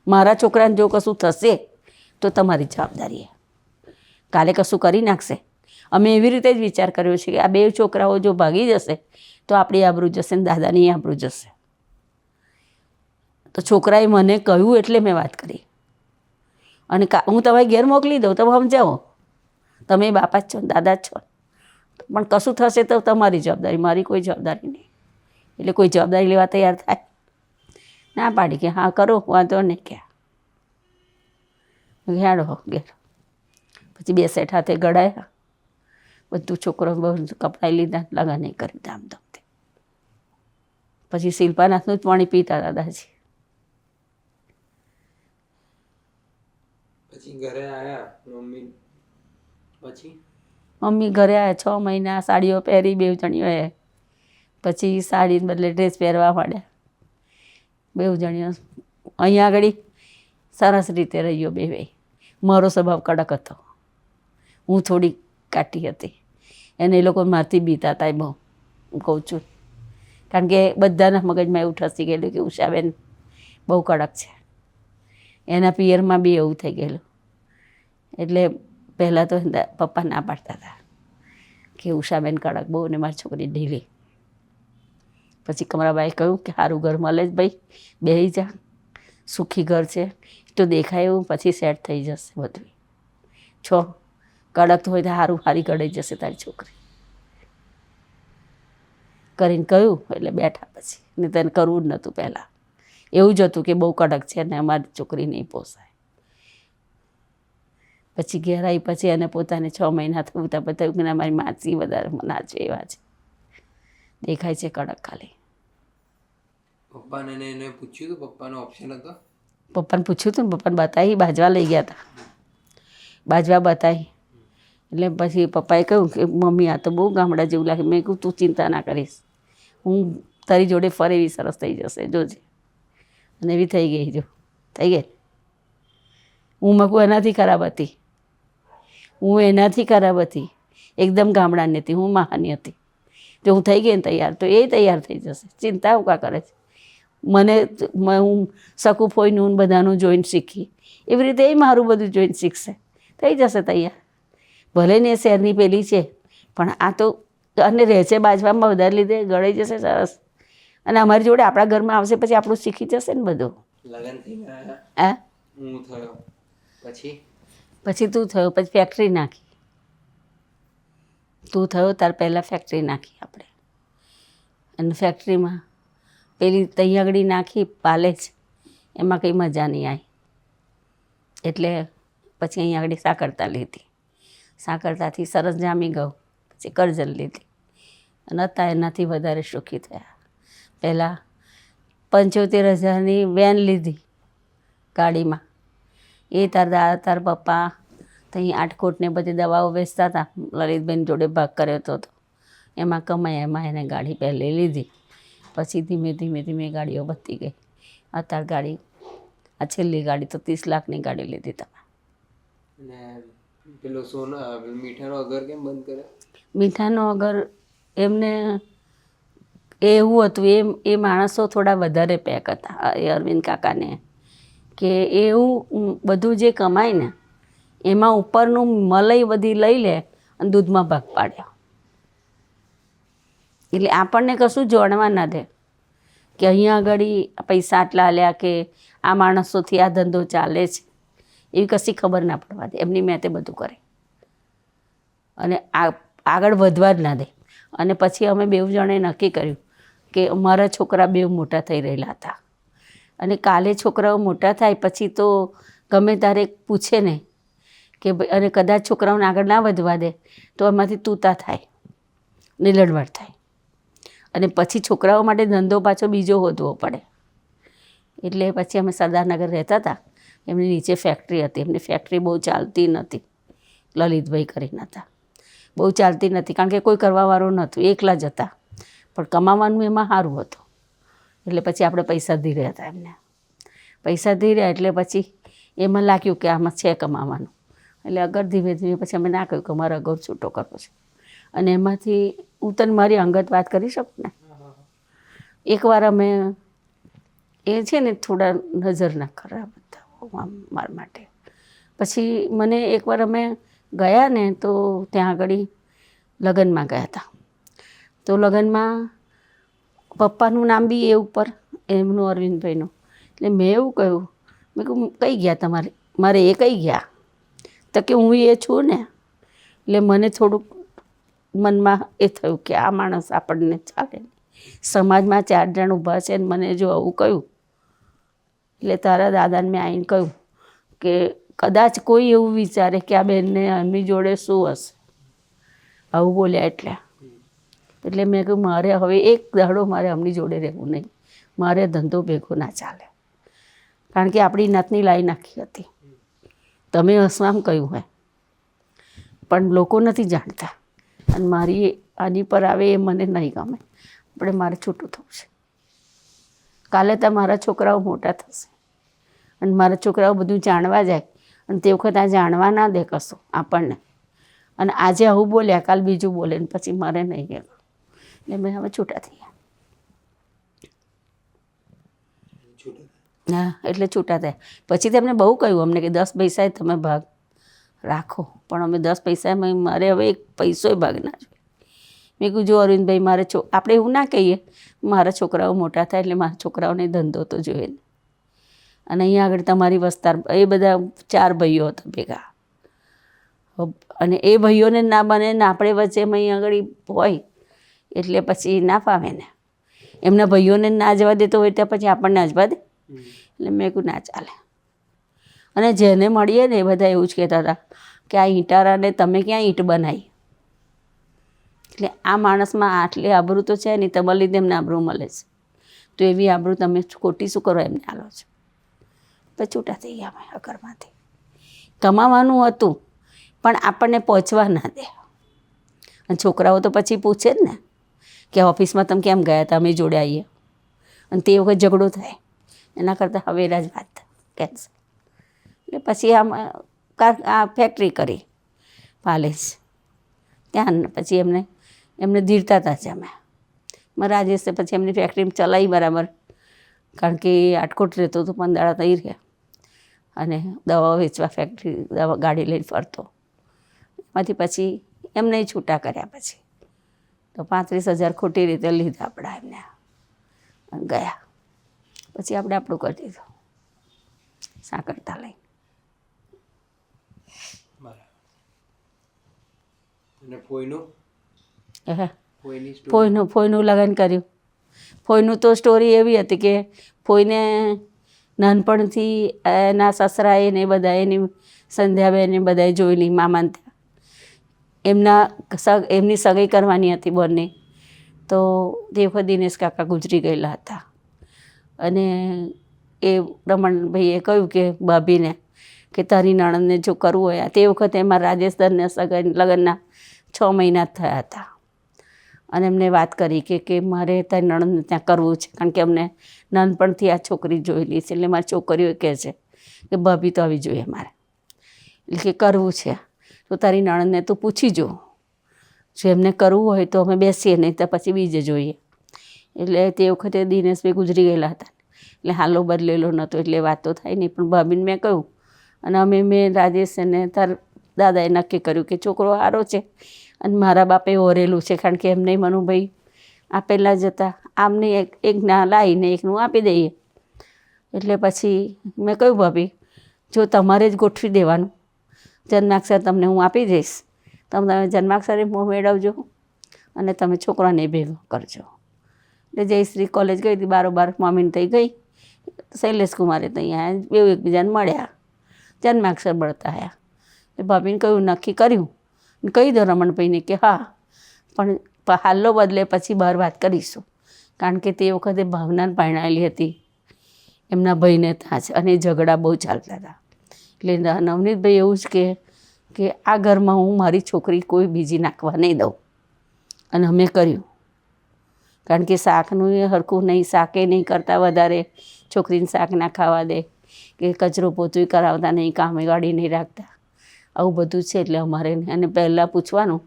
મારા છોકરાને જો કશું થશે તો તમારી જવાબદારી. કાલે કશું કરી નાખશે. અમે એવી રીતે જ વિચાર કર્યો છે કે આ 2 છોકરાઓ જો ભાગી જશે તો આપણી આબરૂ જશે ને દાદાની આબરૂ જશે. તો છોકરાએ મને કહ્યું એટલે મેં વાત કરી. અને હું તમારી ઘેર મોકલી દઉં, તમે સમજાવો. તમે બાપા જ છો, દાદા જ છો, પણ કશું થશે તો તમારી જવાબદારી, મારી કોઈ જવાબદારી નહીં. એટલે કોઈ જવાબદારી લેવા તૈયાર થાય? ના પાડી કે હા કરો, વાંધો નહીં. ક્યાં હેડો ઘેર. પછી 2 સેટ હાથે ગળાયા, બધું છોકરો બધું કપડાં લીધા, લગન નહીં કરી ધામધમથી. પછી શિલ્પાનાથનું જ પાણી પીતા દાદાજી. પછી ઘરે આવ્યા મમ્મી. મમ્મી ઘરે આવ્યા 6 મહિના સાડીઓ પહેરી 2 જણીઓએ. પછી સાડી બદલે ડ્રેસ પહેરવા માંડ્યા 2 જણીઓ. અહીંયા આગળ સરસ રીતે રહ્યો 2. મારો સ્વભાવ કડક હતો, હું થોડી કાટી હતી. એને એ લોકો મારથી બીતા હતા. બહુ હું કહું છું, કારણ કે બધાના મગજમાં એવું ઠસી ગયેલું કે ઉષાબેન બહુ કડક છે. એના પિયરમાં બી એવું થઈ ગયેલું. એટલે પહેલાં તો પપ્પા ના પાડતા હતા કે ઉષાબેન કડક બહુ ને મારી છોકરી ઢીલી. પછી કમરાબાએ કહ્યું કે સારું ઘર મળે જ ભાઈ, બેસી જા, સુખી ઘર છે તો દેખાય એવું, પછી સેટ થઈ જશે બધું. કડક તો હોય તો સારું, સારી કડાઈ જશે તારી છોકરી કરીને કહ્યું. એટલે બેઠા. પછી ને તેને કરવું જ નહોતું પહેલાં. એવું જ હતું કે બહુ કડક છે ને અમારી છોકરી નહીં પોસાય. પછી ઘેર આવી પછી એને પોતાને 6 મહિના થયું ત્યાં બતાવ્યું કે મારી માસી વધારે નાચે એવા છે, દેખાય છે કડક ખાલી. પપ્પાને એને પૂછ્યું હતું? પપ્પાનો ઓપ્શન હતો? પપ્પાને પૂછ્યું હતું ને, પપ્પાને બતાવી, બાજવા લઈ ગયા હતા, બાજવા બતાવી. એટલે પછી પપ્પાએ કહ્યું કે મમ્મી આ તો બહુ ગામડા જેવું લાગે. મેં કહ્યું તું ચિંતા ના કરીશ, હું તારી જોડે ફરે એવી સરસ થઈ જશે જોજે. અને એવી થઈ ગઈ. જો થઈ ગઈ. હું મગું એનાથી ખરાબ હતી, હું એનાથી ખરાબ હતી, એકદમ ગામડાની હતી, હું મહાની હતી. જો હું થઈ ગઈ ને તૈયાર તો એ તૈયાર થઈ જશે. ચિંતા હું કા કરે છે? હું શકું ફોઈનું બધાનું જોઈને શીખી, એવી રીતે એ મારું બધું જોઈને શીખશે, થઈ જશે તૈયાર. ભલે ને એ શહેરની પેલી છે, પણ આ તો અને રહે છે બાજવામાં, વધારે લીધે ગળાઈ જશે સરસ. અને અમારી જોડે આપણા ઘરમાં આવશે પછી આપણું શીખી જશે ને બધું. લગન થઈ ગયા? હા, હું થયો પછી તું થયો, પછી ફેક્ટરી નાખી. તું થયો તાર પહેલાં ફેક્ટરી નાખી આપણે. અને ફેક્ટરીમાં પેલી તઈ આગળ નાખી પાલેજ, એમાં કંઈ મજા નહીં આવી. એટલે પછી અહીં આગળ સાકરતા લીધી. સાકરતાથી સરસ જામી ગયો. પછી કરજણ લીધી અને અત્યારે એનાથી વધારે સુખી થયા. પહેલાં 75,000ની વેન લીધી ગાડીમાં. એ તાર પપ્પા ત્યાં આટકોટને બધી દવાઓ વેચતા હતા, લલિતબેન જોડે ભાગ કર્યો હતો. એમાં કમાય, એમાં એને ગાડી પહેલી લીધી. પછી ધીમે ધીમે ગાડીઓ વધતી ગઈ. અત્યારે ગાડી, આ છેલ્લી ગાડી તો 30 લાખની ગાડી લીધી તમે. પેલો મીઠાનો અગર કેમ બંધ કર્યો? મીઠાનો અગર એમને એવું હતું, એ માણસો થોડા વધારે પેક હતા એ અરવિંદ કાકાને, કે એવું બધું જે કમાય ને એમાં ઉપરનું મલાઈ બધી લઈ લે અને દૂધમાં ભાગ પાડ્યો. એટલે આપણને કશું જોડવા ના દે કે અહીંયા આગળ પૈસા આટલા લ્યા કે આ માણસોથી આ ધંધો ચાલે છે, એવી કશી ખબર ના પડવા દે. એમની મેં તે બધું કરે અને આગળ વધવા જ ના દે. અને પછી અમે 2 જણે નક્કી કર્યું કે અમારા છોકરા 2 મોટા થઈ રહેલા હતા અને કાલે છોકરાઓ મોટા થાય પછી તો ગમે તારે પૂછે ને કે ભાઈ, અને કદાચ છોકરાઓને આગળ ના વધવા દે તો એમાંથી તૂતા થાય ને લડવડ થાય, અને પછી છોકરાઓ માટે ધંધો પાછો બીજો હોદવો પડે. એટલે પછી અમે સરદારનગર રહેતા હતા, એમની નીચે ફેક્ટરી હતી. એમની ફેક્ટરી બહુ ચાલતી નથી, લલિતભાઈ કરીને હતા. બહુ ચાલતી નથી કારણ કે કોઈ કરવાવાળું નહોતું, એકલા જ હતા, પણ કમાવાનું એમાં સારું હતું. એટલે પછી આપણે પૈસા ધીરે હતા, એમને પૈસા ધીરે એટલે પછી એમાં લાગ્યું કે આમાં છે કમાવાનું. એટલે અગર ધીમે ધીમે પછી અમે ના કહ્યું કે અમારે અગર છૂટો કરવો છે. અને એમાંથી હું તને મારી અંગત વાત કરી શકું ને. એકવાર અમે એ છે ને થોડા નજરના ખરાબ હતા મારા માટે. પછી મને એકવાર અમે ગયા ને તો ત્યાં આગળ લગ્નમાં ગયા હતા. તો લગ્નમાં પપ્પાનું નામ બી એ ઉપર, એમનું અરવિંદભાઈનું. એટલે મેં એવું કહ્યું, મેં કહ્યું કઈ ગયા તમારે? મારે એ કઈ ગયા? તો કે હું એ છું ને. એટલે મને થોડુંક મનમાં એ થયું કે આ માણસ આપણને ચાલે નહીં, સમાજમાં 4 જણ ઊભા છે ને મને જો આવું કહ્યું. એટલે તારા દાદાને મેં આવીને કહ્યું કે કદાચ કોઈ એવું વિચારે કે આ બેનને એમની જોડે શું હશે, આવું બોલ્યા. એટલે મેં કહ્યું મારે હવે એક દાડો મારે એમની જોડે રહેવું નહીં, મારે ધંધો ભેગો ના ચાલે, કારણ કે આપણી નાતની લાઈ નાખી હતી. તમે હસવામ કહ્યું હોય પણ લોકો નથી જાણતા, અને મારી આની પર આવે એ મને નહીં ગમે. મારે છૂટું થવું છે. કાલે તો મારા છોકરાઓ મોટા થશે અને મારા છોકરાઓ બધું જાણવા જાય, અને તે વખત આ જાણવા ના દે કશું આપણને. અને આજે આવું બોલ્યા, કાલ બીજું બોલે ને પછી મારે નહીં કહેવું. એટલે મેં હવે છૂટા થઈ ગયા. હા, એટલે છૂટા થયા. પછી તેમને બહુ કહ્યું અમને કે 10 પૈસાએ તમે ભાગ રાખો, પણ અમે 10 પૈસામાં મારે હવે એક પૈસોય ભાગ ના જોઈએ. મેં કીધું જો અરવિંદભાઈ, મારે આપણે એવું ના કહીએ મારા છોકરાઓ મોટા થાય એટલે મારા છોકરાઓને ધંધો તો જોઈએ ને. અને અહીંયા આગળ તમારી વસ્તાર એ બધા 4 ભાઈઓ હતા ભેગા, અને એ ભાઈઓને ના બને ને આપણે વચ્ચે અહીં આગળ હોય એટલે પછી ના ફાવે ને. એમના ભાઈઓને ના જવા દેતો હોય ત્યાં પછી આપણને આજવા દે. એટલે મેં કહ્યું ના ચાલે. અને જેને મળીએ ને એ બધા એવું જ કહેતા હતા કે આ ઈંટારાને તમે ક્યાં ઈંટ બનાવી. એટલે આ માણસમાં આટલી આબરૂ તો છે નહીં, તમારા લીધે એમને આબરૂ મળે છે, તો એવી આબરૂ તમે ખોટી શું કરો એમને આલો છો. તો છૂટા થઈ ગયા અમે અકરમાંથી. કમાવાનું હતું પણ આપણને પહોંચવા ના દે. અને છોકરાઓ તો પછી પૂછે જ ને કે ઓફિસમાં તમે કેમ ગયા હતા, અમે જોડે આવીએ. અને તે વખત ઝઘડો થાય, એના કરતાં હવેરા જ વાત કેન્સલ. એટલે પછી આ ફેક્ટરી કરી પાલેજ ત્યાં. પછી એમને ધીરતા હતા જ અમે. રાજેશે પછી એમની ફેક્ટરી ચલાવી બરાબર, કારણ કે આટકોટ રહેતો તો 15 દાડા થઈ રહ્યા, અને દવાઓ વેચવા ફેક્ટરી ગાડી લઈને ફરતો. એમાંથી પછી એમને છૂટા કર્યા. પછી તો 35,000 ખોટી રીતે લીધા આપણા એમને અને ગયા. પછી આપણે આપણું કરી દીધું સાંકળતા લઈને. ફોઈનું લગ્ન કર્યું. ફોઈનું તો સ્ટોરી એવી હતી કે ફોઈને નાનપણથી એના સસરાએ ને બધા એની સંધ્યાબેન બધાએ જોયેલી મામાને ત્યાં. એમની સગાઈ કરવાની હતી બંને. તો તે વખત દિનેશ કાકા ગુજરી ગયેલા હતા, અને એ રમણભાઈએ કહ્યું કે ભાભીને કે તારી નણંદને જો કરવું હોય. તે વખતે એમાં રાજેશદરને સગાઈ લગ્નના 6 મહિના થયા હતા, અને એમને વાત કરી કે મારે તારી નણંદને ત્યાં કરવું છે, કારણ કે અમને નાનપણથી આ છોકરી જોયેલી છે. એટલે મારી છોકરીઓ કહે છે કે ભાભી તો આવી જોઈએ મારે, એટલે કે કરવું છે તો તારી નણંદને તું પૂછી જો, જો એમને કરવું હોય તો અમે બેસીએ, નહીં તો પછી બીજે જોઈએ. એટલે તે વખતે દિનેશભાઈ ગુજરી ગયેલા હતા, એટલે હાલો બદલેલો નહોતો, એટલે વાત તો થાય નહીં. પણ ભાભીને મેં કહ્યું, અને મેં રાજેશ અને તાર દાદાએ નક્કી કર્યું કે છોકરો સારો છે, અને મારા બાપે ઓરેલું છે, કારણ કે એમને મનુભાઈ આપેલા જ હતા. આમને એક ના લાવીને એકનું આપી દઈએ. એટલે પછી મેં કહ્યું ભાભી, જો તમારે જ ગોઠવી દેવાનું, જન્માક્ષર તમને હું આપી દઈશ, તમે જન્માક્ષરે મેળવજો અને તમે છોકરાને ભેગો કરજો. એટલે જયશ્રી કોલેજ ગઈ હતી, બારોબાર મમ્મીને થઈ ગઈ. શૈલેષ કુમારે તો અહીંયા બેઉ એકબીજાને મળ્યા, જન્માક્ષર મળતા આવ્યા. એટલે ભાભીને કહ્યું નક્કી કર્યું, કહી દો રમણભાઈને કે હા, પણ હાલ્લો બદલે પછી બહાર વાત કરીશું. કારણ કે તે વખતે ભાવના પરણાયેલી હતી એમના ભાઈને ત્યાં જ, અને ઝઘડા બહુ ચાલતા હતા. એટલે નવનીતભાઈ એવું જ કે આ ઘરમાં હું મારી છોકરી કોઈ બીજી નાખવા નહીં દઉં. અને અમે કર્યું, કારણ કે શાકનું એ હરખું નહીં, શાકે નહીં કરતા વધારે, છોકરીને શાક ના ખાવા દે, કે કચરો પોતું કરાવતા નહીં, કામવાળી નહીં રાખતા, આવું બધું છે. એટલે અમારે એને પહેલાં પૂછવાનું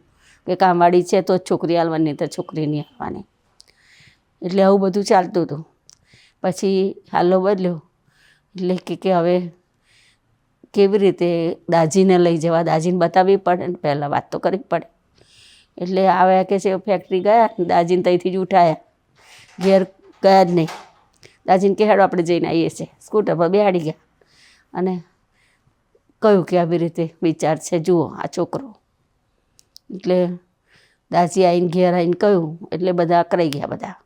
કે કામવાળી છે તો જ છોકરી આવવાની, નહીં તો છોકરી નહીં આવવાની. એટલે આવું બધું ચાલતું હતું. પછી હાલ્લો બદલ્યો એટલે કે હવે કેવી રીતે દાજીને લઈ જવા, દાજીને બતાવવી પડે ને, પહેલાં વાત તો કરવી પડે. એટલે આવ્યા કે છે ફેક્ટરી ગયા, દાજીને ત્યાંથી જ ઉઠાયા, ઘેર ગયા જ નહીં. દાજીને કે હેડો આપણે જઈને આવીએ છીએ. સ્કૂટર પર બેહાડી ગયા અને કહ્યું કે આવી રીતે વિચાર છે, જુઓ આ છોકરો. એટલે દાજી આવીને ઘેર આવીને કહ્યું એટલે બધા અકળાઈ ગયા બધા,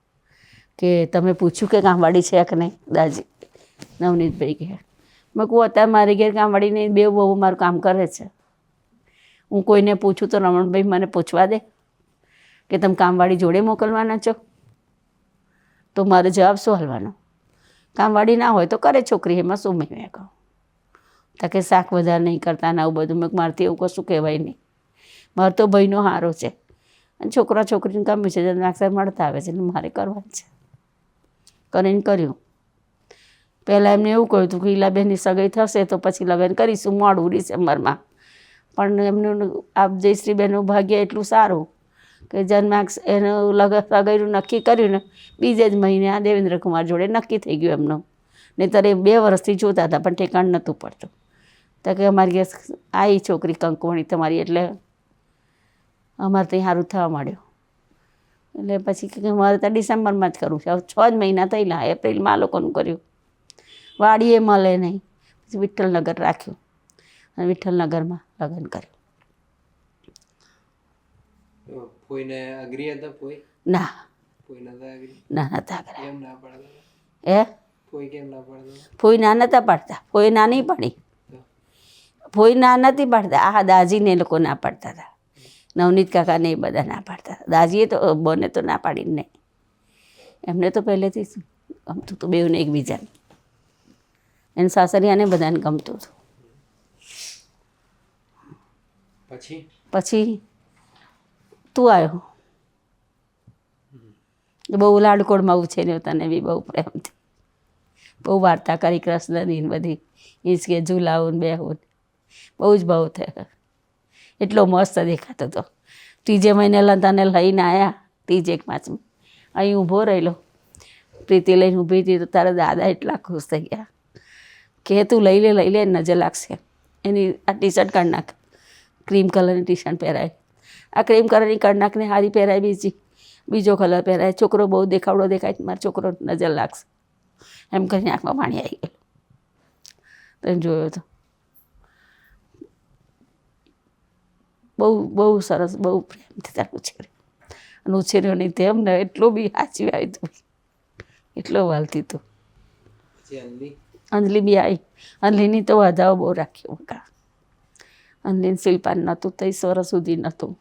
કે તમે પૂછ્યું કે કામવાળી છે કે નહીં? દાજી નવનીતભાઈ કહે, મેં કહું અત્યારે મારી ઘેર કામવાળી નહીં, બે બહુ મારું કામ કરે છે. હું કોઈને પૂછું તો રમણભાઈ મને પૂછવા દે કે તમે કામવાળી જોડે મોકલવાના છો? તો મારે જવાબ શું હાલવાનો? કામવાળી ના હોય તો કરે છોકરી, એમાં શું? મેં કહું તો કે શાક વધારે નહીં કરતા ને આવું બધું. મેં મારથી એવું કશું કહેવાય નહીં, મારે તો ભાઈનો હારો છે અને છોકરા છોકરીને ગમ્યું છે, જન્માક્ષર મળતા આવે છે એટલે મારે કરવાનું છે. કરીને કર્યું. પહેલાં એમને એવું કહ્યું હતું કે ઈલાબેનની સગાઈ થશે તો પછી લગ્ન કરીશું મોડું ડિસેમ્બરમાં. પણ એમનું આ જયશ્રીબેનનું ભાગ્ય એટલું સારું કે એનું સગાઈનું નક્કી કર્યું ને બીજે જ મહિને આ દેવેન્દ્રકુમાર જોડે નક્કી થઈ ગયું એમનું. નહીંતર એ 2 વર્ષથી જોતા હતા પણ ઠેકાણ નહોતું પડતું. તો કે અમારી ઘેર આવી છોકરી કંકુવણી તમારી, એટલે અમારે ત્યાં સારું થવા માંડ્યું. એટલે પછી કે મારે ત્યાં ડિસેમ્બરમાં જ કરવું છે. હવે 6 જ મહિના થયેલા, એપ્રિલમાં આ લોકોનું કર્યું. વાડીએ મળે નહીં, પછી વિઠ્ઠલનગર રાખ્યું અને વિઠ્ઠલનગરમાં લગ્ન કર્યું. કોઈને અગ્રી હતા? કોઈ ના, કોઈ નતા અગ્રી? ના નતા અગ્રી. કેમ ના પાડતા? કોઈ કેમ ના પાડતા? ફોઈ ના નતા પાડતા, ફોઈ ના નહીં પાડી, ફોઈ ના નથી પાડતા. આ દાજીને એ લોકો ના પાડતા હતા, નવનીત કાકાને એ બધા ના પાડતા હતા. દાજીએ તો બને તો ના પાડીને નહીં, એમને તો પહેલેથી ગમતું હતું બેઉને એકબીજાને. એને સાસરિયાને બધાને ગમતું હતું. પછી તું આવ્યો, બહુ લાડકોડમાં ઉછેર્યો તને બી, બહુ પ્રેમથી, બહુ વાર્તા કરી કૃષ્ણની બધી, હિંચકે ઝૂલાવું ને બેહું, બહુ જ ભાવ થયો. એટલો મસ્ત દેખાતો હતો. 3 મહિને તને લઈને આવ્યા, 3 અહીં ઊભો રહેલો, પ્રીતિ લઈને ઊભી હતી તો તારા દાદા એટલા ખુશ થઈ ગયા કે તું લઈ લે નજર લાગશે. એની આ ટી શર્ટ કાઢ નાખ, ક્રીમ કલરની ટી શર્ટ પહેરાય, આ ક્રીમ કલરની કાઢ નાખને હારી પહેરાય, બીજો કલર પહેરાય. છોકરો બહુ દેખાવડો દેખાય, મારો છોકરો નજર લાગશે એમ કરીને આંખમાં પાણી આવી ગયેલું. તમે જોયો તો બહુ સરસ, બહુ પ્રેમથી તારું ઉછેર્યો. અને ઉછેર્યો નહીં તેમ ને એટલું બી સાચવી આવી તું, એટલો વાલતી તું. અંજલિ બી આવી. અંજલિની તો વધાવો બહુ રાખ્યો બકા. અંજલિને શિલ્પાન નહોતું 23 વર્ષ સુધી નહોતું.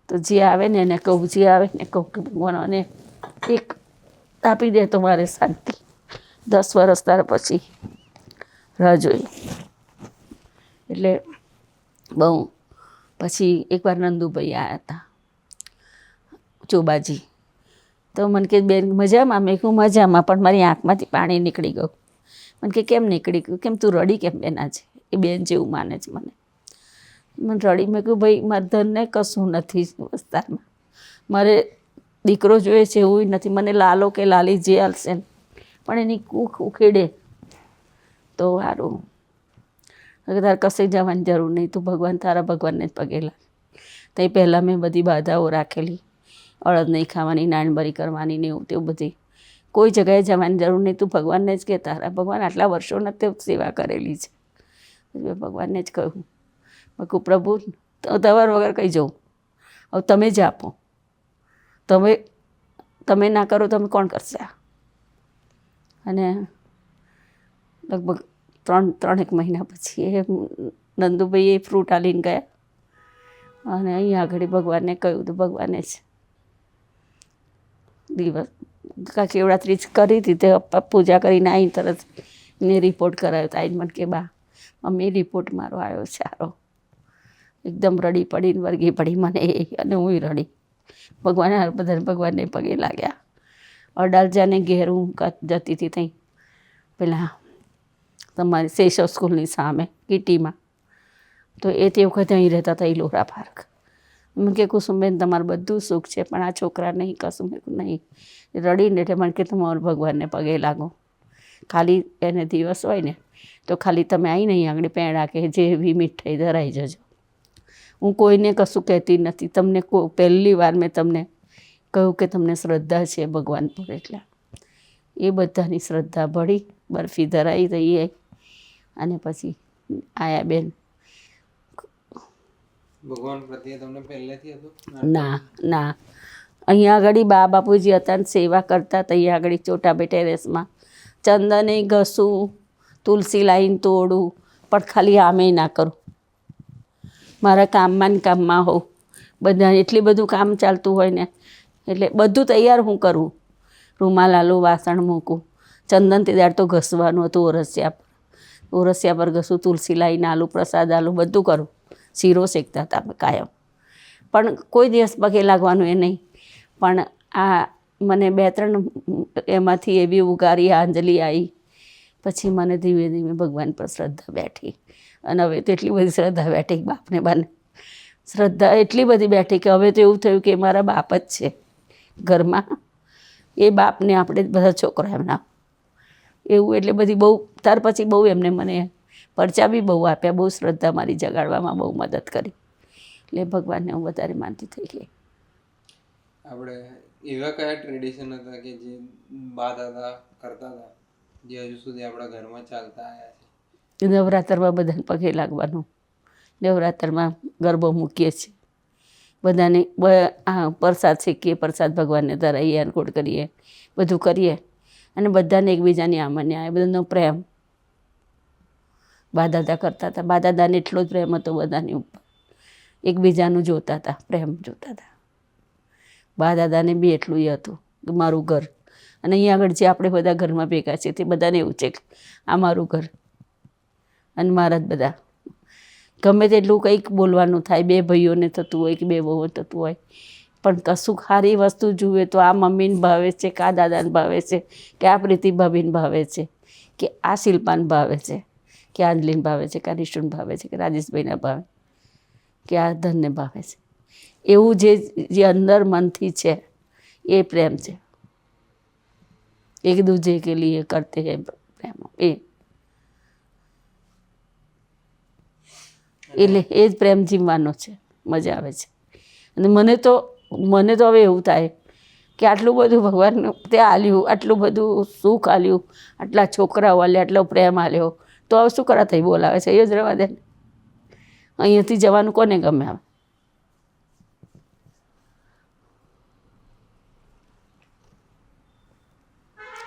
તો જે આવે ને એને કહું, જે આવે ને કહું કે ભગવાન અને એક આપી દે તો મારે શાંતિ. 10 વર્ષ તારા પછી રાહ જોઈ. એટલે બહુ. પછી એકવાર નંદુભાઈ આવ્યા હતા ચોબાજી, તો મને કે બેન મજામાં? મેં કહું મજામાં, પણ મારી આંખમાંથી પાણી નીકળી ગયું. મને કે કેમ નીકળી ગયું? કેમ તું રડી કેમ બેન? આજે એ બેન જેવું માને છે મને. મને રડી. મેં કહ્યું ભાઈ મારા ધનને કશું નથી વિસ્તારમાં, મારે દીકરો જોઈએ છે એવું નથી, મને લાલો કે લાલી જે હાલશે ને, પણ એની કૂખ ઉખેડે તો સારું. તારે કશે જવાની જરૂર નહીં, તું ભગવાન તારા ભગવાનને જ પગે લાગ. ત્યાં પહેલાં મેં બધી બાધાઓ રાખેલી, અડદ નહીં ખાવાની, નાનબરી કરવાની ને એવું તેવું બધી. કોઈ જગ્યાએ જવાની જરૂર નહીં, તું ભગવાનને જ કે તારા ભગવાન આટલા વર્ષોના તે સેવા કરેલી છે. મેં ભગવાનને જ કહ્યું, મેં કહું પ્રભુ તમારા વગર કઈ જવું? હવે તમે જ આપો, તમે ના કરો તમે કોણ કરશે? અને લગભગ ત્રણેક મહિના પછી એ નંદુભાઈ એ ફ્રૂટ આલીને ગયા અને અહીંયા આગળ ભગવાનને કહ્યું તો ભગવાને જ દિવસ શિવરાત્રિ કરી હતી તે પૂજા કરીને આવીને તરત ને રિપોર્ટ કરાવ્યો તો આવીને મને કે બા મમ્મી રિપોર્ટ મારો આવ્યો સારો એકદમ રડી પડીને વર્ગી પડી મને અને હું રડી ભગવાને બધાને ભગવાનને પગે લાગ્યા અડાલજાને ઘેર હું જતી હતી ત્યાં પેલા તમારી શેષવ સ્કૂલની સામે કીટીમાં તો એ તે વખતે અહીં રહેતા હતા ઇલોરા પાર્ક મને કે કુસુમબેન તમારું બધું સુખ છે પણ આ છોકરા નહીં કશું મેં નહીં રડીને એટલે મને કે તમારું ભગવાનને પગે લાગો ખાલી એને દિવસ હોય ને તો ખાલી તમે આવીને અહીં આગળ પેંડા કે જે એવી મીઠાઈ ધરાઈ જજો હું કોઈને કશું કહેતી નથી તમને પહેલી વાર મેં તમને કહ્યું કે તમને શ્રદ્ધા છે ભગવાન પર એટલે એ બધાની શ્રદ્ધા ભળી બરફી ધરાઈ રહી અને પછી આયા બેન ભગવાન પ્રત્યે તમને પહેલેથી હતું? ના અહીંયા આગળ બા બાપુજી હતા ને સેવા કરતા હતા અહીંયા આગળ ચોટાબે ટેરેસમાં ચંદને ઘસું તુલસી લાવીને તોડું પણ ખાલી આમે ના કરું મારા કામમાં ને કામમાં હોઉં બધા એટલી બધું કામ ચાલતું હોય ને એટલે બધું તૈયાર હું કરું રૂમાલ આલું વાસણ મૂકું ચંદન તે દાડ તો ઘસવાનું હતું ઓરસિયા પર ઘસું તુલસી લાવીને આલું પ્રસાદ આલું બધું કરું શીરો શેકતા હતા કાયમ પણ કોઈ દિવસ પગે લાગવાનું એ નહીં પણ આ મને 2-3 એમાંથી એવી ઉગારી આંજલી આવી પછી મને ધીમે ધીમે ભગવાન પર શ્રદ્ધા બેઠી અને હવે તો એટલી બધી શ્રદ્ધા બેઠી બાપને બાને શ્રદ્ધા એટલી બધી બેઠી કે હવે તો એવું થયું કે મારા બાપ જ છે ઘરમાં એ બાપને આપણે બધા છોકરા એમના એવું એટલે બધી બહુ ત્યાર પછી બહુ એમને મને પરચા બી બહુ આપ્યા બહુ શ્રદ્ધા મારી જગાડવામાં બહુ મદદ કરી એટલે ભગવાનને હું વધારે માનતી થઈ ગઈ. આપણે એવા કયા ટ્રેડિશન હતા કે જે બા દાદા કરતા હતા જે હજુ સુધી આપણા ઘરમાં ચાલતા આવ્યા છે? નવરાત્રમાં બધાને પગે લાગવાનું નવરાત્રમાં ગરબો મૂકીએ છીએ બધાને પ્રસાદ શીખીએ પ્રસાદ ભગવાનને ધરાઈએ અન્નકૂટ કરીએ બધું કરીએ અને બધાને એકબીજાની આમને આવે બધાનો પ્રેમ બા દાદા કરતા હતા બા દાદાને એટલો જ પ્રેમ હતો બધાની ઉપર એકબીજાનું જોતા હતા પ્રેમ જોતા હતા બા દાદાને બી એટલું એ હતું કે મારું ઘર અને અહીંયા આગળ જે આપણે બધા ઘરમાં ભેગા છે તે બધાને એવું છે કે આ મારું ઘર અને મારા જ બધા ગમે તેટલું કંઈક બોલવાનું થાય 2 ભાઈઓને થતું હોય કે 2 વહુઓને થતું હોય પણ કશું સારી વસ્તુ જુએ તો આ મમ્મીને ભાવે છે કે આ દાદાને ભાવે છે કે આ પ્રીતિ ભાભીને ભાવે છે કે આ શિલ્પાને ભાવે છે કે આ અંજલીને ભાવે છે કે આ નિશુને ભાવે છે કે રાજેશભાઈને ભાવે કે આ ધનને ભાવે છે એવું જે અંદર મનથી છે એ પ્રેમ છે એક દૂજે કે લીએ કરતે હે પ્રેમ એટલે એ જ પ્રેમ જીવવાનો છે મજા આવે છે અને મને તો હવે એવું થાય કે આટલું બધું ભગવાન તે આલ્યું આટલું બધું સુખ આલ્યું આટલા છોકરાઓ આલ્યા આટલો પ્રેમ આલ્યો તો હવે શું કરા થઈ બોલાવે છે એ જ રહેવા દે અહીંયાથી જવાનું કોને ગમે આવે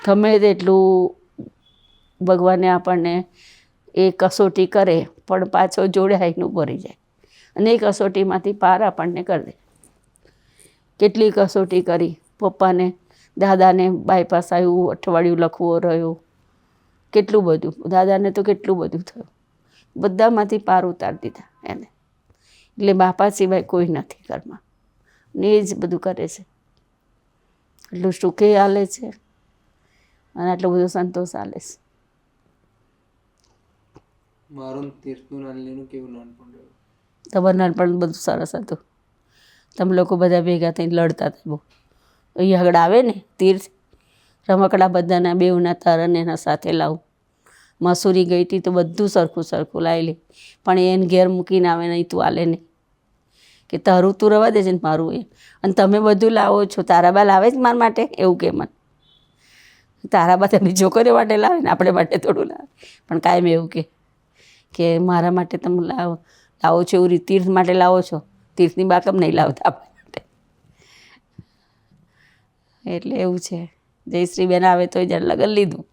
ગમે તેટલું ભગવાને આપણને એ કસોટી કરે પણ પાછો જોડે આવીને ઊભો રહી જાય અને એ કસોટીમાંથી પાર આપણને કરી દે કેટલી કસોટી કરી પપ્પાને દાદાને બાયપાસ આવ્યું અઠવાડિયું લખવો રહ્યો કેટલું બધું દાદાને તો કેટલું બધું થયું બધામાંથી પાર ઉતારી દીધા એને એટલે બાપા સિવાય કોઈ નથી ઘરમાં ને એ જ બધું કરે છે એટલું સુખે હાલે છે અને આટલો બધો સંતોષ હાલે છે. મારું તીર્થનું નાનલીનું કેવું નાનપણ રહ્યું? તમારું નાનપણ બધું સરસ હતું તમે લોકો બધા ભેગા થઈને લડતા હતા બહુ અહીંયા આગળ આવે ને તીર્થ રમકડા બધાના બેઉના તારને એના સાથે લાવું મસૂરી ગઈ હતી તો બધું સરખું લાવી લે પણ એને ઘેર મૂકીને આવે નહીં તું આલે નહીં કે તારું તું રવા દેજે ને મારું એ અને તમે બધું લાવો છો તારાબા લાવે જ મારા માટે એવું કે મને તારાબા તમે છોકરીઓ માટે લાવે ને આપણે માટે થોડું લાવે પણ કાયમ એવું કે મારા માટે તમે લાવો છો એવું તીર્થ માટે લાવો છો તીર્થની બાકમ નહીં લાવતા આપણા માટે એટલે એવું છે જયશ્રીબેન આવે તો જ્યારે લગન લીધું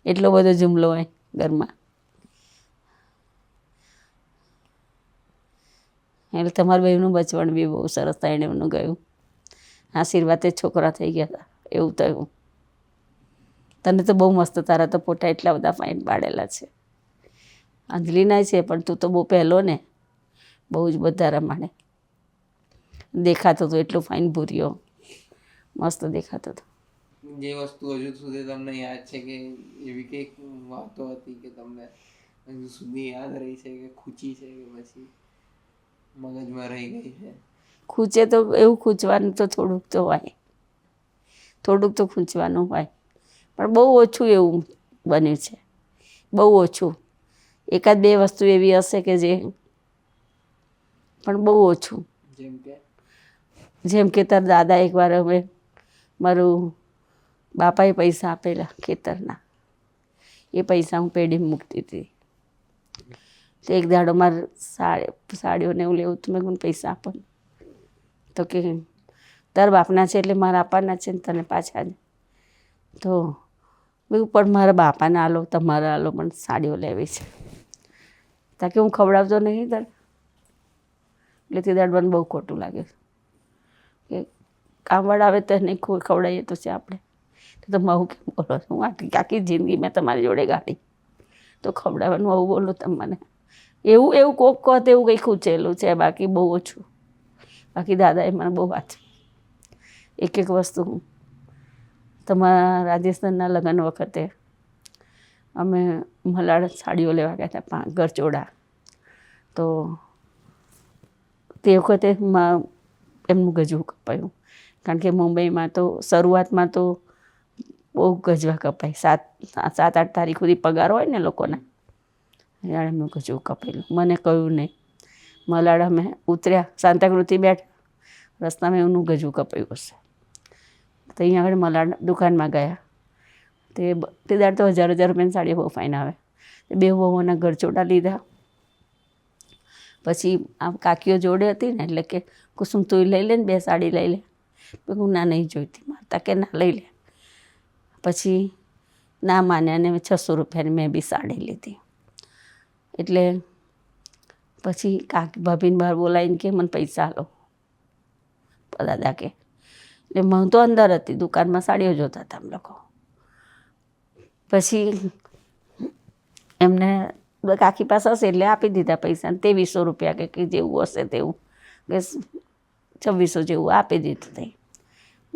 એટલો બધો જુમલો હોય ઘરમાં એટલે તમારા ભાઈનું બચપણ બી બહુ સરસ થાય એમનું ગયું. આશીર્વાદે છોકરા થઈ ગયા હતા એવું થયું. તને તો બહુ મસ્ત, તારા તો ફોટા એટલા બધા ફાઇન પાડેલા છે. અંજલિના છે પણ તું તો બહુ પહેલો ને, બહુ જ બધા રમાડે. દેખાતો હતો એટલું ફાઇન ભૂર્યો, મસ્ત દેખાતો હતો. જે વસ્તુ હજુ સુધી તમને યાદ છે કે એવી કંઈક વાતો હતી કે તમને હજુ સુધી યાદ રહી છે કે ખૂચી છે કે પછી મગજમાં રહી ગઈ છે? ખૂંચે તો એવું ખૂંચવાનું તો થોડુંક તો હોય, થોડુંક તો ખૂંચવાનું હોય, પણ બહુ ઓછું એવું બન્યું છે, બહુ ઓછું. એકાદ બે વસ્તુ એવી હશે કે જે, પણ બહુ ઓછું. જેમ કે તાર દાદા એકવાર હવે મારું બાપાએ પૈસા આપેલા ખેતરના, એ પૈસા હું પેઢીમાં મૂકતી હતી. તો એક દાડો મારે સાડીઓને એવું લેવું તો મેં મને પૈસા આપો. તો કે તાર બાપના છે એટલે મારા આપવાના છે ને તને પાછા જ. તો મેં પણ મારા બાપાને આલો, તમારા આલો, પણ સાડીઓ લેવી છે. તાકે હું ખવડાવતો નહીં તાર. એટલે તે દાડ મને બહુ ખોટું લાગે કે કામવાળા આવે તો નહીં ખવડાવીએ તો છે આપણે. તો હું કેમ બોલો છો? હું આખી જિંદગી મેં તમારી જોડે ગાડી, તો ખવડાવવાનું આવું બોલો તમે મને? એવું કોક કહો એવું કંઈ ખૂચેલું છે, બાકી બહુ ઓછું. બાકી દાદાએ મને બહુ વાંચ્યું. એક વસ્તુ તમારા રાજસ્થાનના લગ્ન વખતે અમે મલાડ સાડીઓ લેવા ગયા હતા, ગરચોડા. તો તે વખતે એમનું ગજવું કપાયું, કારણ કે મુંબઈમાં તો શરૂઆતમાં તો બહુ ગજવા કપાય, 7-8 તારીખ સુધી પગાર હોય ને લોકોના. ત્યારે એમનું ગજવું કપાયેલું, મને કહ્યું નહીં. મલાડ અમે ઉતર્યા, સાંતાક્રુઝથી બેઠા, રસ્તામાં એમનું ગજવું કપાયું હશે. તો અહીંયા આગળ મલાડ દુકાનમાં ગયા. તે દાડ તો 1000 રૂપિયાની સાડીઓ બહુ ફાઇન આવે. બે વહુઓના ગરચોડા લીધા. પછી આ કાકીઓ જોડે હતી ને, એટલે કે કુસુમ તું લઈ લે ને, 2 સાડી લઈ લે. હું ના નહીં જોઈતી, મારતા કે ના લઈ લે. પછી ના માન્યા ને 600 રૂપિયાની મેં બી સાડી લીધી. એટલે પછી કાકી ભાભીને બહાર બોલાવીને કે મને પૈસા આલો. દાદા કે, એટલે હું તો અંદર હતી, દુકાનમાં સાડીઓ જોતા હતા અમે લોકો. પછી એમને કાકી પાસે હશે એટલે આપી દીધા પૈસા. 2300 રૂપિયા કે જેવું હશે તેવું, કે 2600 જેવું આપી દીધું. તે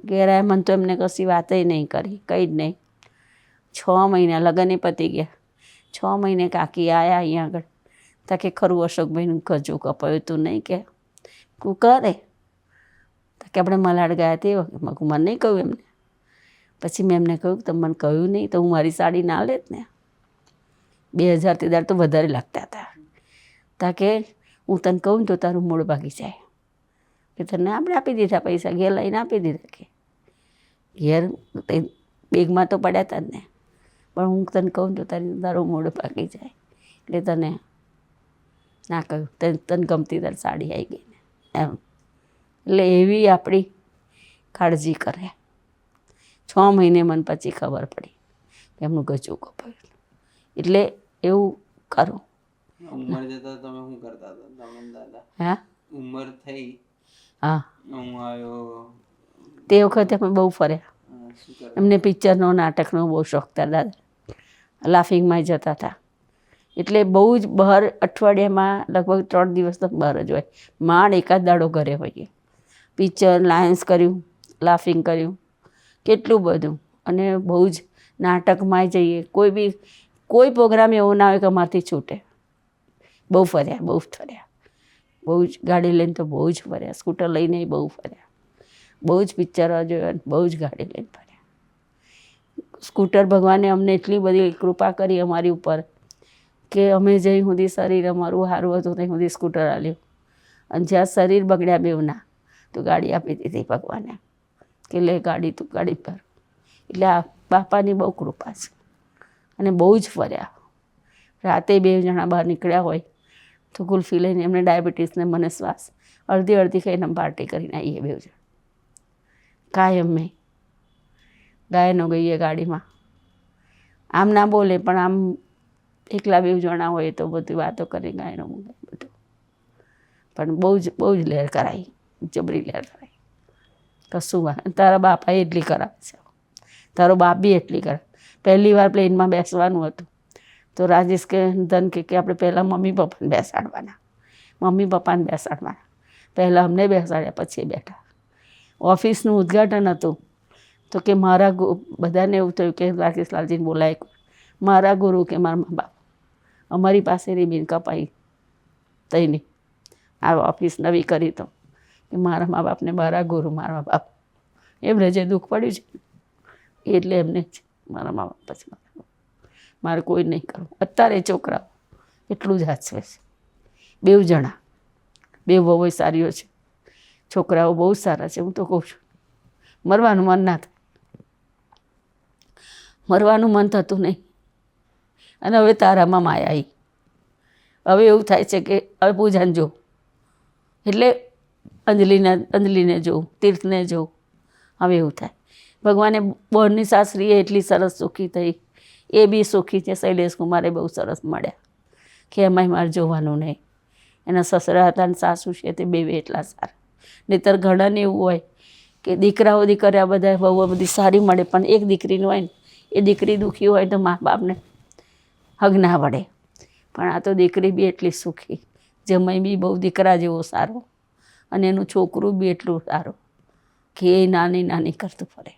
ઘેરાય મને તો એમને કશી વાતય નહીં કરી, કંઈ જ નહીં. 6 મહિના લગ્ન પતી ગયા, 6 મહિને કાકી આવ્યા અહીંયા આગળ. તા કે ખરું અશોકભાઈનું ગજવું કપાયું તું નહીં કે તું કરે. કે આપણે મલાડ ગયા તે વખતે મને નહીં કહ્યું એમને. પછી મેં એમને કહ્યું તમે મને કહ્યું નહીં તો હું મારી સાડી ના લેત ને. 2000 તે દાડ તો વધારે લાગતા હતા. તા કે હું તને કહું તો તારું મૂળ ભાગી જાય. કે તને આપણે આપી દીધા પૈસા, ઘેર લઈને આપી દીધા. કે ઘેર બેગમાં તો પડ્યા હતા ને, પણ હું તને કહું તો તારું મૂળ ભાગી જાય. એટલે તને ના કહ્યું, તને ગમતી તારી સાડી આવી ગઈ ને એમ. એટલે એવી આપણી કાળજી કરે. 6 મહિને મને પછી ખબર પડી કે એમનું ગજવું કપાયું. એટલે એવું કરું. ઉંમર જતા તમે શું કરતા હતા તમે દાદા? હા, ઉંમર થઈ, હા, હું આવ્યો તે વખતે અમે બહુ ફર્યા. શું કરતા? એમને પિક્ચરનો, નાટકનો બહુ શોખ હતા દાદા. લાફિંગમાં જતા હતા. એટલે બહુ જ બહાર અઠવાડિયામાં લગભગ 3 દિવસ તો બહાર જ હોય. માંડ એકાદ દાડો ઘરે હોઈએ. પિક્ચર, લાયન્સ કર્યું, લાફિંગ કર્યું, કેટલું બધું. અને બહુ જ નાટકમાં જઈએ. કોઈ પ્રોગ્રામ એવો ના હોય કે અમારાથી છૂટે. બહુ ફર્યા, બહુ ફર્યા. બહુ જ ગાડી લઈને તો બહુ જ ફર્યા. સ્કૂટર લઈને બહુ ફર્યા. બહુ જ પિક્ચરો જોયા, બહુ જ ગાડી લઈને ફર્યા. સ્કૂટર ભગવાને અમને એટલી બધી કૃપા કરી અમારી ઉપર કે અમે જઈ સુધી શરીર અમારું સારું હતું ત્યાં સુધી સ્કૂટર આલ્યું. અને જ્યાં શરીર બગડ્યા બેવના તો ગાડી આપી દીધી ભગવાને કે લે ગાડી તું ગાડી પર. એટલે આ બાપાની બહુ કૃપા છે. અને બહુ જ ફર્યા. રાતે 2 જણા બહાર નીકળ્યા હોય તો કુલ્ફી લઈને, એમને ડાયાબિટીસને મને શ્વાસ, અડધી ખાઈને પાર્ટી કરીને આવીએ 2 જણ. કાયમ મેં ગાયનો ગઈએ ગાડીમાં. આમ ના બોલે પણ આમ એકલા 2 જણા હોય તો બધી વાતો કરી ગાયનો બધું. પણ બહુ જ લહેર કરાવી, જબરી લહેર કરાવી. કશું તારા બાપાએ એટલી કરાવે છે, તારો બાપ બી એટલી કરે. પહેલી વાર પ્લેનમાં બેસવાનું હતું તો રાજેશ કે ધન કે આપણે પહેલાં મમ્મી પપ્પાને બેસાડવાના, મમ્મી પપ્પાને બેસાડવાના. પહેલાં અમને બેસાડ્યા, પછી બેઠા. ઓફિસનું ઉદ્ઘાટન હતું તો કે મારા બધાને એવું થયું કે રાકેશ લાલજીને બોલાય, મારા ગુરુ કે મારા મા બાપ. અમારી પાસે રીબીન કપાઈ તઈની આ ઓફિસ નવી કરી તો કે મારા મા બાપને મારા ગુરુ, મારા મા બાપ એમને જે દુઃખ પડ્યું છે એટલે એમને જ મારા મા બાપ પછી મારે કોઈ નહીં કરવું. અત્યારે છોકરાઓ એટલું જ હાચવે છે, 2 જણા, 2 વહુય સારીઓ છે, છોકરાઓ બહુ સારા છે. હું તો કહું છું મરવાનું મન ના થાય, મરવાનું મન થતું નહીં. અને હવે તારામાં માયા આવી. હવે એવું થાય છે કે હવે પૂજાને જોઉં એટલે અંજલિને જોઉં, તીર્થને જોઉં. હવે એવું થાય ભગવાને બોરની સાસરીએ એટલી સરસ સુખી થઈ, એ બી સુખી છે. શૈલેષ કુમારે બહુ સરસ મળ્યા કે એમાંય મારે જોવાનું નહીં. એના સસરા હતા ને સાસુ છે તે 2 એટલા સારા. નહીંતર ઘણાને એવું હોય કે દીકરાઓ દીકરા બધા બહુ બધી સારી મળે, પણ એક દીકરીનું હોય ને એ દીકરી દુઃખી હોય તો મા બાપને હગ ના વળે. પણ આ તો દીકરી બી એટલી સુખી, જમાઈ બી બહુ દીકરા જેવો સારો, અને એનું છોકરું બી એટલું સારું કે એ નાની કરતું ફરે.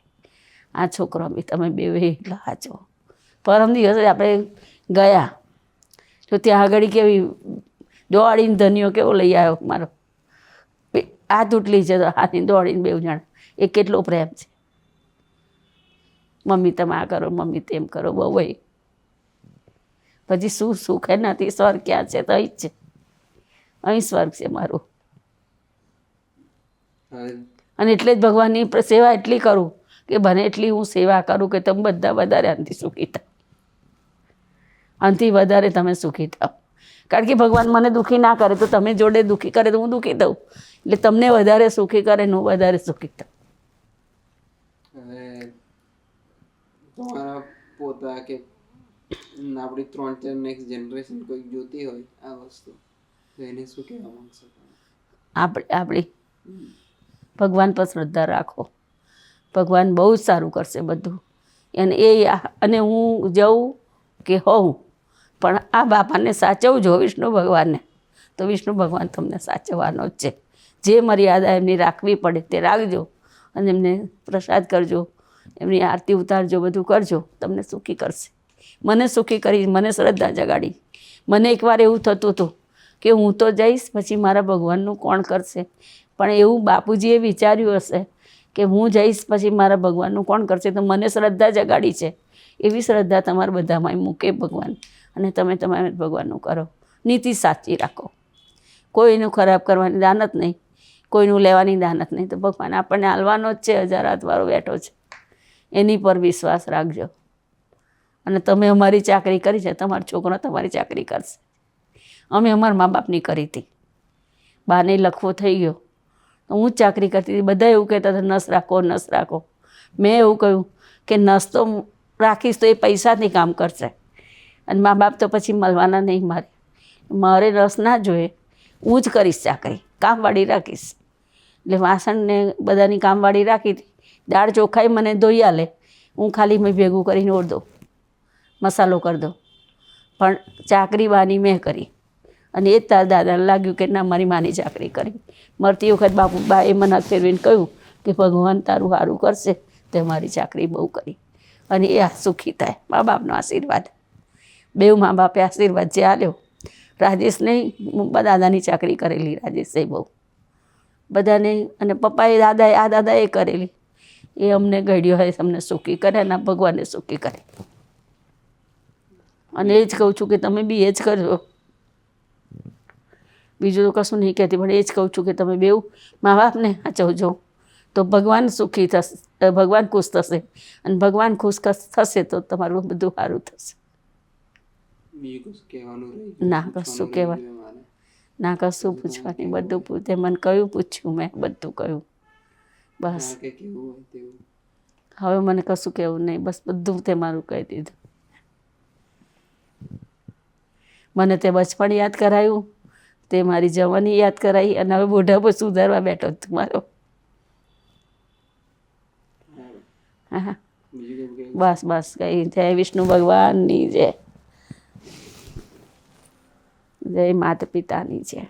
આ છોકરો બી તમે 2 એટલા સાચો. પરમ દિવસે આપણે ગયા તો ત્યાં આગળ કેવી દોડીને ધનિયો કેવો લઈ આવ્યો મારો, આ તૂટલી છે તો હાથની દોડીને 2 જણા. એ કેટલો પ્રેમ છે. મમ્મી તમે આ કરો, મમ્મી તેમ કરો, બહુ એ પછી શું સુખ નથી. સ્વર્ગ ક્યાં છે? તો અહીં જ છે, અહીં સ્વર્ગ છે મારું. અને એટલે જ ભગવાનની સેવા એટલી કરું કે બને એટલી હું સેવા કરું કે તમે બધા વધારે આનાથી સુખી થાવ, આનાથી વધારે તમે સુખી થાવ. કારણ કે ભગવાન મને દુઃખી ના કરે તો તમે જોડે દુઃખી કરે તો હું દુઃખી થઉં, એટલે તમને વધારે સુખી કરે ને હું વધારે સુખી થાઉં. તમારા પોતા કે આપણી 3-4 નેક્સ્ટ જનરેશન કોઈ જોતી હોય આ વસ્તુ તો એને શું કહેવા માંગશો? આપણી ભગવાન પર શ્રદ્ધા રાખો, ભગવાન બહુ જ સારું કરશે બધું. અને હું જઉં કે હોઉં પણ આ બાપાને સાચવજો, વિષ્ણુ ભગવાનને, તો વિષ્ણુ ભગવાન તમને સાચવવાનો જ છે. જે મર્યાદા એમની રાખવી પડે તે રાખજો, અને એમને પ્રસાદ કરજો, એમની આરતી ઉતારજો, બધું કરજો, તમને સુખી કરશે. મને સુખી કરી, મને શ્રદ્ધા જગાડી. મને એકવાર એવું થતું હતું કે હું તો જઈશ પછી મારા ભગવાનનું કોણ કરશે, પણ એવું બાપુજીએ વિચાર્યું હશે કે હું જઈશ પછી મારા ભગવાનનું કોણ કરશે, તો મને શ્રદ્ધા જગાડી છે. એવી શ્રદ્ધા તમારા બધામાં મૂકે ભગવાન, અને તમે તમારે ભગવાનનું કરો. નીતિ સાચી રાખો, કોઈનું ખરાબ કરવાની દાનત નહીં, કોઈનું લેવાની દાનત નહીં. તો ભગવાન આપણને હાલવાનો જ છે, 1000 હાથવાળો બેઠો છે, એની પર વિશ્વાસ રાખજો. અને તમે અમારી ચાકરી કરી છે, તમારો છોકરો તમારી ચાકરી કરશે. અમે અમારા મા બાપની કરી હતી. બાને લખવો થઈ ગયો તો હું જ ચાકરી કરતી હતી. બધા એવું કહેતા હતા નસ રાખો, નસ રાખો. મેં એવું કહ્યું કે નસ તો રાખીશ તો એ પૈસાથી કામ કરશે, અને મા બાપ તો પછી મળવાના નહીં. મારે રસ ના જોઈએ, હું જ કરીશ ચાકરી, કામવાળી રાખીશ. એટલે વાસણને બધાની કામવાળી રાખી હતી. દાળ ચોખાઈ મને ધોઈ આલે, હું ખાલી મેં ભેગું કરીને ઓળ દઉં, મસાલો કરી દઉં. પણ ચાકરી બાની મેં કરી, અને એ જ તારા દાદાને લાગ્યું કે ના મારી માની ચાકરી કરી. મરતી વખત બાએ મને હાથ ફેરવીને કહ્યું કે ભગવાન તારું સારું કરશે, તે મારી ચાકરી બહુ કરી. અને એ સુખી થાય. મા બાપનો આશીર્વાદ, 2 મા બાપે આશીર્વાદ જે આલ્યો. રાજેશ નહીં, દાદાની ચાકરી કરેલી રાજેશે બહુ બધાને, અને પપ્પાએ દાદાએ કરેલી. એ અમને ઘડ્યો હોય, અમને સુખી કરે, અને ભગવાનને સુખી કરે. અને એ જ કહું છું કે તમે બી એ જ કરજો. બીજું તો કશું નહીં કહેતી, પણ એ જ કહું છું કે તમે 2 મા બાપને સાચવજો તો ભગવાન સુખી થશે, ભગવાન ખુશ થશે. અને ભગવાન ખુશ થશે તો તમારું બધું સારું થશે. ના કશું કહેવાય ના, કશું પૂછવાની, બધું તે મને કયું પૂછ્યું, મેં બધું કહ્યું. બસ હવે મને કશું કહેવું નહીં, બસ બધું તે મારું કહી દીધું. મને તે બચપણ યાદ કરાયું, તે મારી જવાની યાદ કરાવી અને હવે બુઢાપો સુધારવા બેઠો તમારો. હા બીજું કઈ બસ બસ કઈ જય વિષ્ણુ ભગવાનની જય, જય માતા પિતાની જય.